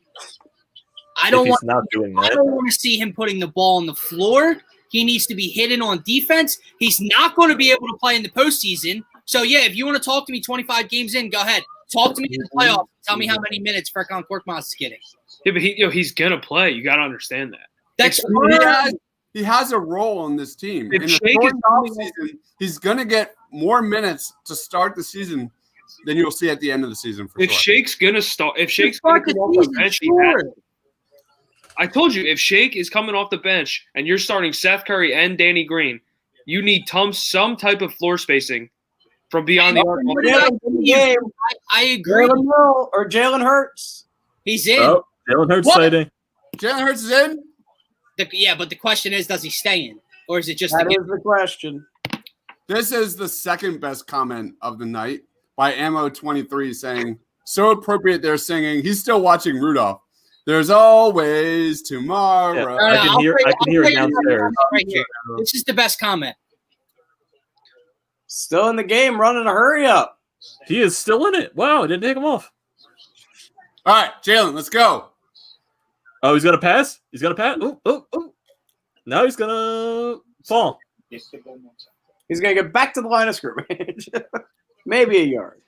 I don't want to see him putting the ball on the floor. He needs to be hidden on defense. He's not going to be able to play in the postseason. So, yeah, if you want to talk to me 25 games in, go ahead. Talk to me in the playoffs. Tell me how many minutes Furkan Korkmaz is getting. Yeah, but he's going to play. You got to understand that. He has a role on this team. In the short offseason, he's going to get more minutes to start the season than you'll see at the end of the season. If Shake's going to start, if Shake's going to come off the bench, I told you, if Shake is coming off the bench and you're starting Seth Curry and Danny Green, you need some type of floor spacing from beyond the arc. I agree. Jalen Hurts. He's in. Oh, Jalen Hurts sighting. Jalen Hurts is in? Yeah, but the question is, does he stay in? Or is it just that is the question. This is the second best comment of the night by Ammo23 saying, so appropriate they're singing, he's still watching Rudolph. There's always tomorrow. Yeah, I can hear it downstairs. Right here. This is the best comment. Still in the game, running a hurry up. He is still in it. Wow, it didn't take him off. All right, Jalen, let's go. Oh, he's gonna pass? He's gonna pass? Oh. Now he's gonna fall. He's gonna get back to the line of scrimmage. Maybe a yard.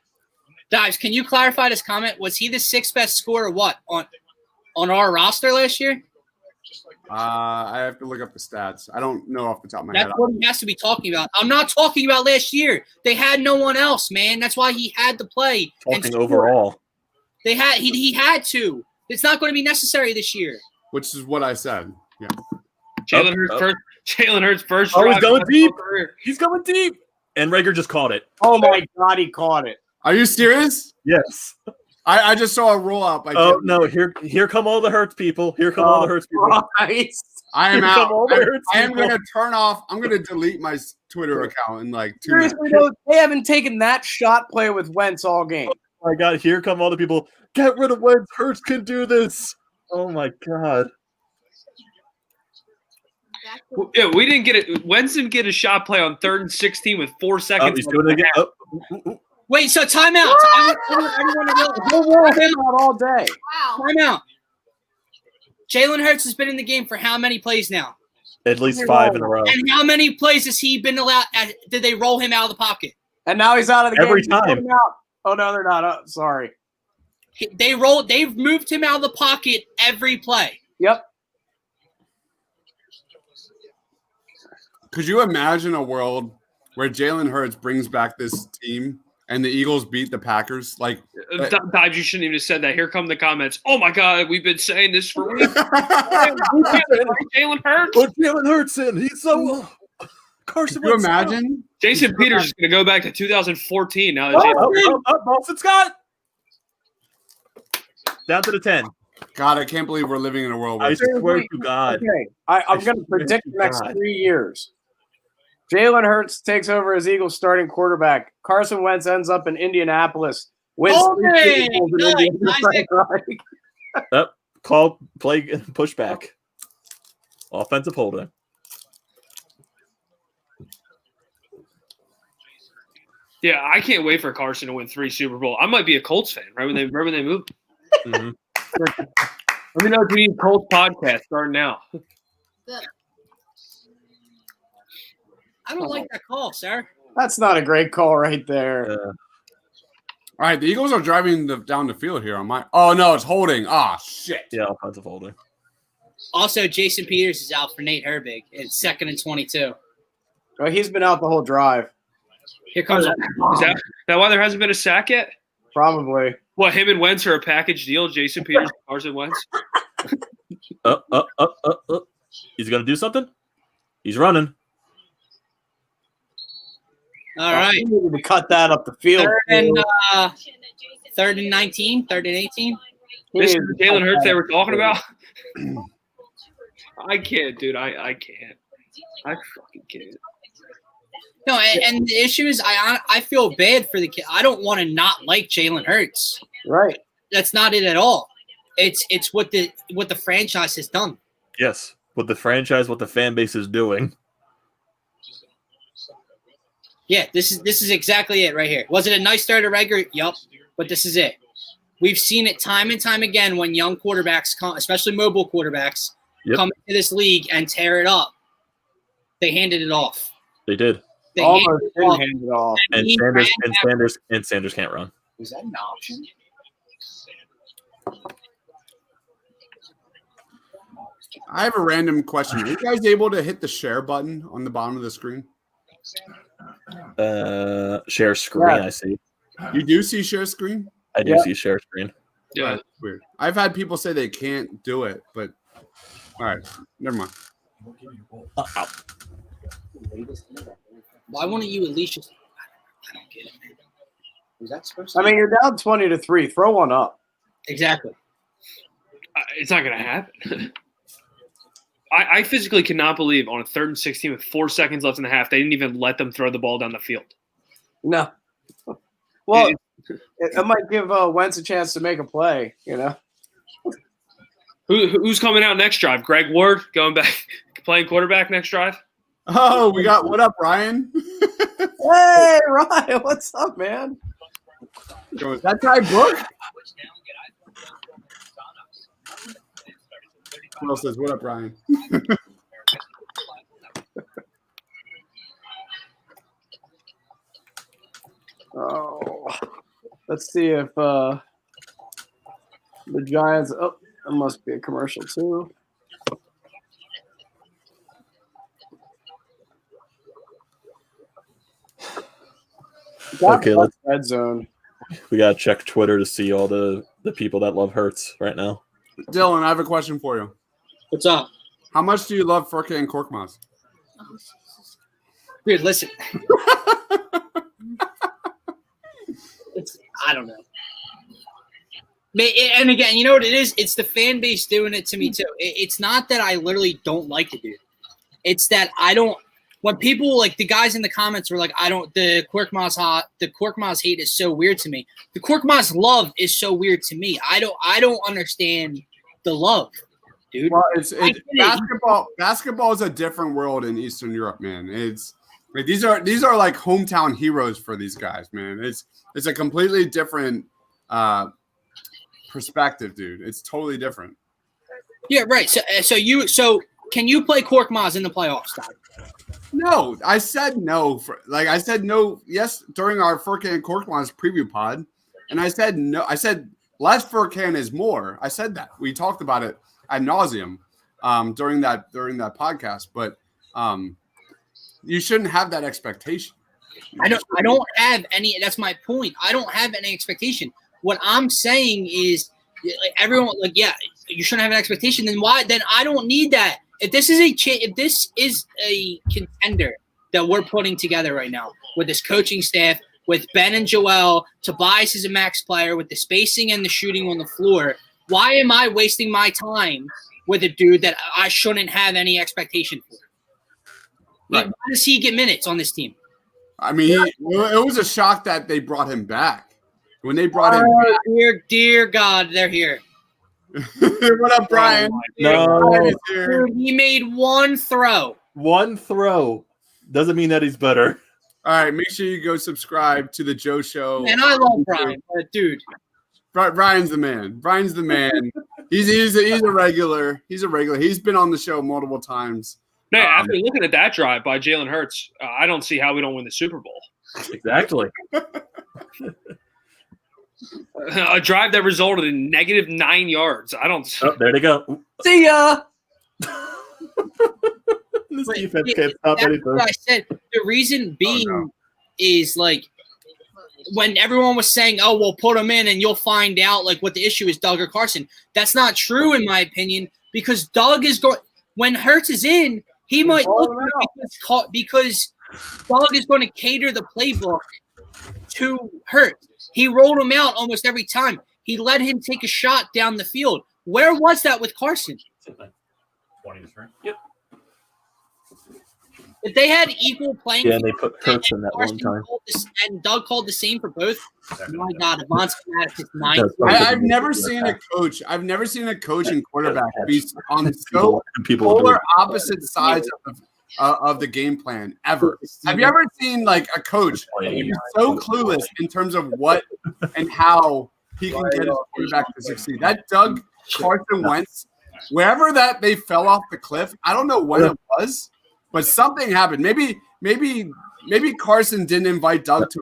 Dives, can you clarify this comment? Was he the sixth best scorer on our roster last year? I have to look up the stats. I don't know off the top of my head. That's what he has to be talking about. I'm not talking about last year. They had no one else, man. That's why he had to play. Talking overall. He had to. It's not going to be necessary this year. Which is what I said. Yeah. Jalen Hurts first. Oh, he's going deep. He's going deep. And Rager just caught it. Oh my God, he caught it. Are you serious? Yes. I just saw a roll up. No! Here come all the Hurts people. Here come all the Hurts people. Christ. I am out. I am going to turn off. I'm going to delete my Twitter account in like 2 minutes. Seriously, they haven't taken that shot play with Wentz all game. Oh my God! Here come all the people. Get rid of Wentz. Hurts can do this. Oh my God. Yeah, we didn't get it. Wentz didn't get a shot play on 3rd and 16 with 4 seconds. He's doing it again. Wait, so timeout. We'll roll him out all day. Wow. Timeout. Jalen Hurts has been in the game for how many plays now? At least 5 in a row. And how many plays has he been allowed? Did they roll him out of the pocket? And now he's out of the game. Every time. Oh no, they're not. Oh, sorry. They've moved him out of the pocket every play. Yep. Could you imagine a world where Jalen Hurts brings back this team and the Eagles beat the Packers? Like, Dives, you shouldn't even have said that. Here come the comments. Oh my God, we've been saying this for weeks. Jalen Hurts. Put Jalen Hurts in. He's so Carson. Could you imagine? Jason Peters is going to go back to 2014 now. Boston Scott. Down to the 10. God, I can't believe we're living in a world where I swear to God. Okay, I'm going to predict the next 3 years. Jalen Hurts takes over as Eagles starting quarterback. Carson Wentz ends up in Indianapolis. Wins Call play pushback. Offensive holding. Yeah, I can't wait for Carson to win 3 Super Bowl. I might be a Colts fan right when they moved. Mm-hmm. Let me know if you need Colts podcast starting now. Good. I don't like that call, sir. That's not a great call right there. All right, the Eagles are driving down the field here on my. Oh no, it's holding. Ah, shit. Yeah, offensive holding. Also, Jason Peters is out for Nate Herbig. It's 2nd and 22. Well, he's been out the whole drive. Here comes. Is that why there hasn't been a sack yet? Probably. What, him and Wentz are a package deal? Jason Peters, Carson Wentz? He's going to do something? He's running. All right. We needed to cut that up the field. Third and 19, 3rd and 18. This is the Jalen Hurts they were talking about? I can't, dude. I can't. I fucking can't. No, and the issue is I feel bad for the kid. I don't want to not like Jalen Hurts. Right. That's not it at all. It's what the franchise has done. Yes, what the franchise, what the fan base is doing. Yeah, this is exactly it right here. Was it a nice start to regular? Yup. But this is it. We've seen it time and time again when young quarterbacks come, especially mobile quarterbacks, come into this league and tear it up. They handed it off. They did. They Almost didn't hand it off. And Sanders can't run. Was that an option? I have a random question. Are you guys able to hit the share button on the bottom of the screen? Share screen, Yeah. I see. You do see share screen? I do see share screen. Yeah. That's weird. I've had people say they can't do it, but all right, never mind. Why wouldn't you at least just? I don't get it, man. Was that supposed to I mean, you're down 20-3. Throw one up. Exactly. It's not going to happen. I physically cannot believe on a 3rd and 16 with 4 seconds left in the half, they didn't even let them throw the ball down the field. No. Well, it might give Wentz a chance to make a play, you know? Who's coming out next drive? Greg Ward going back, playing quarterback next drive? Oh, we got what up, Ryan? Hey, Ryan, what's up, man? Is that Ty Brooke? Who else says what up, Ryan? Oh, let's see if the Giants. Oh, that must be a commercial too. Okay, let's red zone. We gotta check Twitter to see all the people that love Hurts right now. Dylan, I have a question for you. What's up? How much do you love Furka and Korkmaz? Dude, listen. I don't know. And again, you know what it is? It's the fan base doing it to me too. It's not that I literally don't like the dude. It's that I don't. When people like the guys in the comments were like, the Korkmaz hate is so weird to me. The Korkmaz love is so weird to me. I don't understand the love, dude. Well, it's basketball. Basketball is a different world in Eastern Europe, man. It's like these are like hometown heroes for these guys, man. It's a completely different perspective, dude. It's totally different. Yeah, right. So can you play Korkmaz in the playoffs, Todd? No, I said no. I said no. Yes, during our Furkan and Korkmaz preview pod, and I said no. I said less Furkan is more. I said that. We talked about it ad nauseum during that podcast. But you shouldn't have that expectation. I don't have any. That's my point. I don't have any expectation. What I'm saying is, everyone you shouldn't have an expectation. Then why? Then I don't need that. If this is a contender that we're putting together right now with this coaching staff, with Ben and Joel, Tobias is a max player, with the spacing and the shooting on the floor, why am I wasting my time with a dude that I shouldn't have any expectation for? Right. Why does he get minutes on this team? I mean, it was a shock that they brought him back. When they brought him back. Dear God, they're here. What up, Brian? No. Dude, he made one throw. One throw doesn't mean that he's better. All right, make sure you go subscribe to the Joe Show. And I love Brian, but dude. Brian's the man. Brian's the man. He's a regular. He's a regular. He's been on the show multiple times. No, after looking at that drive by Jalen Hurts, I don't see how we don't win the Super Bowl. Exactly. A drive that resulted in -9 yards. I don't. Oh, there they go. See ya. This But defense can't stop that's anything. what I said. The reason being is like when everyone was saying, "Oh, we'll put him in, and you'll find out like what the issue is, Doug or Carson." That's not true in my opinion because Doug is going when Hurts is in, he might look because Doug is going to cater the playbook to Hurts. He rolled him out almost every time. He let him take a shot down the field. Where was that with Carson? 20-3. Yep. If they had equal playing, Yeah, and they put Hurts in that one time. And Doug called the same for both. Oh my God, Avance is 9. I've never seen a coach. I've never seen a coach and quarterback be on so polar opposite sides of the game plan ever. Have you ever seen like a coach be so clueless in terms of what and how he can get his quarterback to succeed? That Doug Carson Wentz, wherever that they fell off the cliff, I don't know what it was, but something happened. Maybe Carson didn't invite Doug to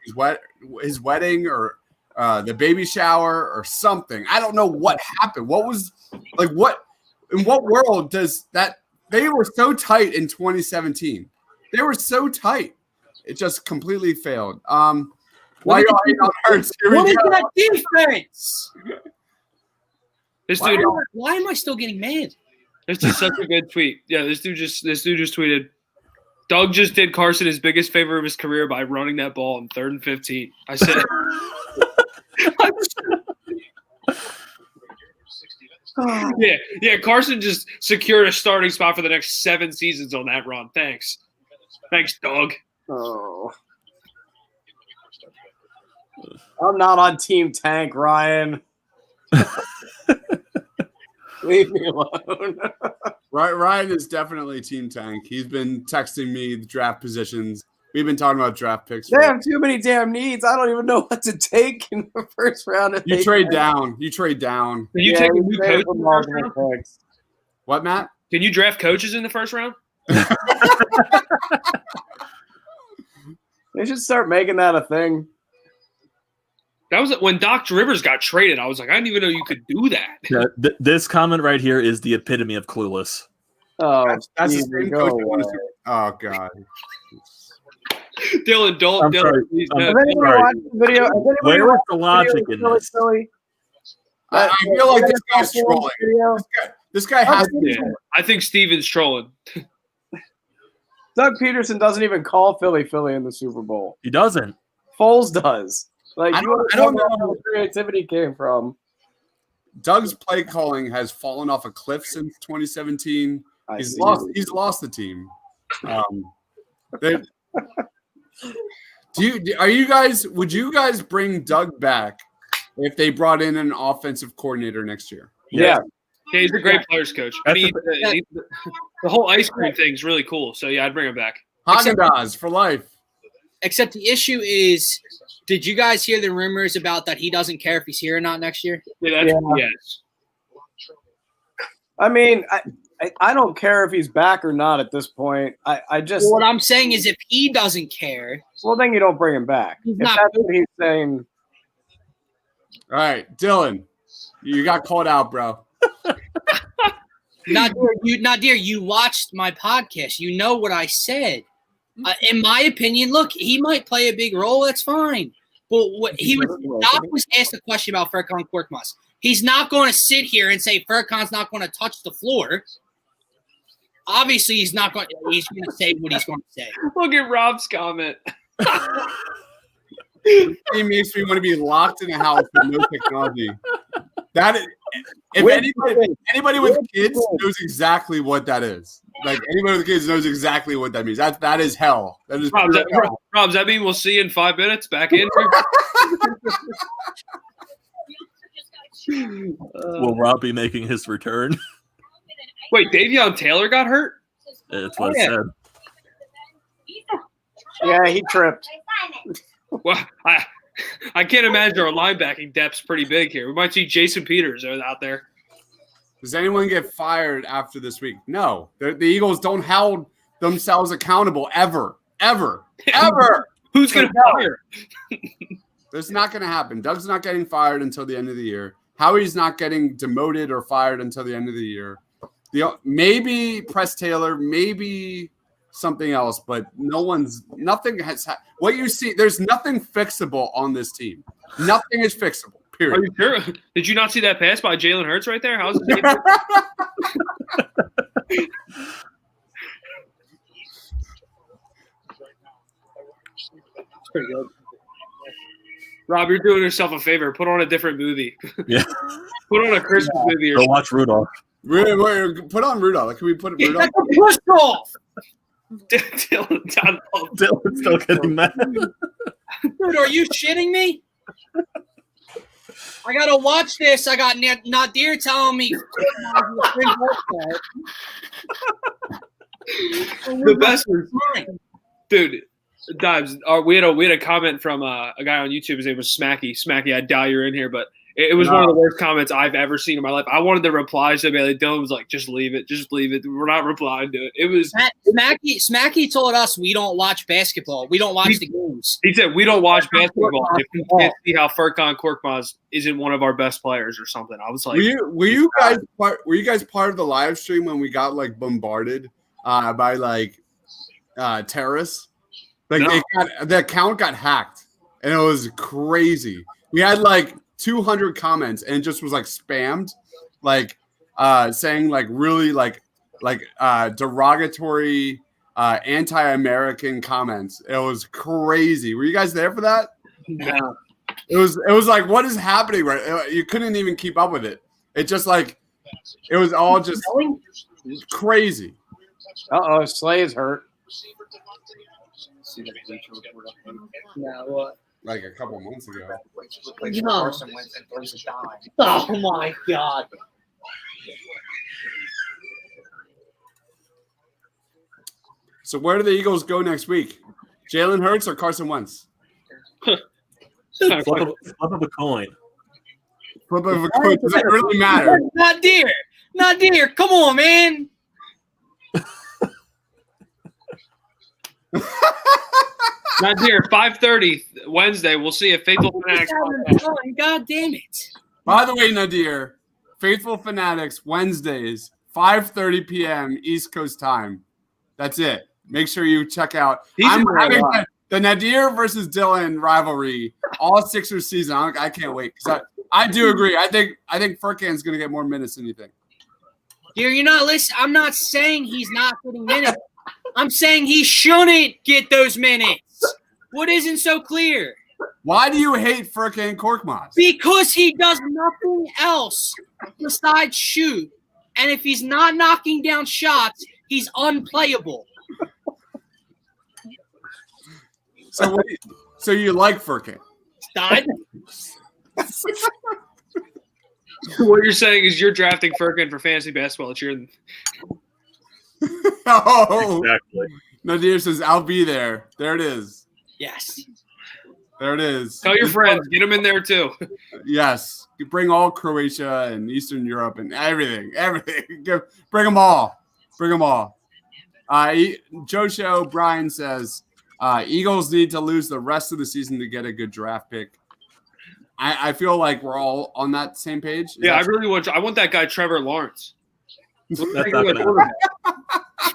his wedding or the baby shower or something. I don't know what happened. What was like what in what world does that? They were so tight in 2017. They were so tight. It just completely failed. Why are you hating on Hurts? What is that defense? This dude. Why am I still getting mad? This is such a good tweet. Yeah, this dude just tweeted. Doug just did Carson his biggest favor of his career by running that ball in 3rd and 15. I said. Yeah. Carson just secured a starting spot for the next 7 seasons on that run. Thanks, Doug. Oh, I'm not on Team Tank, Ryan. Leave me alone. Ryan is definitely Team Tank. He's been texting me the draft positions. We've been talking about draft picks. They have too many damn needs. I don't even know what to take in the first round. You trade down. You trade down. Can you take a new coach in the first round? What, Matt? Can you draft coaches in the first round? They should start making that a thing. That was when Doc Rivers got traded. I was like, I didn't even know you could do that. Yeah, this comment right here is the epitome of clueless. Oh, that's the same coach. Oh God. Dylan, don't. Sorry. Please, Has anyone watched the video? Where was the logic in this? I feel like this guy's trolling. This guy has to be trolling. I think Steven's trolling. Doug Peterson doesn't even call Philly in the Super Bowl. He doesn't. Foles does. Like I don't know where the creativity came from. Doug's play calling has fallen off a cliff since 2017. He's lost the team. Would you guys bring Doug back if they brought in an offensive coordinator next year? Yeah. Yeah, he's a great players coach. I mean, the whole ice cream thing is really cool. So yeah, I'd bring him back. Haagen-Dazs for life. Except the issue is, did you guys hear the rumors about that he doesn't care if he's here or not next year? Yes. I mean, I don't care if he's back or not at this point. I just what I'm saying is if he doesn't care, well, then you don't bring him back. If that's what he's saying. All right, Dylan, you got called out, bro. Nadir, you watched my podcast. You know what I said. In my opinion, look, he might play a big role. That's fine. But Doc was asked a question about Furkan Korkmaz. He's not going to sit here and say Furkan's not going to touch the floor. Obviously, he's not going. He's going to say what he's going to say. Look at Rob's comment. He makes me want to be locked in a house with no technology. That is, if anybody with kids knows exactly what that is. Like anybody with kids knows exactly what that means. That is hell. That is Rob, does that mean we'll see you in 5 minutes back in? Will Rob be making his return? Wait, Davion Taylor got hurt? That's what I said. Yeah, he tripped. Well, I can't imagine our linebacking depth's pretty big here. We might see Jason Peters out there. Does anyone get fired after this week? No. The Eagles don't hold themselves accountable ever. Who's going to fire? That's not going to happen. Doug's not getting fired until the end of the year. Howie's not getting demoted or fired until the end of the year. Maybe Press Taylor, maybe something else, but nothing has what you see. There's nothing fixable on this team. Nothing is fixable. Period. Are you sure? Did you not see that pass by Jalen Hurts right there? How's it? It's pretty good. Rob, you're doing yourself a favor. Put on a different movie. Yeah. Put on a Christmas movie. Go watch Rudolph. Wait, put on Rudolph. Can we put Rudolph? That's a push off. Dylan's still getting mad. Dude, are you shitting me? I gotta watch this. I got Nadir telling me. The best was, dude. Dives. We had a comment from a guy on YouTube. His name was Smacky. Smacky, I doubt you're in here, but it was one of the worst comments I've ever seen in my life. I wanted to reply to Bailey. Dylan was like, "Just leave it. Just leave it. We're not replying to it." It was Smacky told us we don't watch basketball. We don't watch the games. He said we don't watch basketball. If we can't see how Furkan Korkmaz isn't one of our best players or something. I was like, were you guys part of the live stream when we got like bombarded by like terrorists? Like No. the account got hacked, and it was crazy. We had like 200 comments, and it just was like spammed, like saying like really like derogatory, anti-American comments. It was crazy. Were you guys there for that? no. It was like, what is happening? Right, you couldn't even keep up with it. It just like it was all just crazy. Uh-oh, Slay is hurt. No, what? Like a couple months ago. No. Oh my god. So where do the Eagles go next week? Jalen Hurts or Carson Wentz? Flip of a coin. Flip of a coin. Does it really matter? Nadir, come on, man. Not here. 5:30 Wednesday. We'll see if Faithful Fanatics. God damn it! By the way, Nadir, Faithful Fanatics Wednesdays, 5:30 p.m. East Coast time. That's it. Make sure you check out. I'm having the Nadir versus Dylan rivalry all Sixers season. I can't wait because I do agree. I think Furkan's going to get more minutes than you think. Dear, you're not listening. I'm not saying he's not getting minutes. I'm saying he shouldn't get those minutes. What isn't so clear? Why do you hate Furkan Korkmaz? Because he does nothing else besides shoot. And if he's not knocking down shots, he's unplayable. So you like Furkan? Stop. What you're saying is you're drafting Furkan for fantasy basketball. It's your. Oh, exactly. Nadir says, "I'll be there." There it is. Yes. There it is. Tell your friends. Get them in there too. Yes. You bring all Croatia and Eastern Europe and everything. Bring them all. Bring them all. Joe O'Brien says, Eagles need to lose the rest of the season to get a good draft pick. I feel like we're all on that same page. Yeah, I really want. I want that guy Trevor Lawrence. That's not gonna happen.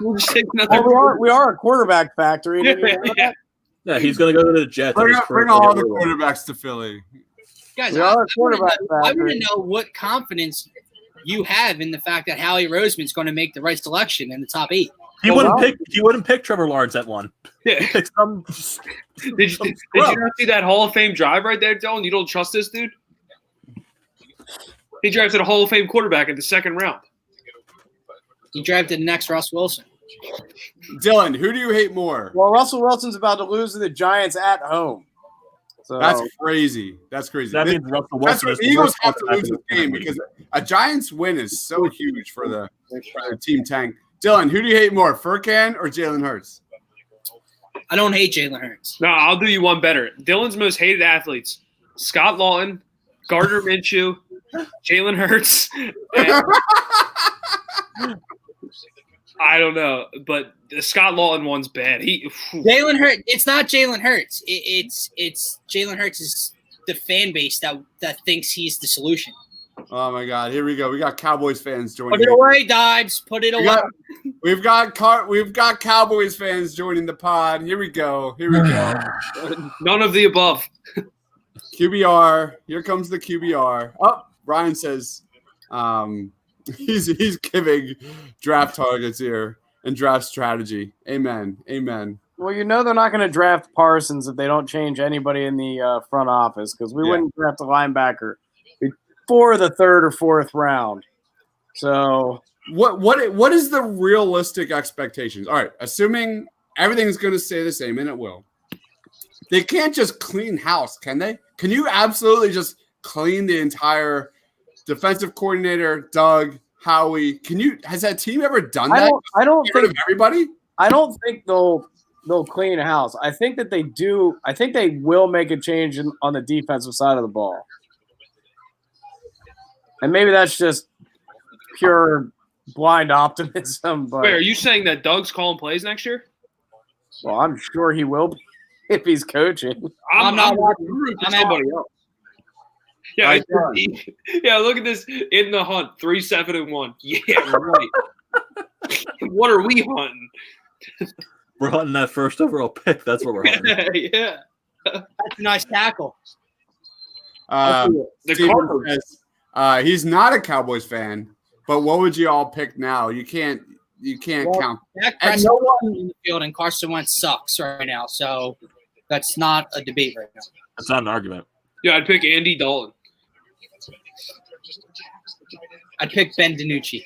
We'll just take another. We are a quarterback factory. Yeah, he's going to go to the Jets. Bring all the quarterbacks to Philly. Guys, We I are a quarterback want factory. to know what confidence you have in the fact that Howie Roseman's going to make the right selection in the top 8. He wouldn't pick Trevor Lawrence at 1. Yeah. Pick some. Did you not see that Hall of Fame drive right there, Dylan? You don't trust this dude? He drafted a Hall of Fame quarterback in the second round. He drafted the next Russ Wilson. Dylan, who do you hate more? Well, Russell Wilson's about to lose to the Giants at home. So That's crazy. That's crazy. That means Russell Wilson is The the Eagles worst have to quarterback lose in this the game league. because a Giants win is so huge for the team tank. Dylan, who do you hate more, Furkan or Jalen Hurts? I don't hate Jalen Hurts. No, I'll do you one better. Dylan's most hated athletes: Scott Lawton, Gardner Minshew, Jalen Hurts. I don't know, but the Scott Lawton one's bad. Jalen Hurts. It's not Jalen Hurts. It's Jalen Hurts' the fan base that thinks he's the solution. Oh my God! Here we go. We got Cowboys fans joining. Put it away, Dives. Put it away. We've got Cowboys fans joining the pod. Here we go. None of the above. QBR. Here comes the QBR. Oh, Ryan says he's giving draft targets here and draft strategy. Amen. Well, they're not going to draft Parsons if they don't change anybody in the front office, because we wouldn't draft a linebacker before the third or fourth round. So what is the realistic expectations? All right, assuming everything's going to stay the same, and it will. They can't just clean house, can they? Can you absolutely just clean the entire defensive coordinator, Doug, Howie? Has that team ever done that? I don't think everybody. I don't think they'll clean house. I think that they do. I think they will make a change on the defensive side of the ball. And maybe that's just pure blind optimism. But Wait, are you saying that Doug's calling plays next year? Well, I'm sure he will be if he's coaching. I'm not rooting for somebody else. Yeah, yeah. Look at this in the hunt, 3-7-1. Yeah, right. What are we hunting? We're hunting that first overall pick. That's what we're hunting. Yeah, that's a nice tackle. The Cardinals. He's not a Cowboys fan, but what would you all pick now? You can't count. Dak Prescott in the field and Carson Wentz sucks right now, so that's not a debate right now. That's not an argument. Yeah, I'd pick Andy Dalton. I'd pick Ben DiNucci.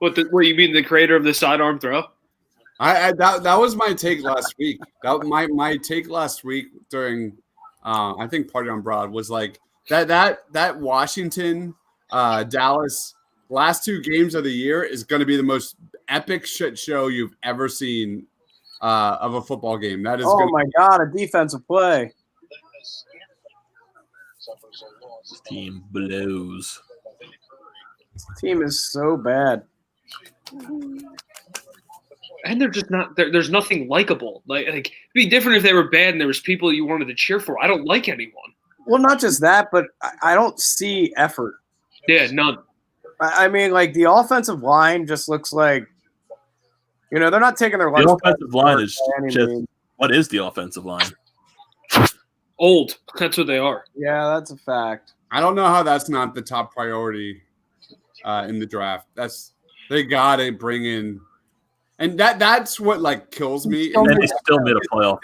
What you mean, the creator of the sidearm throw? That was my take last week. My take last week during I think Party on Broad was like that Washington Dallas last two games of the year is going to be the most epic shit show you've ever seen of a football game. That is. Oh my God, a defensive play. This team blows. This team is so bad. And they're just not. There's nothing likable. Like it'd be different if they were bad and there was people you wanted to cheer for. I don't like anyone. Well, not just that, but I don't see effort. Yeah, none. I mean, like the offensive line just looks like, they're not taking their life. The offensive line is just. What is the offensive line? Old. That's what they are. Yeah, that's a fact. I don't know how that's not the top priority in the draft. They gotta bring in. And that's what kills me. And he still made a playoff.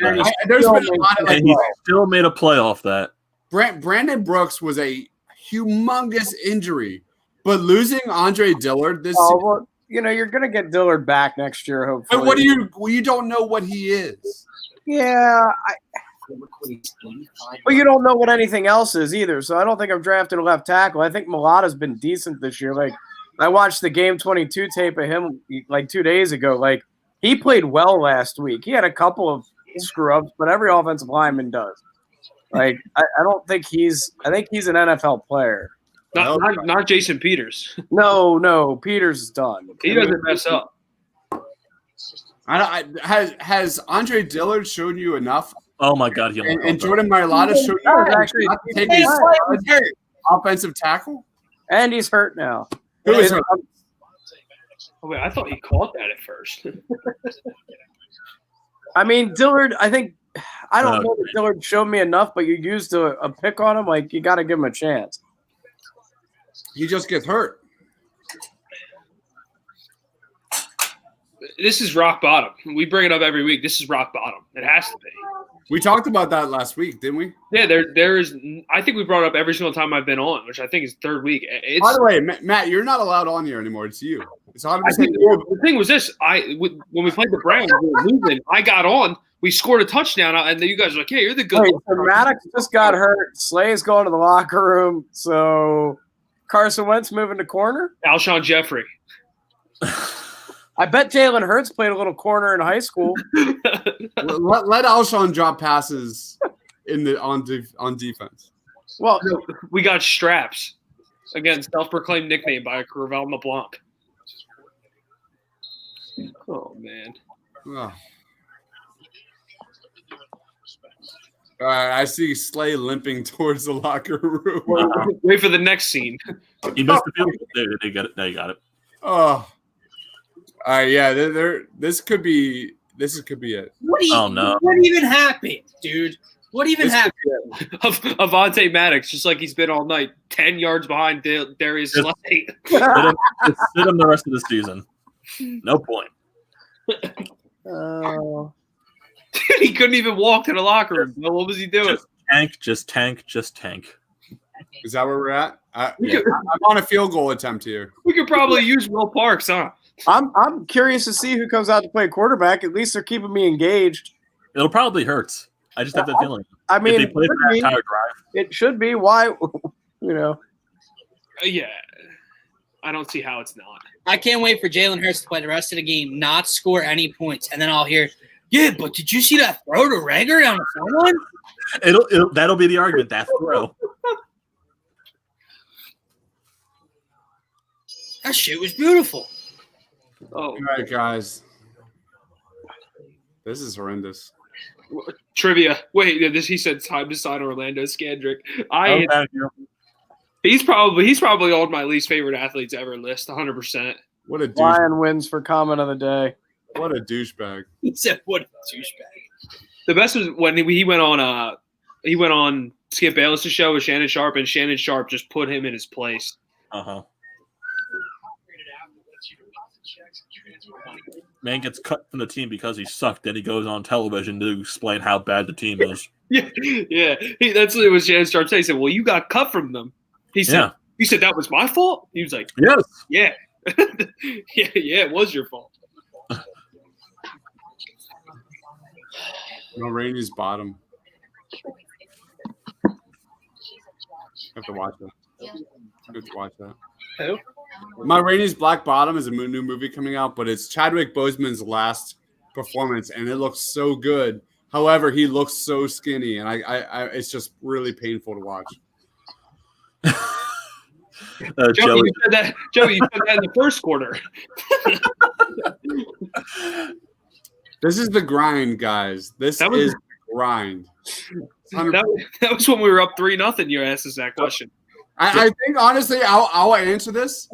There's been a lot of he still made a playoff that. Brandon Brooks was a humongous injury, but losing Andre Dillard this season. Well, you're gonna get Dillard back next year, hopefully. But what do you don't know what he is. Yeah, but you don't know what anything else is either. So I don't think I'm drafting a left tackle. I think Mulata's been decent this year. I watched the Game 22 tape of him 2 days ago. He played well last week. He had a couple of screw-ups, but every offensive lineman does. I don't think I think he's an NFL player. Not Jason Peters. No, Peters is done. He doesn't mess up. Has Andre Dillard shown you enough? Oh my God, and Jordan Mailata showed you actually take his offensive tackle, and he's hurt now. Who is hurt? Oh, wait, I thought he caught that at first. I mean, Dillard. I don't know that Dillard showed me enough, but you used a pick on him. You got to give him a chance. He just gets hurt. This is rock bottom. We bring it up every week. This is rock bottom. It has to be. We talked about that last week, didn't we? Yeah, there is. I think we brought it up every single time I've been on, which I think is third week. By the way, Matt, you're not allowed on here anymore. It's you. It's 100%. The thing was this: when we played the Browns, we were losing. I got on. We scored a touchdown, and then you guys were like, "Hey, you're the good." Wait, so Maddox just got hurt. Slay's going to the locker room. So Carson Wentz moving to corner. Alshon Jeffrey. I bet Jalen Hurts played a little corner in high school. let Alshon drop passes on defense. Well, we got straps. Again, self-proclaimed nickname by Crevel LeBlanc. Oh man. Oh. I see Slay limping towards the locker room. Wait for the next scene. He missed the field goal. They got it. They got it. Oh, yeah. This could be it. What even happened, dude? What even happened? Avonte Maddox, just like he's been all night, 10 yards behind Darius Slay. Sit him the rest of the season. No point. He couldn't even walk to the locker room. What was he doing? Just tank. Is that where we're at? I'm on a field goal attempt here. We could probably use Will Parks, huh? I'm curious to see who comes out to play quarterback. At least they're keeping me engaged. It'll probably hurt. I just have that feeling. I mean, if they play for that entire drive, it should be. Why? Yeah. I don't see how it's not. I can't wait for Jalen Hurts to play the rest of the game, not score any points, and then I'll hear, yeah, but did you see that throw to Rager on the sideline? that'll be the argument. That throw. That shit was beautiful. Oh, all right, guys. This is horrendous. Trivia. Wait, he said time to sign Orlando Scandrick. He's probably on my least favorite athletes ever list, 100%. What a douche. Lion wins for comment of the day. What a douchebag. He said, "What a douchebag." The best was when he went on Skip Bayless' show with Shannon Sharp, and Shannon Sharp just put him in his place. Man gets cut from the team because he sucked. Then he goes on television to explain how bad the team is. Yeah. That's what Shannon Sharp said. He said, "Well, you got cut from them." He said, "You said that was my fault." He was like, "Yes, yeah, yeah, it was your fault." No, Rainey's bottom. Have to watch that. Have to watch that. Who? My Rainey's Black Bottom is a new movie coming out, but it's Chadwick Boseman's last performance, and it looks so good. However, he looks so skinny, and I it's just really painful to watch. Joey, you said that in the first quarter. This is the grind, guys. This is the grind. That was when we were up 3-0. You asked us that question. I think honestly, I'll answer this.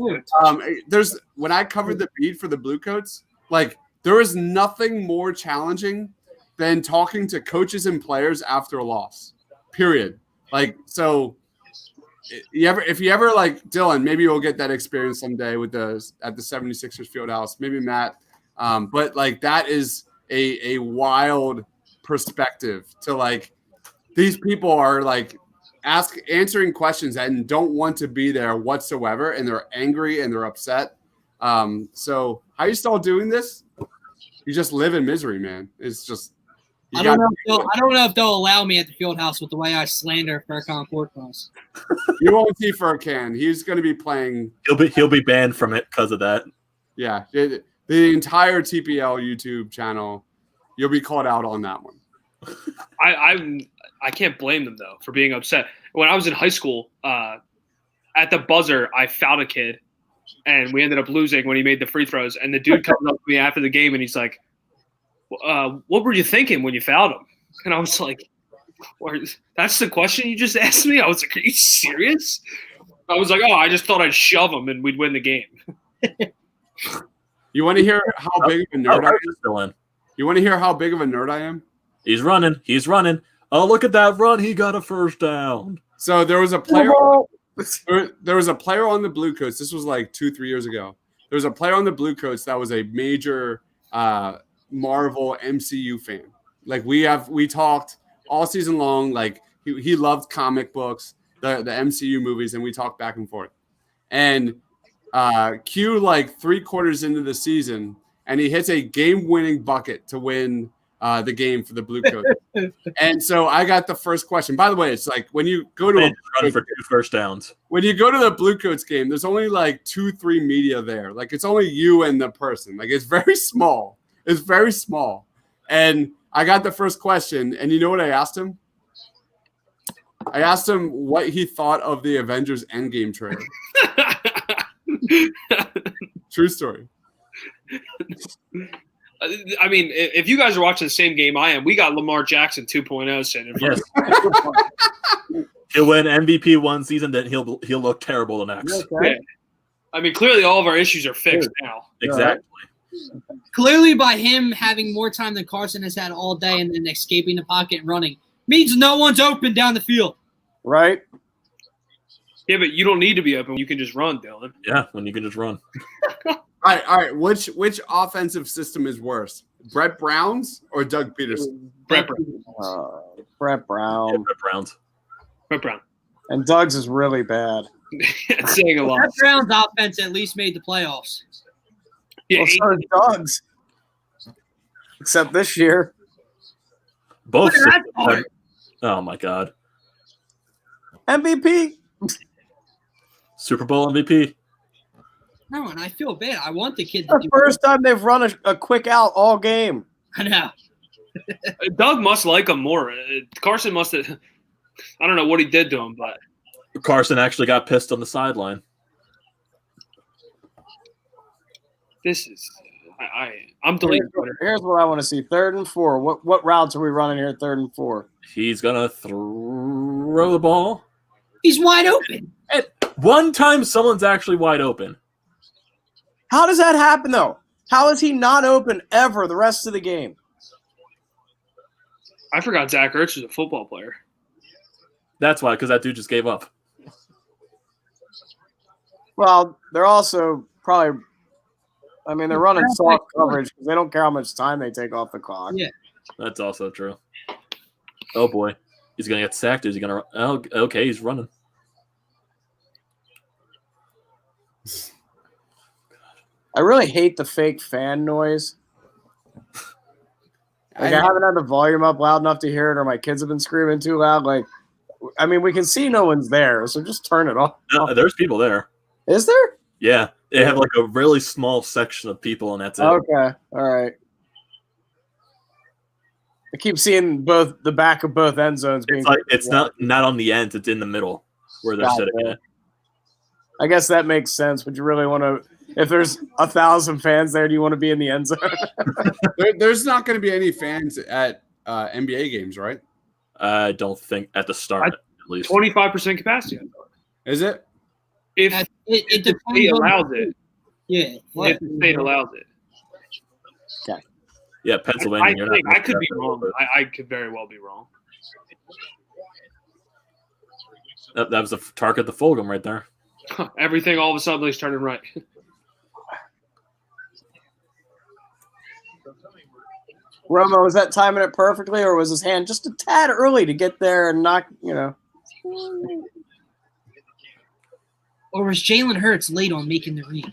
There's when I covered the beat for the Bluecoats, like there is nothing more challenging than talking to coaches and players after a loss. Period. Like so, if you ever like Dylan, maybe you'll get that experience someday with at the 76ers Fieldhouse. Maybe Matt, but like that is a wild perspective to like these people are like answering questions and don't want to be there whatsoever, and they're angry and they're upset. So how are you still doing this? You just live in misery, man. It's just I don't know if they'll allow me at the Fieldhouse with the way I slander Furkan Korkmaz. You won't see Furkan. He's going to be playing. He'll be banned from it because of that. Yeah, the entire TPL YouTube channel. You'll be called out on that one. I can't blame them though for being upset. When I was in high school, at the buzzer, I fouled a kid, and we ended up losing when he made the free throws. And the dude comes up to me after the game, and he's like, "What were you thinking when you fouled him?" And I was like, "That's the question you just asked me?" I was like, "Are you serious?" I was like, "Oh, I just thought I'd shove him and we'd win the game." You want to hear how big of a nerd I am? You want to hear how big of a nerd I am? He's running. Oh, look at that run! He got a first down. So there was a player. There was a player on the Bluecoats. This was like 2-3 years ago. There was a player on the Bluecoats that was a major Marvel MCU fan. Like we talked all season long. Like he loved comic books, the MCU movies, and we talked back and forth. And Q like 3 quarters into the season, and he hits a game-winning bucket to win the game for the Bluecoats. And so I got the first question. By the way, it's like when you go to run for 2 first downs. When you go to the Bluecoats game, there's only like 2-3 media there. Like it's only you and the person. Like it's very small. It's very small. And I got the first question, and you know what I asked him? I asked him what he thought of the Avengers Endgame trailer. True story. I mean, if you guys are watching the same game I am, we got Lamar Jackson 2.0 sitting in front Yes. He'll win MVP one season, then he'll look terrible the next. Okay. Yeah. I mean, clearly all of our issues are fixed now. Exactly. Clearly, by him having more time than Carson has had all day and then escaping the pocket and running means no one's open down the field. Right? Yeah, but you don't need to be open. You can just run, Dylan. Yeah, when you can just run. All right. Which offensive system is worse, Brett Brown's or Doug Peterson? Brett Brown. Brett Brown. Yeah, Brett Brown's. Brett Brown. And Doug's is really bad. It's saying a lot. Brett Brown's offense at least made the playoffs. Yeah, Well, so is Doug's. Except this year. Both. Look at that part. Oh my God. MVP. Super Bowl MVP. No, and I feel bad. I want the kid to The do first time they've run a quick out all game. I know. Doug must like him more. Carson must have. I don't know what he did to him, but Carson actually got pissed on the sideline. this is. I'm deleting Twitter. Here's what I want to see. 3rd and 4. What routes are we running here? 3rd and 4. He's gonna throw the ball. He's wide open. And one time, someone's actually wide open. How does that happen though? How is he not open ever the rest of the game? I forgot Zach Ertz was a football player. That's why, because that dude just gave up. Well, they're also probably. I mean, they're running soft coverage because they don't care how much time they take off the clock. Yeah. That's also true. Oh boy, he's gonna get sacked. Is he gonna? Oh, okay, he's running. I really hate the fake fan noise. Like, I haven't had the volume up loud enough to hear it, or my kids have been screaming too loud. Like, I mean, we can see no one's there, so just turn it off. No, there's people there. Is there? Yeah, they have like a really small section of people, and that's it. Okay, all right. I keep seeing both the back of both end zones being. It's like it's not on the end; it's in the middle where they're sitting. It. I guess that makes sense. Would you really want to? If there's 1,000 fans there, do you want to be in the end zone? There's not going to be any fans at NBA games, right? I don't think at the start, at least 25% capacity. Is it? If it the state allows it. Yeah. If the state allows it. Okay. Yeah, Pennsylvania. I could be wrong. I could very well be wrong. That was a target the Fulgham right there. Everything all of a sudden is turning right. Romo, was that timing it perfectly, or was his hand just a tad early to get there and not, Or was Jalen Hurts late on making the read?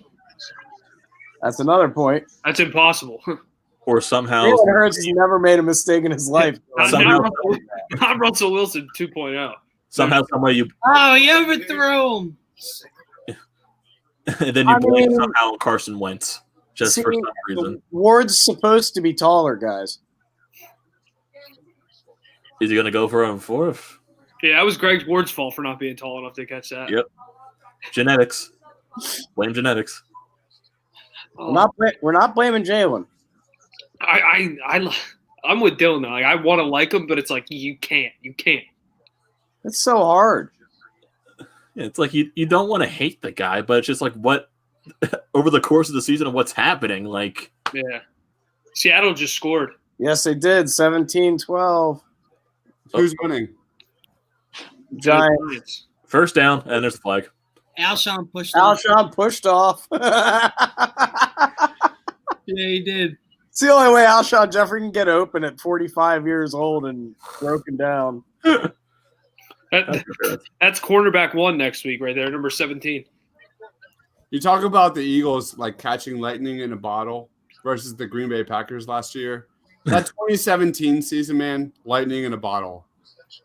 That's another point. That's impossible. Or somehow Jalen Hurts has never made a mistake in his life. Not Russell Wilson 2.0. Somehow, someway you. Oh, he overthrew him. And then you blame somehow Carson Wentz just for some reason. Ward's supposed to be taller, guys. Is he going to go for a fourth? Yeah, that was Greg Ward's fault for not being tall enough to catch that. Yep. Genetics. Blame genetics. We're not blaming Jalen. I'm with Dylan though. Like, I want to like him, but it's like you can't. It's so hard. Yeah, it's like you don't want to hate the guy, but it's just like what over the course of the season of what's happening. Like, yeah, Seattle just scored. Yes, they did. 17-12. Who's winning? Giants. First down, and there's the flag. Alshon pushed off. Yeah, he did. It's the only way Alshon Jeffrey can get open at 45 years old and broken down. That's cornerback 1 next week right there, number 17. You talk about the Eagles like catching lightning in a bottle versus the Green Bay Packers last year. That 2017 season, man, lightning in a bottle.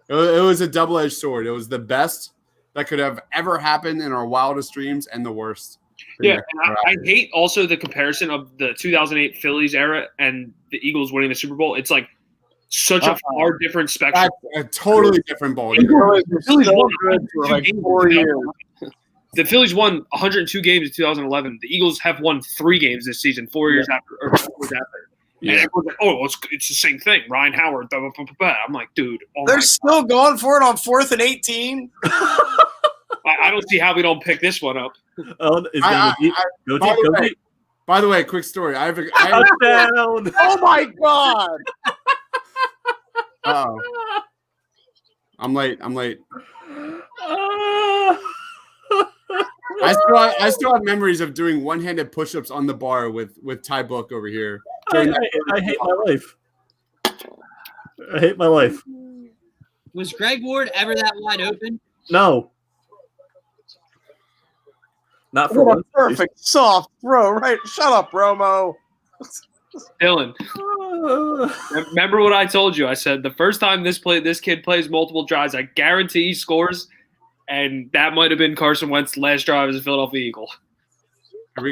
It was a double-edged sword. It was the best that could have ever happened in our wildest dreams and the worst. Yeah, and I hate also the comparison of the 2008 Phillies era and the Eagles winning the Super Bowl. It's like such a far different spectrum. That's a totally different ball. The Phillies won for like 4 years. The Phillies won 102 games in 2011. The Eagles have won 3 games this season, 4 years after. And everyone's like, oh, it's the same thing. Ryan Howard. Blah, blah, blah, blah. I'm like, dude. They're still going for it on 4th and 18. I don't see how we don't pick this one up. Oh, By the way, quick story. I have touchdown. Oh my god. Uh-oh. I'm late. I still have memories of doing one-handed push-ups on the bar with Ty Book over here. I hate my life. I hate my life. Was Greg Ward ever that wide open? No. Not for what a perfect soft throw, right? Shut up, Romo. Dylan, remember what I told you? I said the first time this kid plays multiple drives, I guarantee he scores, and that might have been Carson Wentz's last drive as a Philadelphia Eagle. Here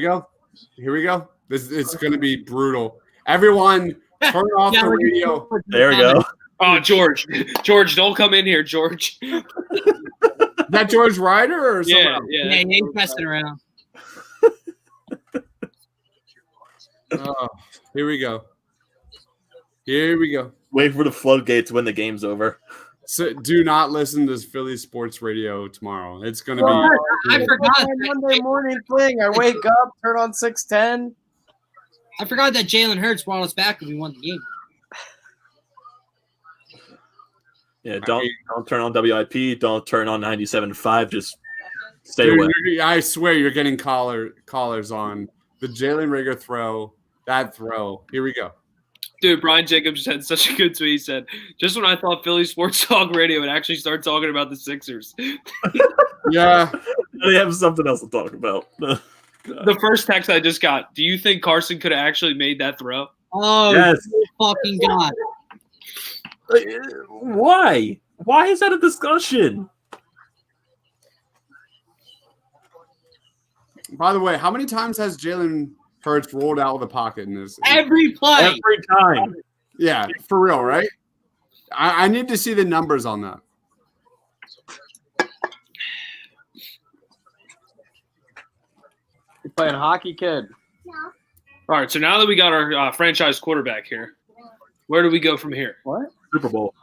we go. It's going to be brutal. Everyone, turn off the radio. There we go. Oh, George, don't come in here, George. Is that George Ryder or someone else? Yeah, he's messing around. Oh, here we go. Wait for the floodgates when the game's over. So do not listen to Philly sports radio tomorrow. It's going to be. I forgot Monday morning thing. I wake up, turn on 610. I forgot that Jalen Hurts brought us back and we won the game. Yeah, don't turn on WIP. Don't turn on 97.5. Just stay away. I swear you're getting callers on the Jalen Reagor throw. That throw. Here we go. Dude, Brian Jacobs had such a good tweet. He said, just when I thought Philly Sports Talk Radio would actually start talking about the Sixers. Yeah. They have something else to talk about. The first text I just got, do you think Carson could have actually made that throw? Oh, yes. Fucking God. Why? Why is that a discussion? By the way, how many times has Jalen Hurts rolled out of the pocket in this? Every play. Every time. Yeah, for real, right? I need to see the numbers on that. You're playing hockey, kid. All right, so now that we got our franchise quarterback here, where do we go from here? What? Super Bowl.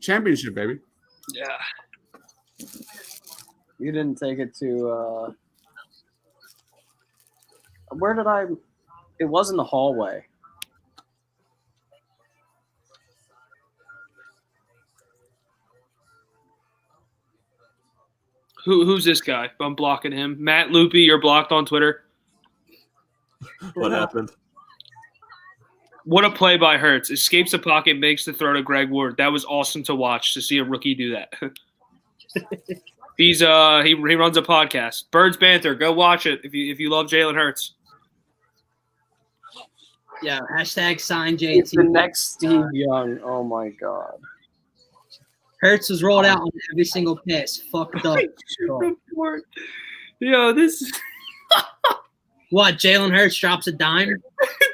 Championship, baby. Yeah. You didn't take it to where did I? It was in the hallway. Who's this guy? I'm blocking him. Matt Loopy, you're blocked on Twitter. What happened? What a play by Hurts. Escapes the pocket, makes the throw to Greg Ward. That was awesome to watch, to see a rookie do that. He runs a podcast. Birds Banter, go watch it if you love Jalen Hurts. Yeah, hashtag sign JT. It's the next Steve Young. Oh my God. Hurts was rolled out on every single pass. Fucked up. Yo, this is what? Jalen Hurts drops a dime.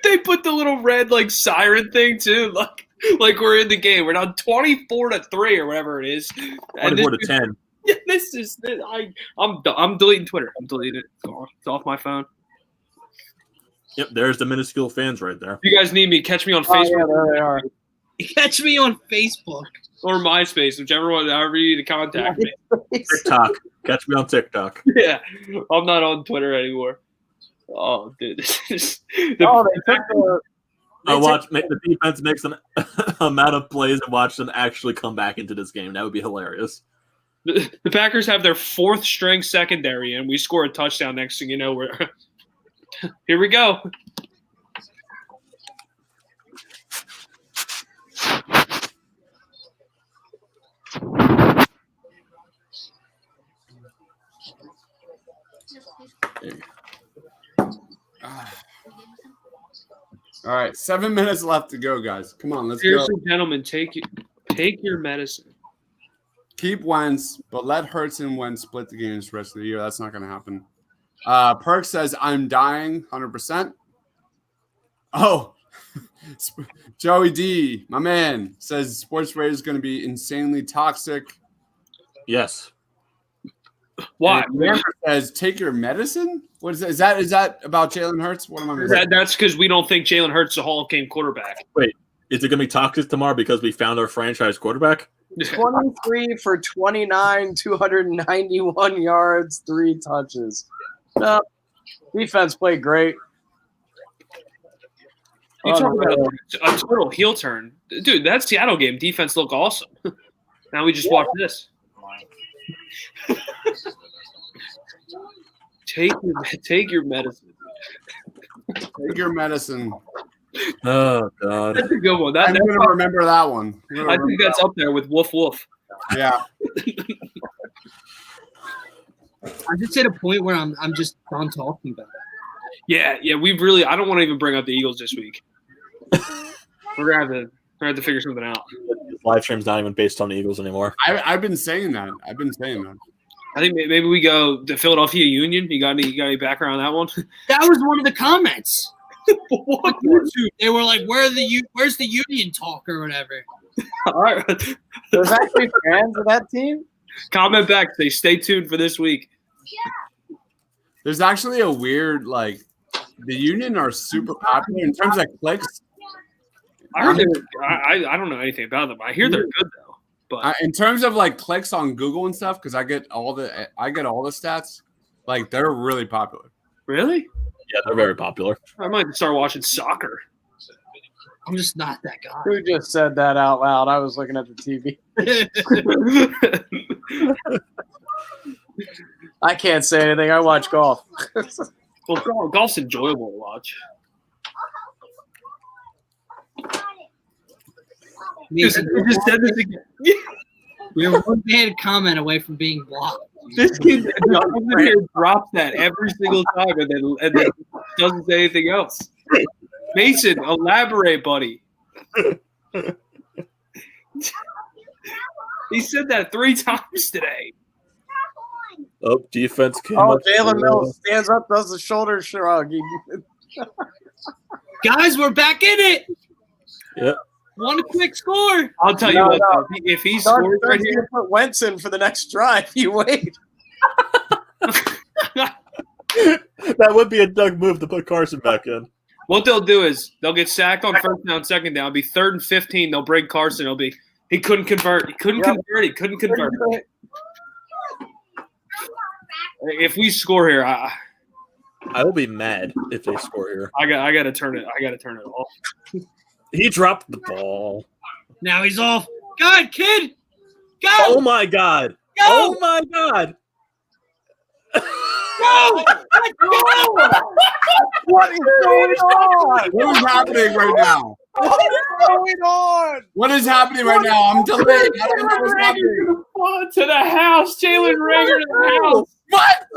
They put the little red siren thing too, like we're in the game. We're now 24-3 or whatever it is. 24-10. Yeah, this is. I'm deleting Twitter. I'm deleting it. It's off my phone. Yep, there's the minuscule fans right there. If you guys need me, catch me on Facebook. Yeah, there they are. Catch me on Facebook or MySpace, whichever one, however you need to contact me. TikTok. Catch me on TikTok. Yeah, I'm not on Twitter anymore. Oh, dude, this is. The defense makes an amount of plays and watch them actually come back into this game. That would be hilarious. The Packers have their fourth string secondary, and we score a touchdown. Next thing you know, we're here. We go. All right, 7 minutes left to go, guys. Come on, let's Seriously, go. Gentlemen, take your medicine. Keep Wentz, but let Hurts and Wentz split the games the rest of the year. That's not going to happen. Perk says, I'm dying, 100%. Oh, Joey D, my man, says Sports Radio is going to be insanely toxic. Yes. Why? Remember says, take your medicine? What is that? Is that about Jalen Hurts? What am I missing? That's because we don't think Jalen Hurts is a Hall of Fame quarterback. Wait, is it going to be toxic tomorrow because we found our franchise quarterback? 23 for 29, 291 yards, 3 touches. No, defense played great. You talk about a total heel turn. Dude, that Seattle game, defense looked awesome. Now we just watch this. Take your medicine. Take your medicine. Oh, God. That's a good one. I'm going to remember that one. I think that's up there with Woof Woof. Yeah. I'm just at a point where I'm just done talking about it. Yeah, we really. I don't want to even bring up the Eagles this week. We're gonna have to figure something out. This live stream's not even based on the Eagles anymore. I've been saying that. I think maybe we go the Philadelphia Union. You got any background on that one? That was one of the comments. On YouTube, they were like, "Where's the Union talk or whatever?" All right. There's actually fans of that team. Comment back. Say stay tuned for this week. There's actually a weird the Union are super popular in terms of clicks. I heard I don't know anything about them. I hear they're good though. But In terms of clicks on Google and stuff, because I get all the stats. They're really popular. Really? Yeah, they're very popular. I might start watching soccer. I'm just not that guy. Who just said that out loud? I was looking at the TV. I can't say anything. I watch golf. Well, golf's enjoyable to watch. Mason, You just said this again. we're one bad comment away from being blocked. This kid drops that every single time and then doesn't say anything else. Mason, elaborate, buddy. He said that 3 times today. Oh, defense came Oh, up. Jalen Mills stands up, does the shoulder shrug. Guys, we're back in it. Yep. Want a quick score? I'll tell you what, though, if he scores right here, put Wentz in for the next drive. You wait. That would be a Doug move to put Carson back in. what they'll do is they'll get sacked on first down, second down. It'll be 3rd and 15. They'll bring Carson. It'll be he couldn't convert. He couldn't convert. If we score here, I will be mad if they score here. I got to turn it. I got to turn it off. He dropped the ball. Now he's off. God, kid, go! Oh my God! Go! Oh my God! Go! What is going on? What is happening right now? What is going on? What is happening right now? I'm delayed. I don't know what's happening. To the house, Jalen Rager to the house. What?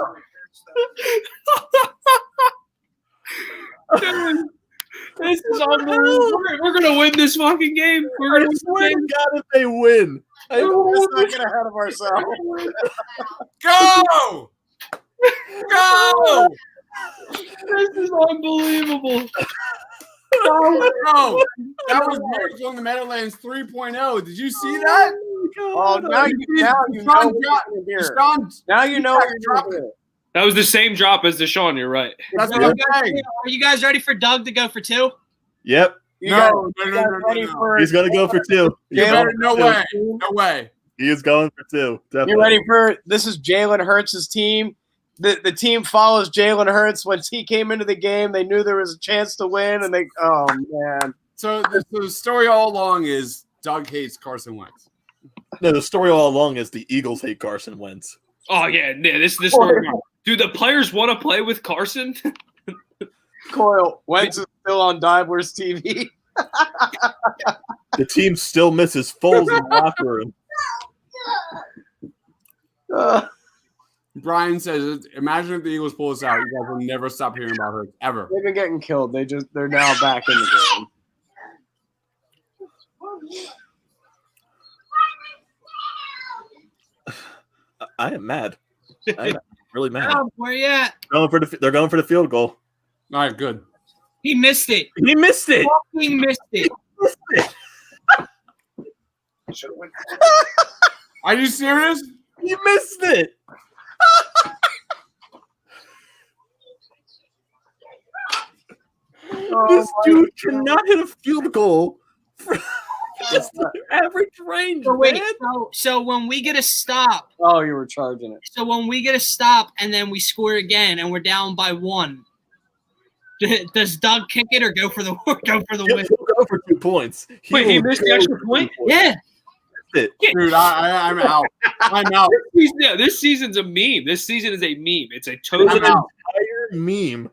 Dude, this is unbelievable. We're gonna win this fucking game. We're gonna swear to God if they win. Let's not get ahead of ourselves. Go! Go! This is unbelievable. Oh, that was Miracle in the Meadowlands 3.0. Did you see that? Oh, now you know what you're here. Now you know what you're doing. That was the same drop as Deshaun. You're right. That's what I'm saying. Are you guys ready for Doug to go for 2? Yep. No. He's going to go for 2. No way. No way. He is going for 2. Definitely. You ready for this? Is Jalen Hurts' team. The team follows Jalen Hurts. Once he came into the game, they knew there was a chance to win, and oh man. So the story all along is Doug hates Carson Wentz. No, the story all along is the Eagles hate Carson Wentz. Oh yeah, this story. Dude, the players want to play with Carson. Coyle, Wentz is still on Diebler's TV. The team still misses Foles in the locker room. Brian says, imagine if the Eagles pull this out. You guys will never stop hearing about her, ever. They've been getting killed. They're now back in the game. I am mad. I am really mad. Where you at? They're going for the field goal. All right, good. He missed it. He missed it. He missed it. Are you serious? He missed it. This dude cannot hit a field goal from just the average range. So wait, man. so when we get a stop, Oh, you were charging it. so when we get a stop and then we score again and we're down by 1, does Doug kick it or go for the win? He'll go for 2 points. Wait, he will missed the go extra for point? 2 points. Yeah. That's it. Dude, I'm out. I'm out. This season's a meme. This season is a meme. It's a total. I'm out. Entire meme.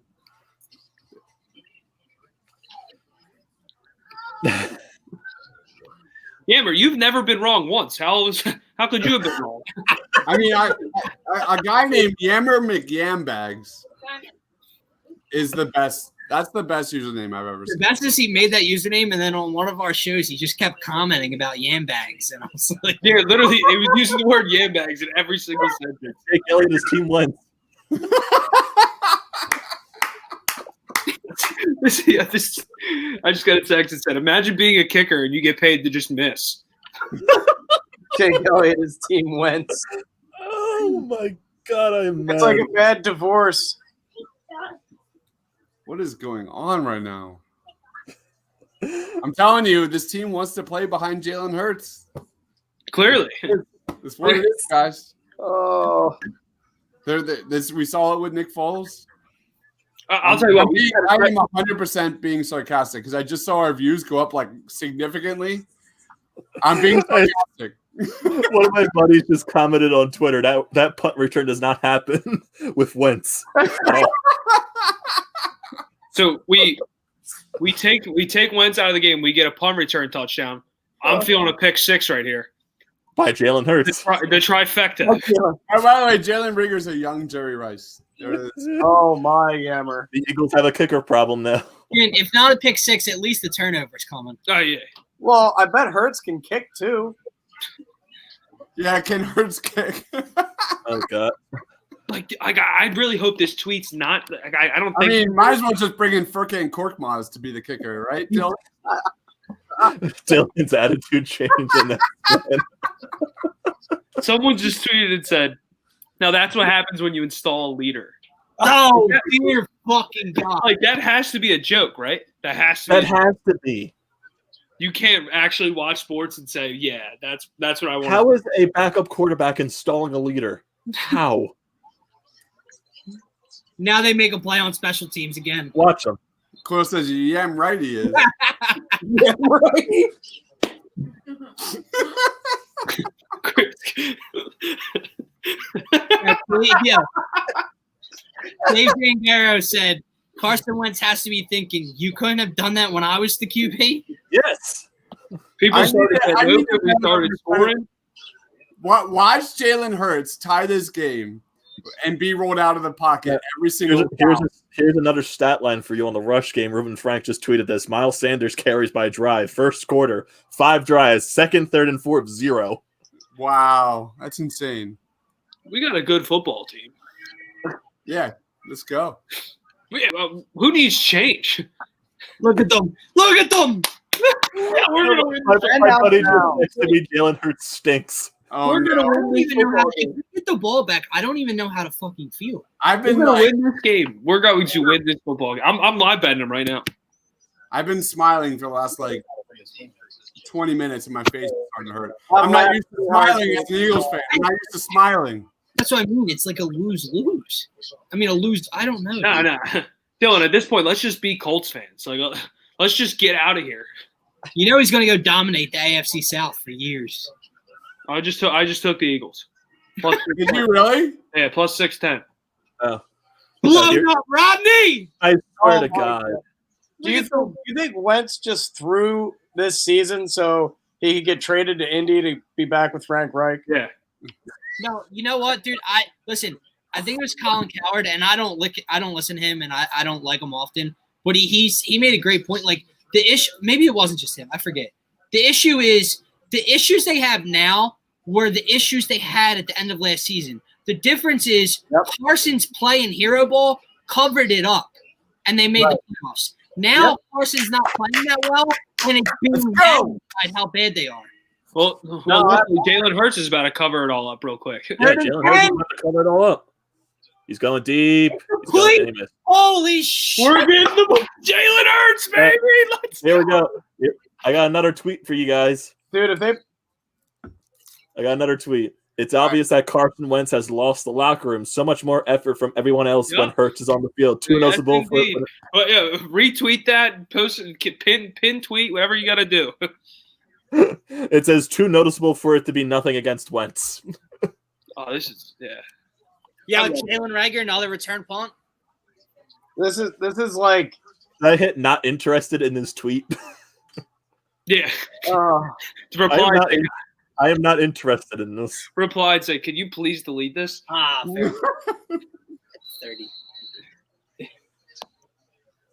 Yammer, you've never been wrong once. How could you have been wrong? I mean, a guy named Yammer McYambags is the best. That's the best username I've ever The seen. best is he made that username, and then on one of our shows, he just kept commenting about yam bags, and I was like, Yeah, literally, he was using the word yam bags in every single sentence. Jake Elliott, his team wins. I just got a text that said, "Imagine being a kicker and you get paid to just miss." Jake Elliott, his team went. Oh my god, I am mad. It's like a bad divorce. What is going on right now? I'm telling you, this team wants to play behind Jalen Hurts. Clearly, That's what it is, guys. Oh, We saw it with Nick Foles. I'll tell you what. I am 100% being sarcastic because I just saw our views go up like significantly. I'm being sarcastic. One of my buddies just commented on Twitter that punt return does not happen with Wentz. So we take Wentz out of the game. We get a punt return touchdown. I'm feeling a pick 6 right here. By Jalen Hurts. The trifecta. Oh, by the way, Jalen Rigger's a young Jerry Rice. There it is. oh my Yammer. The Eagles have a kicker problem now. and if not a pick 6, at least the turnover's coming. Oh yeah. Well, I bet Hurts can kick too. Yeah, can Hurts kick? Oh god. Like I really hope this tweet's not. Like, I don't I think. mean, might as well just bring in Furkan Korkmaz to be the kicker, right? Dylan? Dylan's attitude change in that. Someone just tweeted and said, "Now that's what happens when you install a leader." Oh, dear fucking God. Like that has to be a joke, right? That has to. Has to be. You can't actually watch sports and say, "Yeah, that's what I want." How is a backup quarterback installing a leader? How? Now they make a play on special teams again. Watch them. Close as yeah, I'm right he is. Yeah, right. Yeah. Dave Zangaro said Carson Wentz has to be thinking, you couldn't have done that when I was the QB? Yes. People started scoring. Watch Jalen Hurts tie this game and be rolled out of the pocket every single Here's another stat line for you on the rush game. Ruben Frank just tweeted this. Miles Sanders carries by drive. First quarter, 5 drives. Second, third, and fourth, 0. Wow, that's insane. We got a good football team. Yeah, let's go. Yeah, who needs change? Look at them. Look at them. Yeah, we're gonna win. My buddy just texted me, Jalen Hurts stinks. Oh, We're gonna no. win. Even know how to get the ball back. I don't even know how to fucking feel. I've We're been gonna like, win this game. We're going to win this football game. I'm live betting them right now. I've been smiling for the last like 20 minutes and my face is starting to hurt. I'm not used to smiling as an Eagles fan. I'm not used to smiling. That's what I mean. It's like a lose-lose. I mean, a lose. I don't know. No. Dylan, at this point, let's just be Colts fans. Like, let's just get out of here. You know he's going to go dominate the AFC South for years. I just took the Eagles. Plus, Did you really? yeah, plus 610. Blown up, Rodney! I swear to my God. Do you think Wentz just threw this season so he could get traded to Indy to be back with Frank Reich? Yeah. No, you know what, dude? Listen. I think it was Colin Cowherd, and I don't listen to him, and I don't like him often. But he made a great point. Like the issue, maybe it wasn't just him. I forget. The issue is the issues they have now were the issues they had at the end of last season. The difference is Carson's play in Hero Ball covered it up, and they made the playoffs. Now Carson's not playing that well, and it's being magnified how bad they are. Well, Jalen Hurts is about to cover it all up real quick. Yeah, Jalen Hurts is about to cover it all up. He's going deep. Please. Holy shit! We're getting the Jalen Hurts, baby. Let's Here we go. Here. I got another tweet for you guys. Dude, I got another tweet. It's obvious that Carson Wentz has lost the locker room. So much more effort from everyone else when Hurts is on the field. Too noticeable for it. But yeah, retweet that, post it, pin tweet, whatever you got to do. It says too noticeable for it to be nothing against Wentz. Oh, this is Yeah, Jalen Reagor, another return punt. This is like I hit not interested in this tweet. Yeah. Uh, I am not interested in this. Reply and say, "Can you please delete this?" Fair. 30.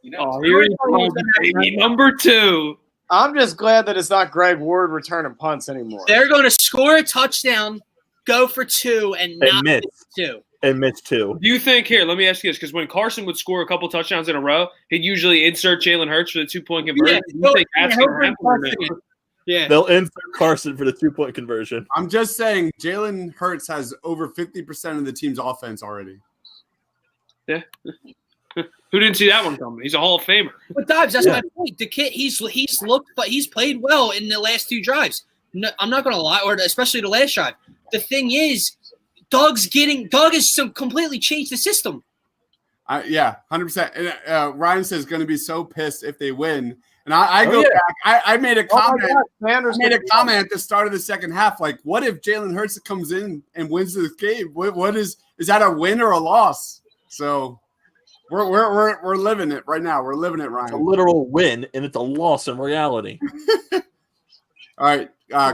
You know, here he comes, baby, number 2. I'm just glad that it's not Greg Ward returning punts anymore. They're going to score a touchdown, go for 2, and not miss 2. And miss 2. Do you think here? Let me ask you this: because when Carson would score a couple touchdowns in a row, he'd usually insert Jalen Hurts for the 2-point conversion. Do you think that's going to happen or no? Yeah, they'll insert Carson for the 2-point conversion. I'm just saying, Jalen Hurts has over 50% of the team's offense already. Yeah. Who didn't see that one coming? He's a Hall of Famer. But Dobbs, that's my point. The kid, he's looked, but he's played well in the last 2 drives. No, I'm not going to lie, or especially the last drive. The thing is, Doug has completely changed the system. Yeah, 100%. And, Ryan says going to be so pissed if they win. And I go back. I made a comment. I made a comment at the start of the second half. Like, what if Jalen Hurts comes in and wins this game? What is that a win or a loss? So we're living it right now. We're living it, Ryan. It's a literal win, and it's a loss in reality. All right.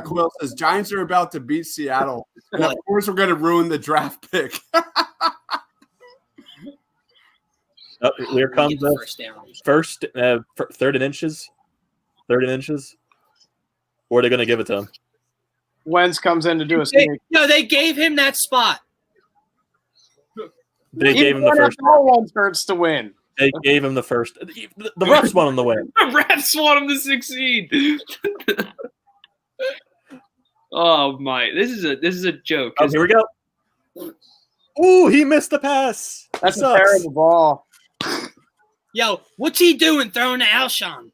Quill says Giants are about to beat Seattle. And of course, we're going to ruin the draft pick. Here comes the third and inches. Third and inches. Or are they going to give it to him? Wentz comes in to do a sneak. No, they gave him that spot. They gave him the first. Wentz hurts to win. They gave him the first. The refs want him to win. The refs want him to succeed. Oh my! This is a joke. Oh, here we go. Ooh, he missed the pass. That's a terrible ball. Yo, what's he doing throwing to Alshon?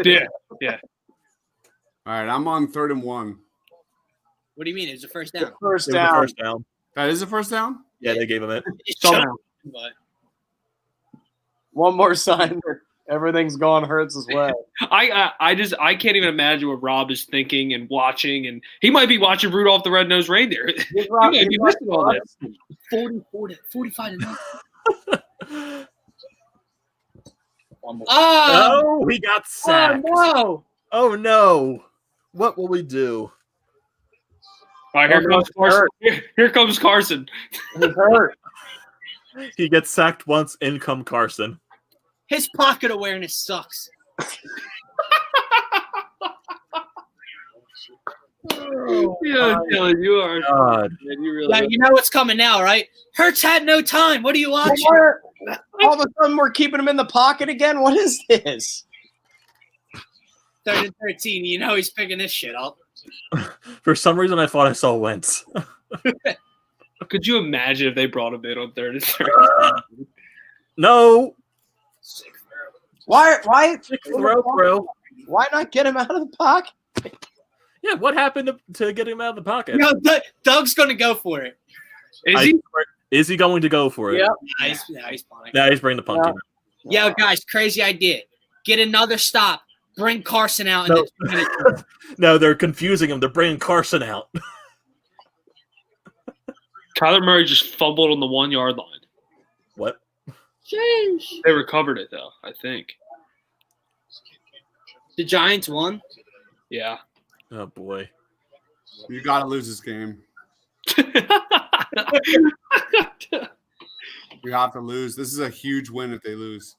Yeah. All right, I'm on 3rd and 1. What do you mean? It was a first down. First down. That is a first down? Yeah, they gave him it. Somehow. One more sign that everything's gone Hurts as well. I can't even imagine what Rob is thinking and watching, and he might be watching Rudolph the Red-Nosed Reindeer. He might be missing all this. 45 to 9. Oh, he got sacked. Oh, no. Oh, no. What will we do? All right, here comes Carson. Here comes Carson. He's hurt. He gets sacked once, in come Carson. His pocket awareness sucks. Yeah, Dylan, you are. God. Man, you really. Yeah, you know what's coming now, right? Hurts had no time. What are you watching? All of a sudden, we're keeping him in the pocket again. What is this? 3rd and 13. You know he's picking this shit up. For some reason, I thought I saw Wentz. Could you imagine if they brought him in on 3rd and 13? No. Why Throw. Why not get him out of the pocket? Yeah, what happened to get him out of the pocket? No, Doug's going to go for it. Is he going to go for it? Yeah. He's punting. Now he's bringing the punt team. Yo, guys, crazy idea. Get another stop. Bring Carson out in the 2 minutes. No, they're confusing him. They're bringing Carson out. Kyler Murray just fumbled on the 1-yard line. What? Sheesh. They recovered it, though, I think. The Giants won? Yeah. Oh, boy. You got to lose this game. We have to lose. This is a huge win if they lose.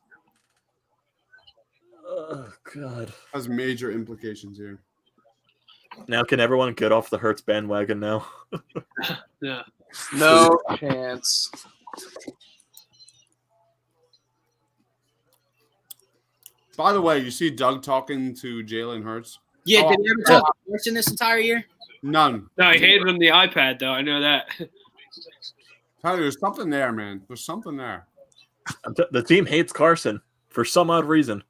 Oh, God. Has major implications here. Now can everyone get off the Hurts bandwagon now? Yeah. No chance. By the way, you see Doug talking to Jalen Hurts? Yeah, did he ever talk to Carson this entire year? None. No, I hated him the iPad, though. I know that. Tyler, there's something there, man. There's something there. The team hates Carson for some odd reason.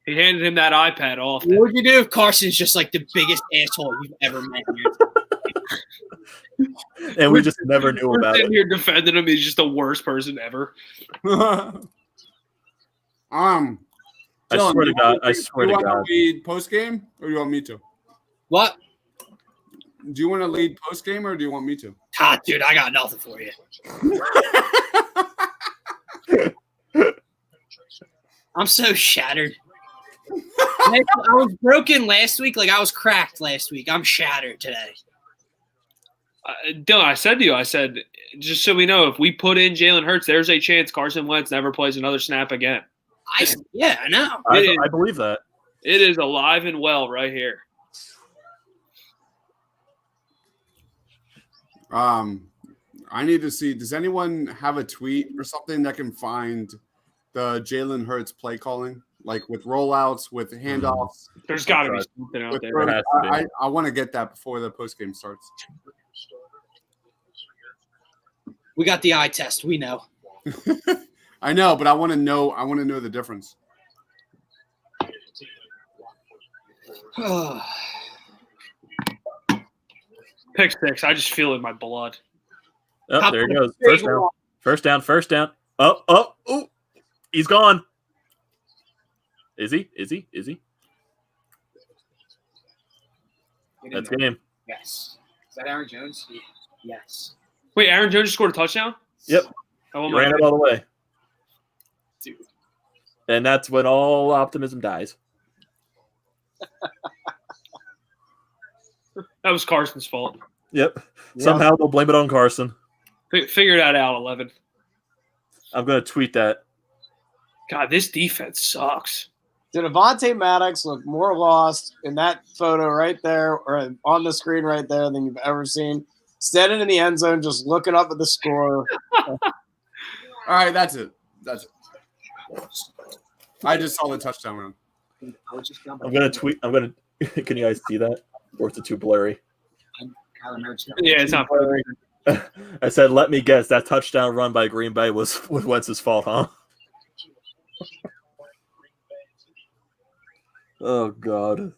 He handed him that iPad off. What would you do if Carson's just like the biggest asshole you've ever met? And we just never knew We're about sitting it. here defending him. He's just the worst person ever. I swear to God. I swear Do to you want God. to lead post game, or do you want me to? What? Do you want to lead post game, or do you want me to? Ah, dude, I got nothing for you. I'm so shattered. I was broken last week. Like I was cracked last week. I'm shattered today. Dylan, I said to you, I said, just so we know, if we put in Jalen Hurts, there's a chance Carson Wentz never plays another snap again. I know. I believe that. It is alive and well right here. I need to see. Does anyone have a tweet or something that can find the Jalen Hurts play calling, like with rollouts, with handoffs? There's got to be something out there. There has to be. I want to get that before the post game starts. We got the eye test. We know. I know, but I want to know. I want to know the difference. Pick six. I just feel it in my blood. Oh, there he goes. First down. First down. First down. Oh. He's gone. Is he? Is he? Is he? That's game. Yes. Is that Aaron Jones? Yes. Wait, Aaron Jones just scored a touchdown? Yep. Oh, He my ran it God. all the way. Dude. And that's when all optimism dies. That was Carson's fault. Yep. Somehow they'll blame it on Carson. Figure that out, 11. I'm going to tweet that. God, this defense sucks. Did Avonte Maddox look more lost in that photo right there or on the screen right there than you've ever seen? Standing in the end zone, just looking up at the score. All right, that's it. That's it. I just saw the touchdown run. I'm going to tweet. I'm going to. Can you guys see that? Or is it too blurry? Yeah, it's not blurry. I said, let me guess. That touchdown run by Green Bay was Wentz's fault, huh? Oh, God.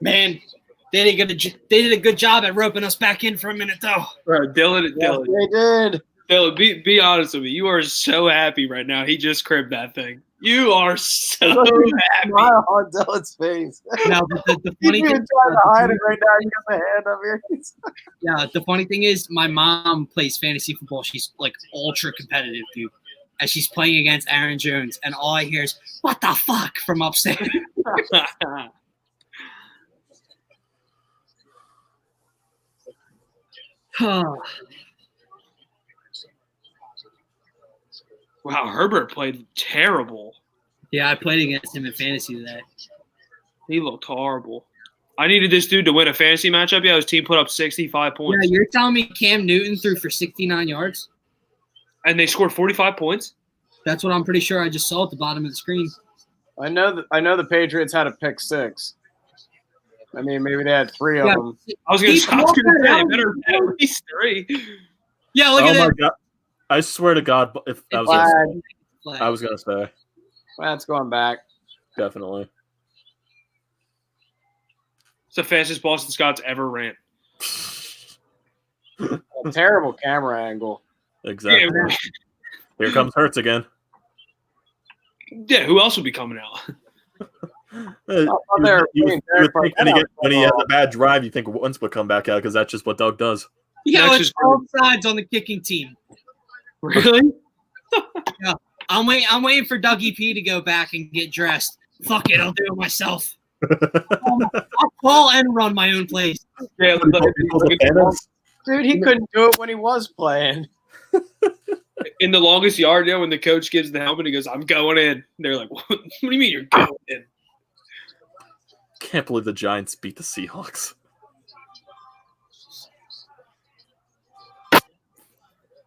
Man, they did a good job at roping us back in for a minute, though. Bro, Dylan, Yes, they did. Dylan, be honest with me. You are so happy right now. He just cribbed that thing. You are so happy. Smile on Dylan's face. No, but the He's funny even thing, trying to hide it right now. He got the hand up here. yeah, the funny thing is, my mom plays fantasy football. She's like ultra competitive, dude. And she's playing against Aaron Jones, and all I hear is "What the fuck" from upstairs. Wow, Herbert played terrible. Yeah, I played against him in fantasy today. He looked horrible. I needed this dude to win a fantasy matchup. Yeah, his team put up 65 points. Yeah, you're telling me Cam Newton threw for 69 yards? And they scored 45 points? That's what I'm pretty sure I just saw at the bottom of the screen. I know the Patriots had a pick six. I mean, maybe they had three of them. I was going to say, they better have at least 3. Yeah, look Oh, at my it. God. I swear to God, if I was Flag. gonna say, I was going to say, That's going back. definitely. It's the fastest Boston Scott's ever ran. A terrible camera angle. Exactly. Yeah, Here comes Hurts again. yeah, who else would be coming out? You would think when he has a bad drive, you think Wentz would come back out because that's just what Doug does. You got That's like just 12 sides on the kicking team. Really? Yeah, I'm waiting for Dougie P to go back and get dressed. Fuck it, I'll do it myself. I'll call and run my own plays. Yeah, Dude, he couldn't do it when he was playing. in the longest yard, when the coach gives the helmet, he goes, "I'm going in." They're like, "What do you mean you're going in?" Can't believe the Giants beat the Seahawks.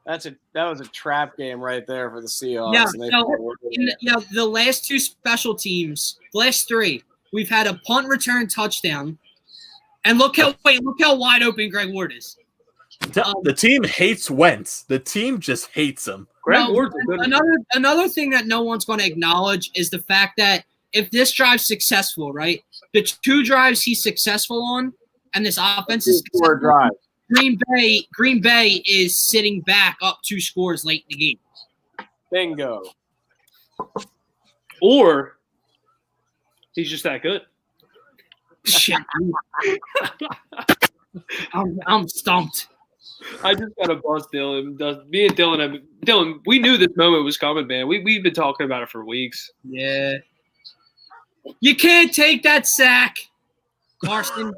that was a trap game right there for the Seahawks. Yeah, and they so fought with it. the last two special teams, the last three, we've had a punt return touchdown. And look how wide open Greg Ward is. The team hates Wentz. The team just hates him. Another thing that no one's going to acknowledge is the fact that if this drive's successful, right, the 2 drives he's successful on, and this offense is successful, drive. Green Bay is sitting back up 2 scores late in the game. Bingo. Or he's just that good. Shit. I'm stumped. I just got to bust Dylan. Me and Dylan, we knew this moment was coming, man. We've been talking about it for weeks. Yeah. You can't take that sack, Carson.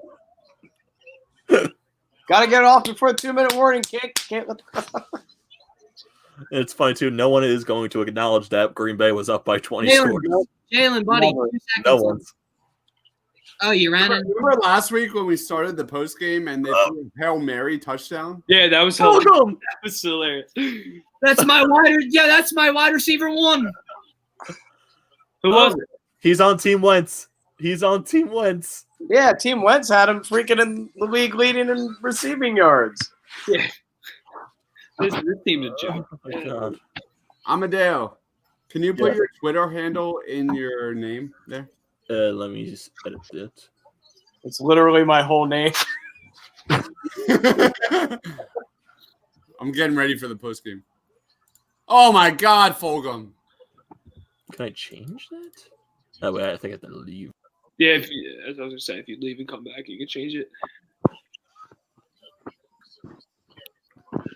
Got to get it off before the 2-minute warning. Can't let the It's funny too. No one is going to acknowledge that Green Bay was up by 20 scores. Jalen, buddy. No one's. Oh, you ran it. Remember last week when we started the post game and they threw a Hail Mary touchdown? Yeah, that was hilarious. That was hilarious. That's my wide receiver 1. Who was it? He's on Team Wentz. Yeah, Team Wentz had him freaking in the league leading in receiving yards. Yeah. This team's a joke. Oh my God. Amadeo, can you put your Twitter handle in your name there? Let me just edit it. It's literally my whole name. I'm getting ready for the post game. Oh my God, Fulgham. Can I change that? Oh wait, I think I have to leave. Yeah, as I was gonna say, if you leave and come back, you can change it.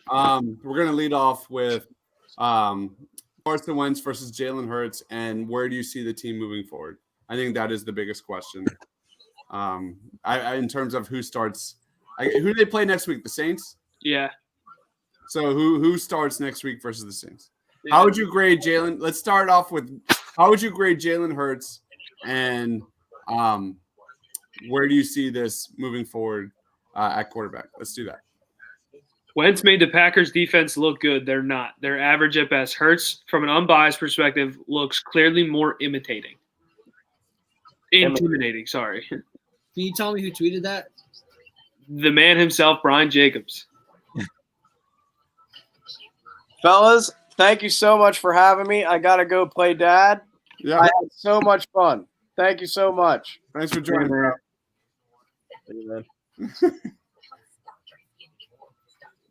We're gonna lead off with Carson Wentz versus Jalen Hurts, and where do you see the team moving forward? I think that is the biggest question. In terms of who starts, who do they play next week? The Saints. Yeah. So who starts next week versus the Saints? Yeah. How would you grade Jalen? Let's start off with how would you grade Jalen Hurts, and where do you see this moving forward at quarterback? Let's do that. Wentz made the Packers defense look good. They're not. They're average at best. Hurts, from an unbiased perspective, looks clearly more intimidating. Sorry. Can you tell me who tweeted that? The man himself, Brian Jacobs. Fellas, thank you so much for having me. I got to go play dad. Yeah. I had so much fun. Thank you so much. Thanks for joining me.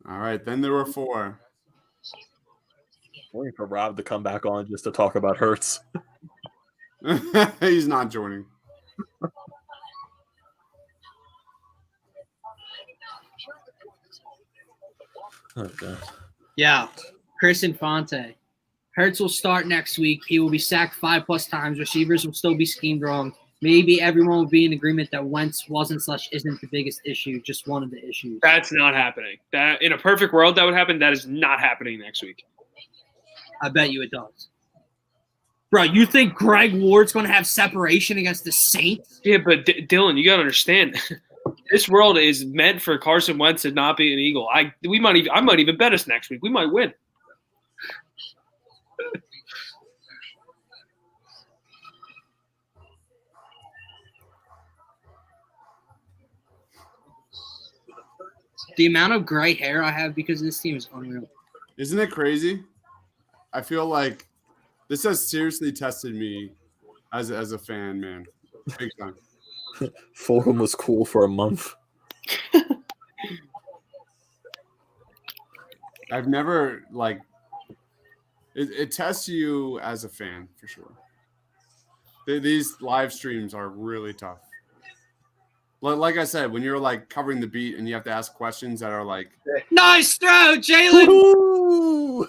All right, then there were 4. Waiting for Rob to come back on just to talk about Hurts. He's not joining. Oh, God. Yeah, Chris Infante. Hurts will start next week. He will be sacked 5+ times. Receivers will still be schemed wrong. Maybe everyone will be in agreement that Wentz wasn't/isn't the biggest issue, just one of the issues. That's not happening. That in a perfect world, that would happen. That is not happening next week. I bet you it does. Bro, you think Greg Ward's going to have separation against the Saints? Yeah, but Dylan, you got to understand. This world is meant for Carson Wentz to not be an Eagle. I might even bet us next week. We might win. The amount of gray hair I have because of this team is unreal. Isn't it crazy? I feel like this has seriously tested me as a fan, man. Big time. Fulgham was cool for a month. I've never it tests you as a fan for sure. These live streams are really tough. Like I said, when you're covering the beat and you have to ask questions that are nice throw, Jalen.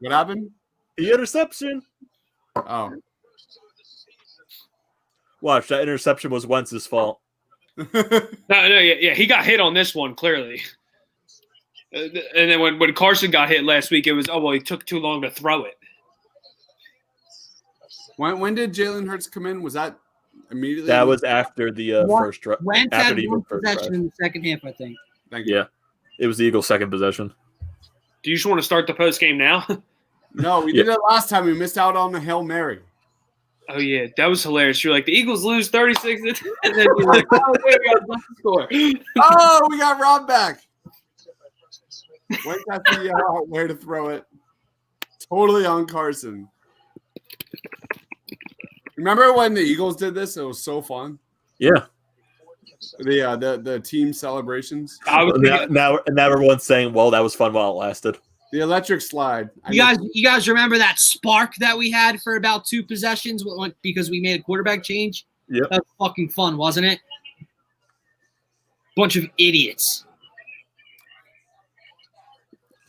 What happened? The interception. Oh. Watch, that interception was Wentz's fault. Yeah, he got hit on this one, clearly. And then when Carson got hit last week, it was, he took too long to throw it. When did Jalen Hurts come in? Was that immediately? That was after the first drive. Wentz had one possession in the second half, I think. Thank you. Yeah, it was the Eagles' second possession. Do you just want to start the post game now? No, we did it last time. We missed out on the Hail Mary. Oh yeah, that was hilarious. You're like the Eagles lose 36, and then you're like, oh, we got a score. Oh, we got Rob back. Wait, got the where to throw it. Totally on Carson. Remember when the Eagles did this? It was so fun. Yeah. The team celebrations. Now everyone's saying, "Well, that was fun while it lasted." The electric slide. You guys remember that spark that we had for about 2 possessions because we made a quarterback change? Yep. That was fucking fun, wasn't it? Bunch of idiots.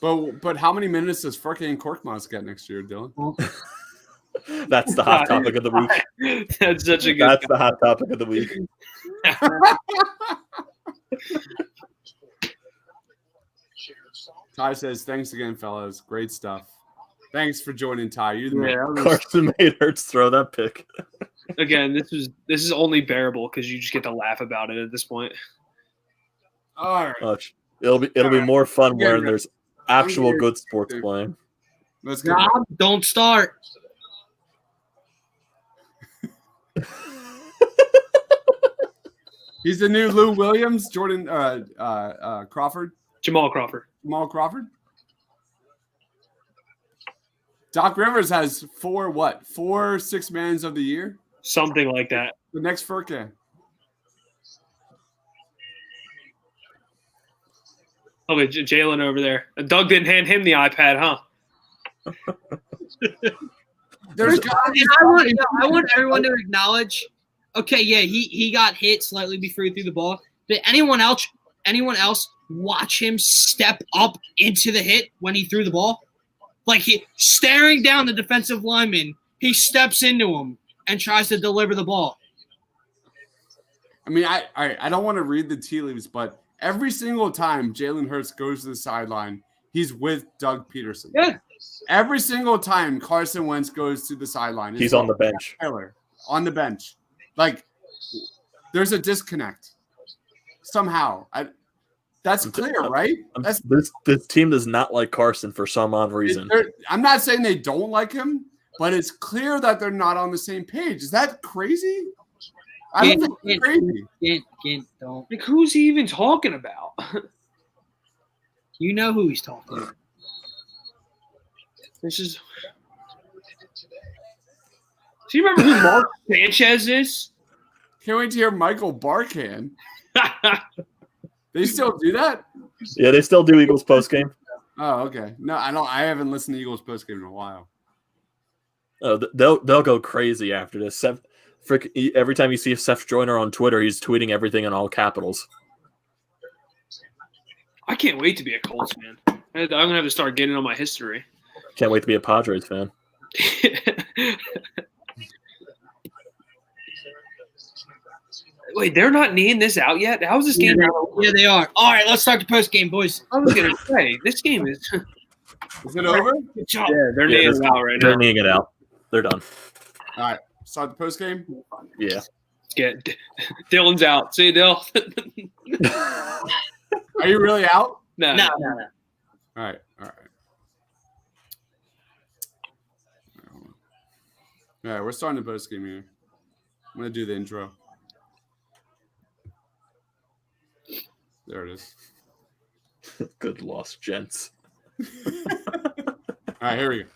But how many minutes does freaking Korkmaz get next year, Dylan? That's the hot topic of the week. That's such a good. That's the hot topic of the week. Ty says, "Thanks again, fellas. Great stuff. Thanks for joining, Ty. You're the man." Carson made Hurts throw that pick. Again, this is only bearable because you just get to laugh about it at this point. All right. It'll be more fun when there's actual good sports playing. Let's go. Rob, don't start. He's the new Lou Williams, Jordan Crawford. Jamal Crawford. Jamal Crawford. Doc Rivers has 4 six-mans of the year? Something like that. The next Furkan. Oh, wait, Jalen over there. Doug didn't hand him the iPad, huh? I want everyone to acknowledge. Okay, yeah, he got hit slightly before he threw the ball. But anyone else watch him step up into the hit when he threw the ball? Like he staring down the defensive lineman, he steps into him and tries to deliver the ball. I mean, I don't want to read the tea leaves, but every single time Jalen Hurts goes to the sideline, he's with Doug Peterson. Yeah. Every single time Carson Wentz goes to the sideline, he's on the bench. Taylor on the bench. Like, there's a disconnect somehow. That's clear, right? This team does not like Carson for some odd reason. I'm not saying they don't like him, but it's clear that they're not on the same page. Is that crazy? I don't think it's crazy. Like, who's he even talking about? You know who he's talking about. This is. Do you remember who Mark Sanchez is? Can't wait to hear Michael Barkan. They still do that? Yeah, they still do Eagles postgame. Oh, okay. No, I don't. I haven't listened to Eagles postgame in a while. Oh, they'll go crazy after this. Every time you see Seth Joyner on Twitter, he's tweeting everything in all capitals. I can't wait to be a Colts fan. I'm gonna have to start getting on my history. Can't wait to be a Padres fan. Wait, they're not kneeing this out yet? How's this game? Yeah, they are. All right, let's start the post game, boys. I was gonna say this game is. Is it over? Good job. Yeah, they're kneeing it out right now. They're kneeing it out. They're done. All right, start the post game. Yeah. Get Dylan's out. See you, Dill. Are you really out? No. All right. All right, we're starting the post game here. I'm gonna do the intro. There it is. Good loss, gents. All right, here we go.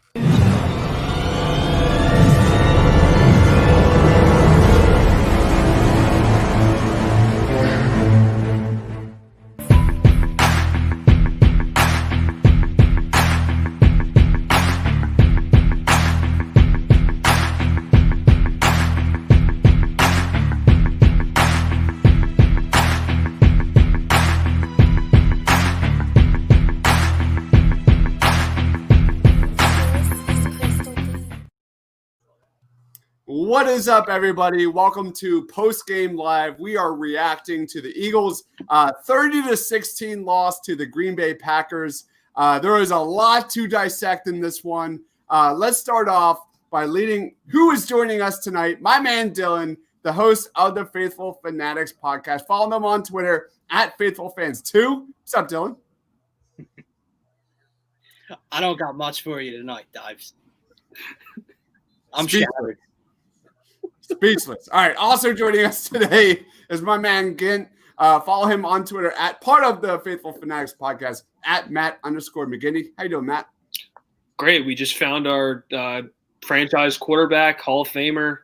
What is up, everybody? Welcome to Post Game Live. We are reacting to the Eagles' 30-16 loss to the Green Bay Packers. There is a lot to dissect in this one. Let's start off by who is joining us tonight. My man Dylan, the host of the Faithful Fanatics podcast. Follow them on Twitter @FaithfulFans2. What's up, Dylan? I don't got much for you tonight, Dives. I'm Speechless. shattered. Speechless. All right. Also joining us today is my man Gint. Follow him on Twitter at part of the Faithful Fanatics podcast at Matt_McGinney. How you doing, Matt? Great. We just found our franchise quarterback, Hall of Famer,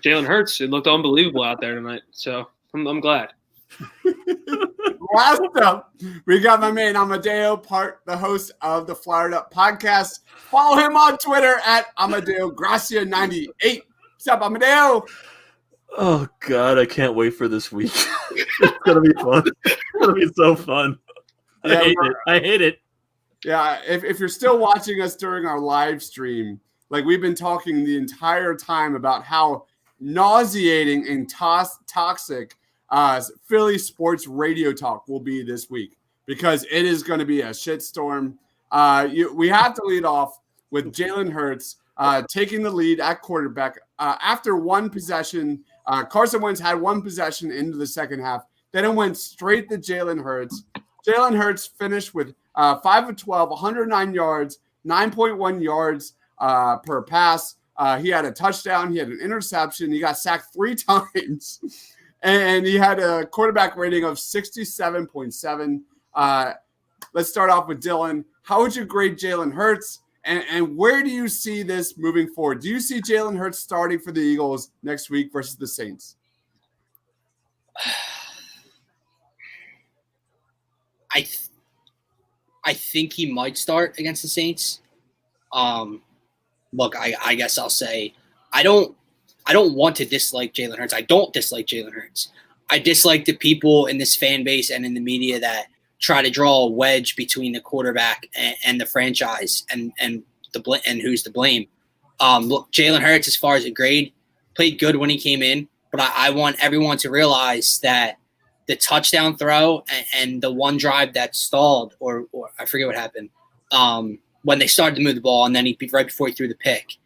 Jalen Hurts. It looked unbelievable out there tonight. So I'm glad. Last up, we got my man Amadeo, the host of the Fired Up podcast. Follow him on Twitter at Amadeo Gracia 98. What's up, Amadeo? Oh God, I can't wait for this week. It's gonna be fun. It's gonna be so fun. I hate it. Yeah, if you're still watching us during our live stream, like we've been talking the entire time about how nauseating and toxic Philly sports radio talk will be this week, because it is going to be a shitstorm. We have to lead off with Jalen Hurts taking the lead at quarterback after one possession. Carson Wentz had one possession into the second half. Then it went straight to Jalen Hurts. Jalen Hurts finished with 5 of 12, 109 yards, 9.1 yards per pass. He had a touchdown. He had an interception. He got sacked 3 times. And he had a quarterback rating of 67.7. Let's start off with Dylan. How would you grade Jalen Hurts? And where do you see this moving forward? Do you see Jalen Hurts starting for the Eagles next week versus the Saints? I think he might start against the Saints. Look, I guess I'll say I don't want to dislike Jalen Hurts. I don't dislike Jalen Hurts. I dislike the people in this fan base and in the media that try to draw a wedge between the quarterback and the franchise and who's to blame. Look, Jalen Hurts, as far as a grade, played good when he came in, but I want everyone to realize that the touchdown throw and the one drive that stalled, or I forget what happened, when they started to move the ball, and then right before he threw the pick.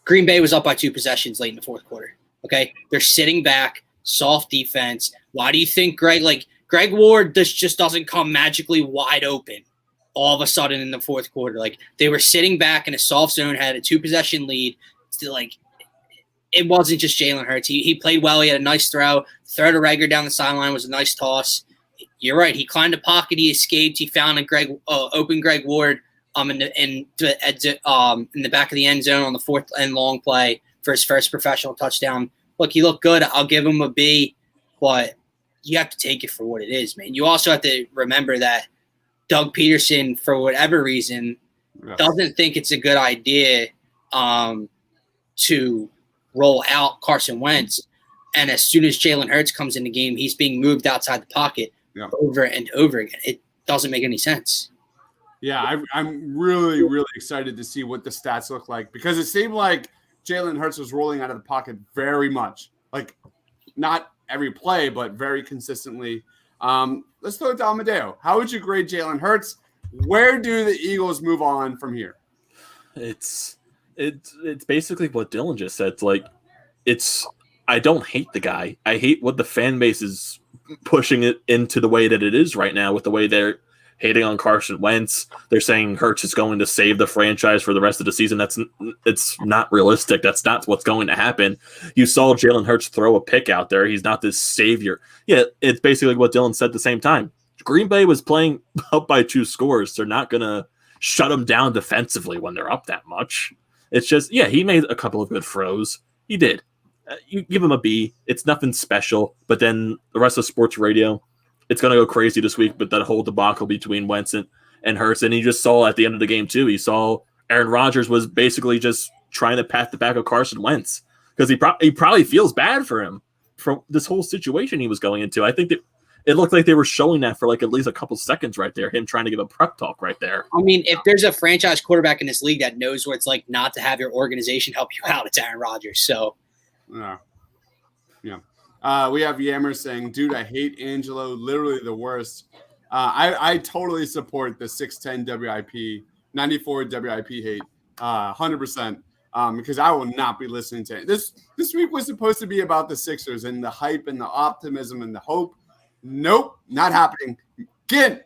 Green Bay was up by 2 possessions late in the fourth quarter. Okay, they're sitting back, soft defense. Why do you think Greg Ward just doesn't come magically wide open all of a sudden in the fourth quarter? Like, they were sitting back in a soft zone, had a 2-possession lead. Still, like, it wasn't just Jalen Hurts. He played well. He had a nice throw. Throw to Reagor down the sideline was a nice toss. You're right. He climbed the pocket. He escaped. He found a open Greg Ward in the back of the end zone on the 4th and long play for his first professional touchdown. Look, he looked good. I'll give him a B, but you have to take it for what it is, man. You also have to remember that Doug Peterson, for whatever reason, doesn't think it's a good idea to roll out Carson Wentz. And as soon as Jalen Hurts comes in the game, he's being moved outside the pocket over and over again. It doesn't make any sense. Yeah, I'm really, really excited to see what the stats look like, because it seemed like Jalen Hurts was rolling out of the pocket very much. Like, not every play, but very consistently. Let's throw it to Amadeo. How would you grade Jalen Hurts? Where do the Eagles move on from here? It's basically what Dylan just said. I don't hate the guy. I hate what the fan base is pushing it into the way that it is right now, with the way they're hating on Carson Wentz. They're saying Hurts is going to save the franchise for the rest of the season. It's not realistic. That's not what's going to happen. You saw Jalen Hurts throw a pick out there. He's not this savior. Yeah, it's basically what Dylan said at the same time. Green Bay was playing up by 2 scores. They're not going to shut them down defensively when they're up that much. It's just, yeah, he made a couple of good throws. He did. You give him a B. It's nothing special. But then the rest of sports radio, it's going to go crazy this week, but that whole debacle between Wentz and Hurts. And you just saw at the end of the game, too, you saw Aaron Rodgers was basically just trying to pat the back of Carson Wentz, because he probably feels bad for him from this whole situation he was going into. I think that it looked like they were showing that for like at least a couple seconds right there, him trying to give a prep talk right there. I mean, if there's a franchise quarterback in this league that knows what it's like not to have your organization help you out, it's Aaron Rodgers. So, yeah. We have Yammer saying, dude, I hate Angelo, literally the worst. I totally support the 610 WIP, 94 WIP hate, 100%, because I will not be listening to it. This week was supposed to be about the Sixers and the hype and the optimism and the hope. Nope, not happening. Again,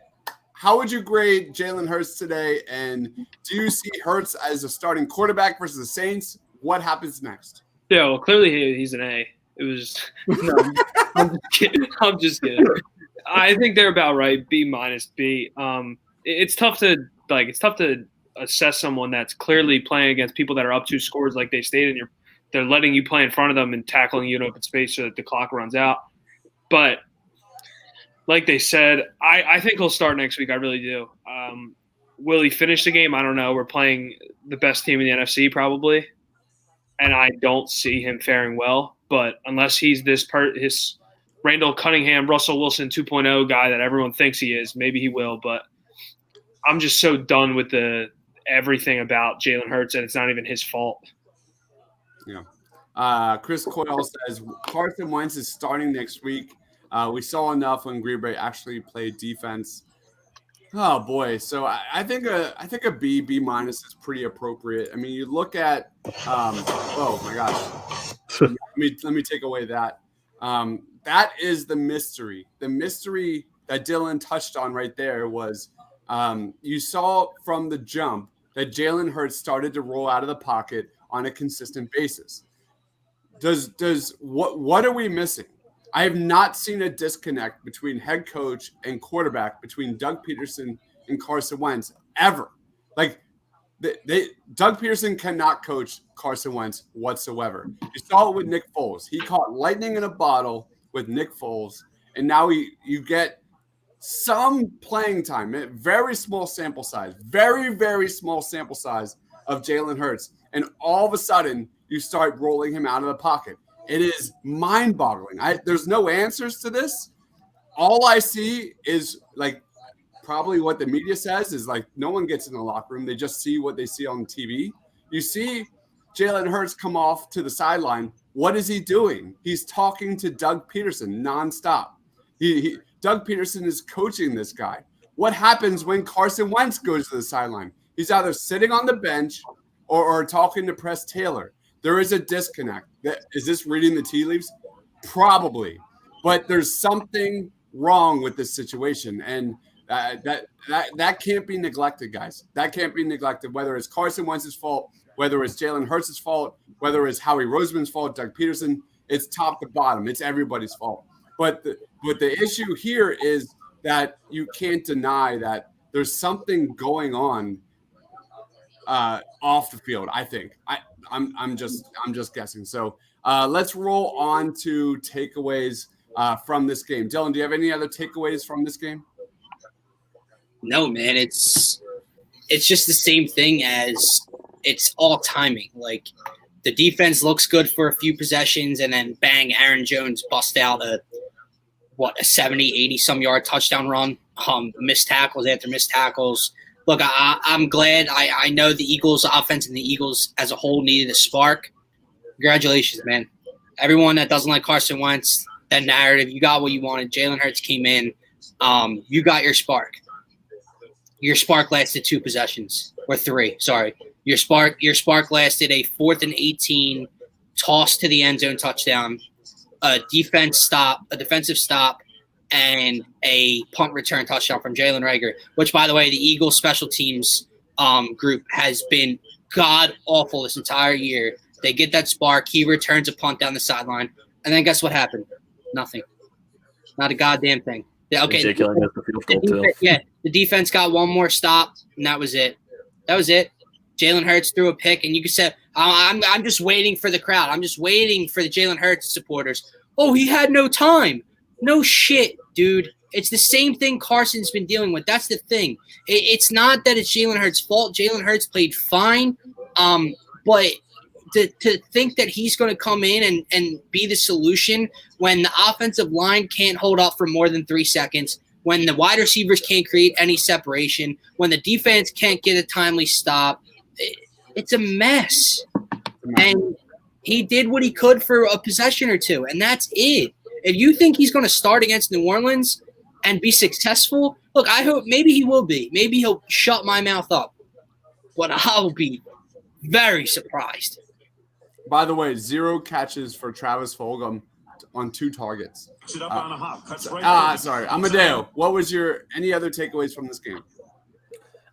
how would you grade Jalen Hurts today? And do you see Hurts as a starting quarterback versus the Saints? What happens next? Yeah, well, clearly he's an A. It was no, I'm just kidding. I'm just kidding. I think they're about right. B minus B. It's tough to assess someone that's clearly playing against people that are up 2 scores, like they stated. They're letting you play in front of them and tackling you in open space so that the clock runs out. But like they said, I think he'll start next week. I really do. Will he finish the game? I don't know. We're playing the best team in the NFC probably, and I don't see him faring well. But unless he's his Randall Cunningham, Russell Wilson 2.0 guy that everyone thinks he is, maybe he will. But I'm just so done with everything about Jalen Hurts, and it's not even his fault. Yeah. Chris Coyle says Carson Wentz is starting next week. We saw enough when Green Bay actually played defense. Oh boy, so I think a B minus is pretty appropriate. I mean, you look at oh my gosh, let me take away that. That is the mystery. The mystery that Dylan touched on right there was you saw from the jump that Jalen Hurts started to roll out of the pocket on a consistent basis. What are we missing? I have not seen a disconnect between head coach and quarterback between Doug Peterson and Carson Wentz ever. Like Doug Peterson cannot coach Carson Wentz whatsoever. You saw it with Nick Foles. He caught lightning in a bottle with Nick Foles, and now you get some playing time, very small sample size, very, very small sample size of Jalen Hurts, and all of a sudden you start rolling him out of the pocket. It is mind-boggling. There's no answers to this. All I see is like probably what the media says is like no one gets in the locker room. They just see what they see on TV. You see Jalen Hurts come off to the sideline. What is he doing? He's talking to Doug Peterson nonstop. Doug Peterson is coaching this guy. What happens when Carson Wentz goes to the sideline? He's either sitting on the bench or talking to Press Taylor. There is a disconnect. Is this reading the tea leaves? Probably. But there's something wrong with this situation. And that can't be neglected, guys. That can't be neglected, whether it's Carson Wentz's fault, whether it's Jalen Hurts' fault, whether it's Howie Roseman's fault, Doug Peterson. It's top to bottom. It's everybody's fault. But the issue here is that you can't deny that there's something going on off the field. I think I'm just guessing. So let's roll on to takeaways from this game. Dylan, do you have any other takeaways from this game? No, man. It's just the same thing as it's all timing. Like the defense looks good for a few possessions, and then bang, Aaron Jones bust out a 70, 80-some yard touchdown run. Missed tackles after missed tackles. Look, I'm glad. I know the Eagles offense and the Eagles as a whole needed a spark. Congratulations, man. Everyone that doesn't like Carson Wentz, that narrative, you got what you wanted. Jalen Hurts came in. You got your spark. Your spark lasted 2 possessions or 3. Sorry. Your spark lasted a 4th and 18 toss to the end zone touchdown, a defensive stop, and a punt return touchdown from Jalen Reagor, which, by the way, the Eagles special teams group has been god-awful this entire year. They get that spark. He returns a punt down the sideline. And then guess what happened? Nothing. Not a goddamn thing. Okay. The defense got one more stop, and that was it. Jalen Hurts threw a pick, and you could say, I'm just waiting for the crowd. I'm just waiting for the Jalen Hurts supporters. Oh, he had no time. No shit, dude. It's the same thing Carson's been dealing with. That's the thing. It's not that it's Jalen Hurts' fault. Jalen Hurts played fine. But to think that he's going to come in and be the solution when the offensive line can't hold up for more than 3 seconds, when the wide receivers can't create any separation, when the defense can't get a timely stop, it's a mess. And he did what he could for a possession or 2, and that's it. If you think he's going to start against New Orleans and be successful, look, I hope maybe he will be. Maybe he'll shut my mouth up. But I'll be very surprised. By the way, 0 catches for Travis Fulgham, on 2 targets. Right Sorry, Amadeo. What was any other takeaways from this game?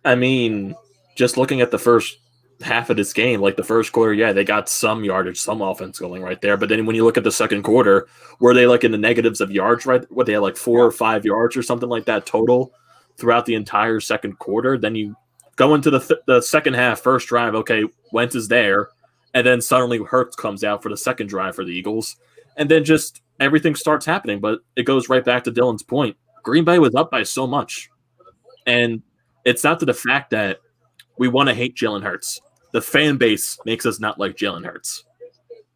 I mean, just looking at the first half of this game, like the first quarter, yeah, they got some yardage, some offense going right there. But then when you look at the second quarter, were they like in the negatives of yards, right? What, they had like 4 or 5 yards or something like that total throughout the entire second quarter. Then you go into the second half, first drive, okay, Wentz is there. And then suddenly Hurts comes out for the second drive for the Eagles. And then just everything starts happening. But it goes right back to Dylan's point. Green Bay was up by so much. And it's not to the fact that we want to hate Jalen Hurts. The fan base makes us not like Jalen Hurts.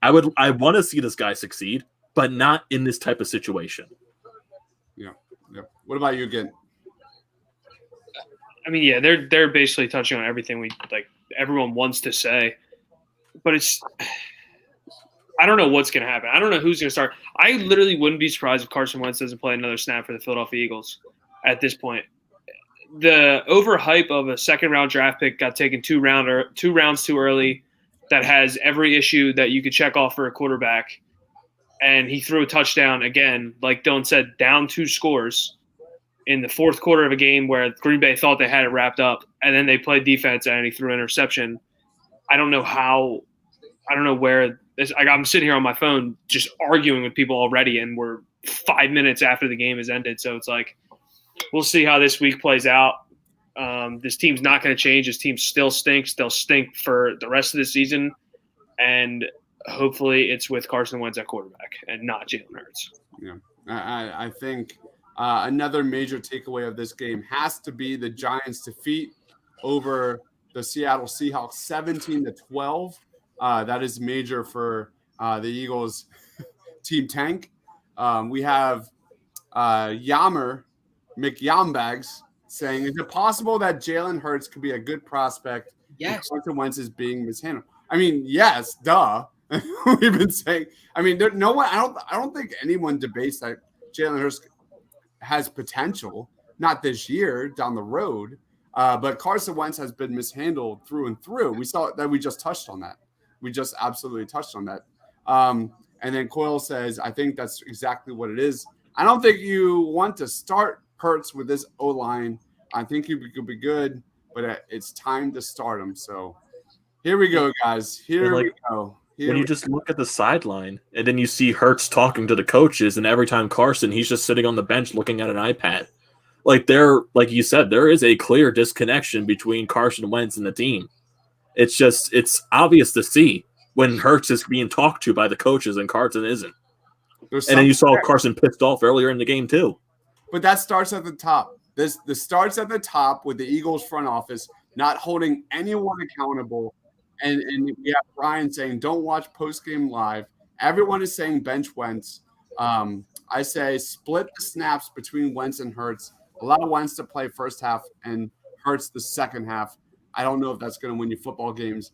I want to see this guy succeed, but not in this type of situation. Yeah. What about you, again? I mean, yeah, they're basically touching on everything everyone wants to say, but I don't know what's going to happen. I don't know who's going to start. I literally wouldn't be surprised if Carson Wentz doesn't play another snap for the Philadelphia Eagles at this point. The overhype of a second-round draft pick got taken 2 rounds too early. That has every issue that you could check off for a quarterback, and he threw a touchdown again, like Dylan said, down 2 scores in the fourth quarter of a game where Green Bay thought they had it wrapped up, and then they played defense and he threw an interception. I don't know where this. I'm sitting here on my phone just arguing with people already, and we're 5 minutes after the game has ended. So it's like, we'll see how this week plays out. This team's not going to change. This team still stinks. They'll stink for the rest of the season. And hopefully it's with Carson Wentz at quarterback and not Jalen Hurts. Yeah, I think another major takeaway of this game has to be the Giants' defeat over the Seattle Seahawks 17-12. That is major for the Eagles team tank. We have Yammer McYambags saying, is it possible that Jalen Hurts could be a good prospect? Yes. Carson Wentz is being mishandled. I mean, yes, duh. We've been saying. I mean, no one. I don't think anyone debates that Jalen Hurts has potential. Not this year, down the road. But Carson Wentz has been mishandled through and through. We saw that. We just touched on that. We just absolutely touched on that. And then Coyle says, I think that's exactly what it is. I don't think you want to start Hurts with this O-line. I think he could be good, but it's time to start him. So here we go, guys. Here we go. When you just look at the sideline and then you see Hurts talking to the coaches, and every time Carson, he's just sitting on the bench looking at an iPad. Like you said, there is a clear disconnection between Carson Wentz and the team. It's obvious to see when Hurts is being talked to by the coaches and Carson isn't. And then you saw Carson pissed off earlier in the game too. But that starts at the top. This starts at the top with the Eagles front office not holding anyone accountable. And we have Brian saying, don't watch post-game live. Everyone is saying bench Wentz. I say split the snaps between Wentz and Hurts. Allow Wentz to play first half and Hurts the second half. I don't know if that's going to win you football games.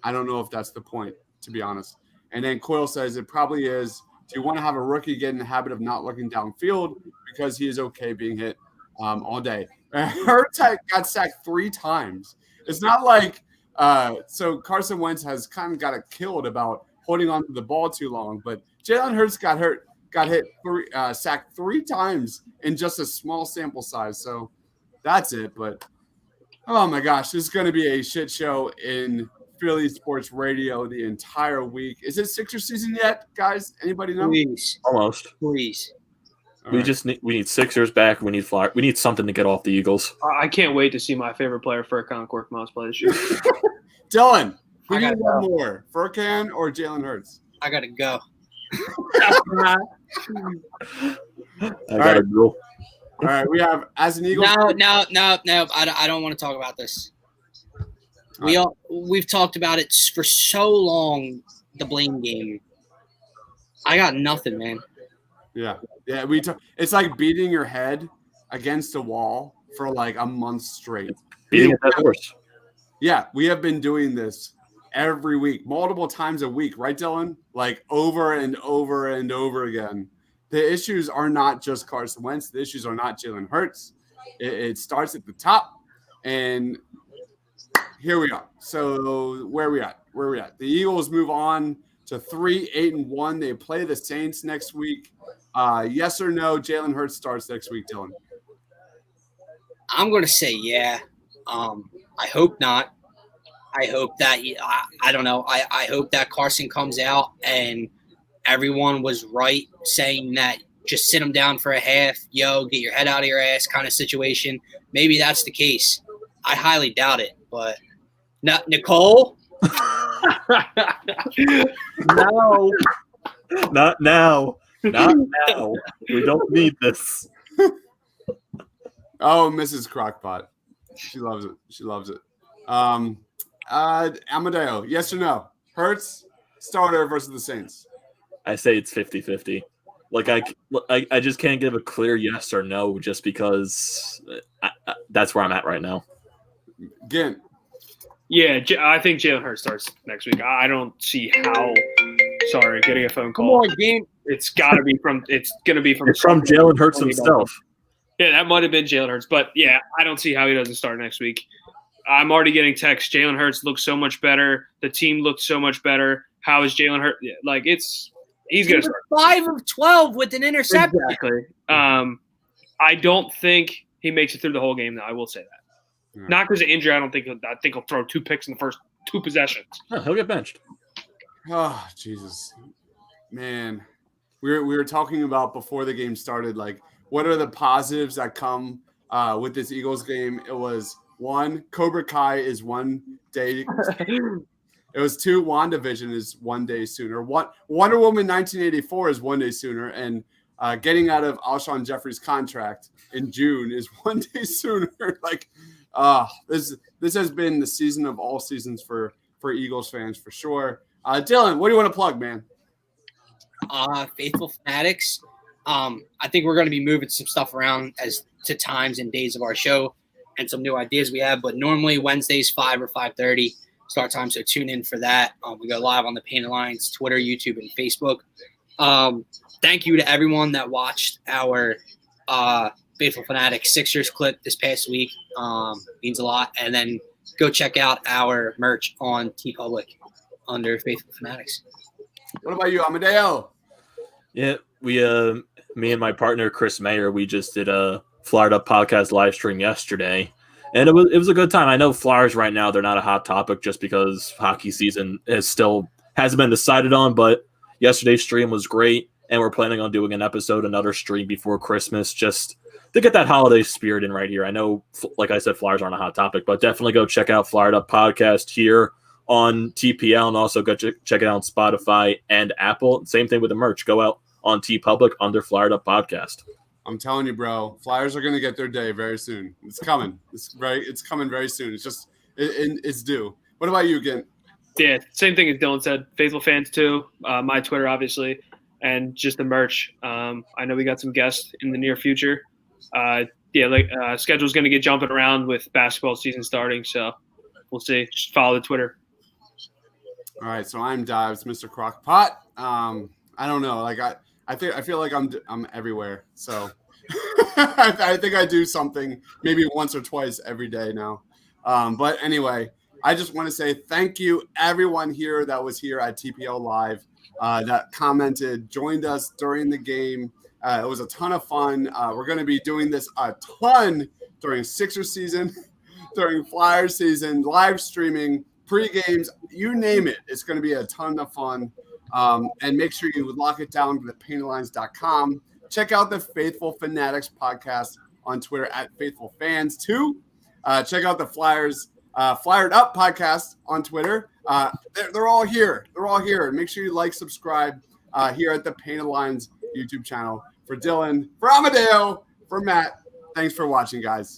I don't know if that's the point, to be honest. And then Coyle says it probably is. Do you want to have a rookie get in the habit of not looking downfield because he is okay being hit all day? Hurts got sacked 3 times. It's not like so Carson Wentz has kind of got it killed about holding on to the ball too long, but Jalen Hurts got hit sacked 3 times in just a small sample size. So that's it. But oh my gosh, this is going to be a shit show in Philly sports radio the entire week. Is it Sixer season yet, guys? Anybody know? Please. Almost. Please. We need Sixers back. We need Flyer. We need something to get off the Eagles. I can't wait to see my favorite player, Furkan Korkmaz, play this year. Dylan, who do you want more, Furkan or Jalen Hurts? I gotta go. I gotta go. All right, we have as an Eagle. No. I don't want to talk about this. We've talked about it for so long. The blame game. I got nothing, man. Yeah. It's like beating your head against a wall for like a month straight. Beating a dead horse. Yeah, we have been doing this every week, multiple times a week, right, Dylan? Like over and over and over again. The issues are not just Carson Wentz. The issues are not Jalen Hurts. It starts at the top, and here we are. So where are we at? The Eagles move on to 3-8-1. They play the Saints next week. Yes or no? Jalen Hurts starts next week, Dylan. I'm going to say yeah. I hope not. I hope that I don't know. I hope that Carson comes out and everyone was right saying that just sit him down for a half, get your head out of your ass kind of situation. Maybe that's the case. I highly doubt it, but Nicole? No. Not now. Not now. We don't need this. Oh, Mrs. Crockpot. She loves it. She loves it. Amadeo, yes or no? Hurts starter versus the Saints. I say it's 50-50. Like I just can't give a clear yes or no just because that's where I'm at right now. Gint. Yeah, I think Jalen Hurts starts next week. I don't see how. Sorry, getting a phone call. Come on, game. It's got to be from. It's going to be from. It's from Jalen Hurts himself. Yeah, that might have been Jalen Hurts, but yeah, I don't see how he doesn't start next week. I'm already getting texts. Jalen Hurts looks so much better. The team looked so much better. How is Jalen Hurts? Like he's going to start 5 of 12 with an interception. Exactly. I don't think he makes it through the whole game, though. I will say that. Yeah. Not because of injury. I think he'll throw 2 picks in the first 2 possessions. Oh, he'll get benched. Oh, Jesus, man. We were talking about before the game started, like what are the positives that come with this Eagles game? It was 1, Cobra Kai is 1 day. It was 2, WandaVision is 1 day sooner. Wonder Woman 1984 is 1 day sooner, and getting out of Alshon Jeffrey's contract in June is 1 day sooner. Like, this has been the season of all seasons for Eagles fans for sure. Dylan, what do you want to plug, man? Faithful Fanatics. I think we're going to be moving some stuff around as to times and days of our show and some new ideas we have. But normally Wednesdays 5 or 5:30 start time, so tune in for that. We go live on the Painted Lines, Twitter, YouTube, and Facebook. Thank you to everyone that watched our Faithful Fanatics Sixers clip this past week. Means a lot. And then go check out our merch on TeePublic under Faithful Fanatics. What about you, Amadeo? Yeah, we me and my partner Chris Mayer, we just did a Flyered Up podcast live stream yesterday, and it was a good time. I know Flyers right now, they're not a hot topic just because hockey season hasn't been decided on, but yesterday's stream was great, and we're planning on doing another stream before Christmas just to get that holiday spirit in right here. I know, like I said, Flyers aren't a hot topic, but definitely go check out Flyered Up podcast here on TPL, and also go check it out on Spotify and Apple. Same thing with the merch. Go out on TeePublic under Flyered Up podcast. I'm telling you, bro, Flyers are going to get their day very soon. It's coming. It's coming very soon. It's just it's due. What about you, again? Yeah, same thing as Dylan said. Faithful fans too. My Twitter, obviously, and just the merch. I know we got some guests in the near future. Schedule's going to get jumping around with basketball season starting, so we'll see. Just follow the Twitter. All right, so I'm Dives, Mr. Crockpot. I don't know, like I feel like I'm everywhere. So I think I do something maybe once or twice every day now. But anyway, I just want to say thank you everyone here that was here at TPO Live, that commented, joined us during the game. It was a ton of fun. We're going to be doing this a ton during Sixers season, during Flyers season, live streaming, pre-games, you name it. It's going to be a ton of fun. And make sure you lock it down to thepaintedlines.com. Check out the Faithful Fanatics podcast on Twitter at Faithful Fans too. Check out the Flyers Flyered Up podcast on Twitter. They're all here. They're all here. Make sure you like, subscribe here at the Painted Lines YouTube channel. For Dylan, for Amadeo, for Matt, thanks for watching, guys.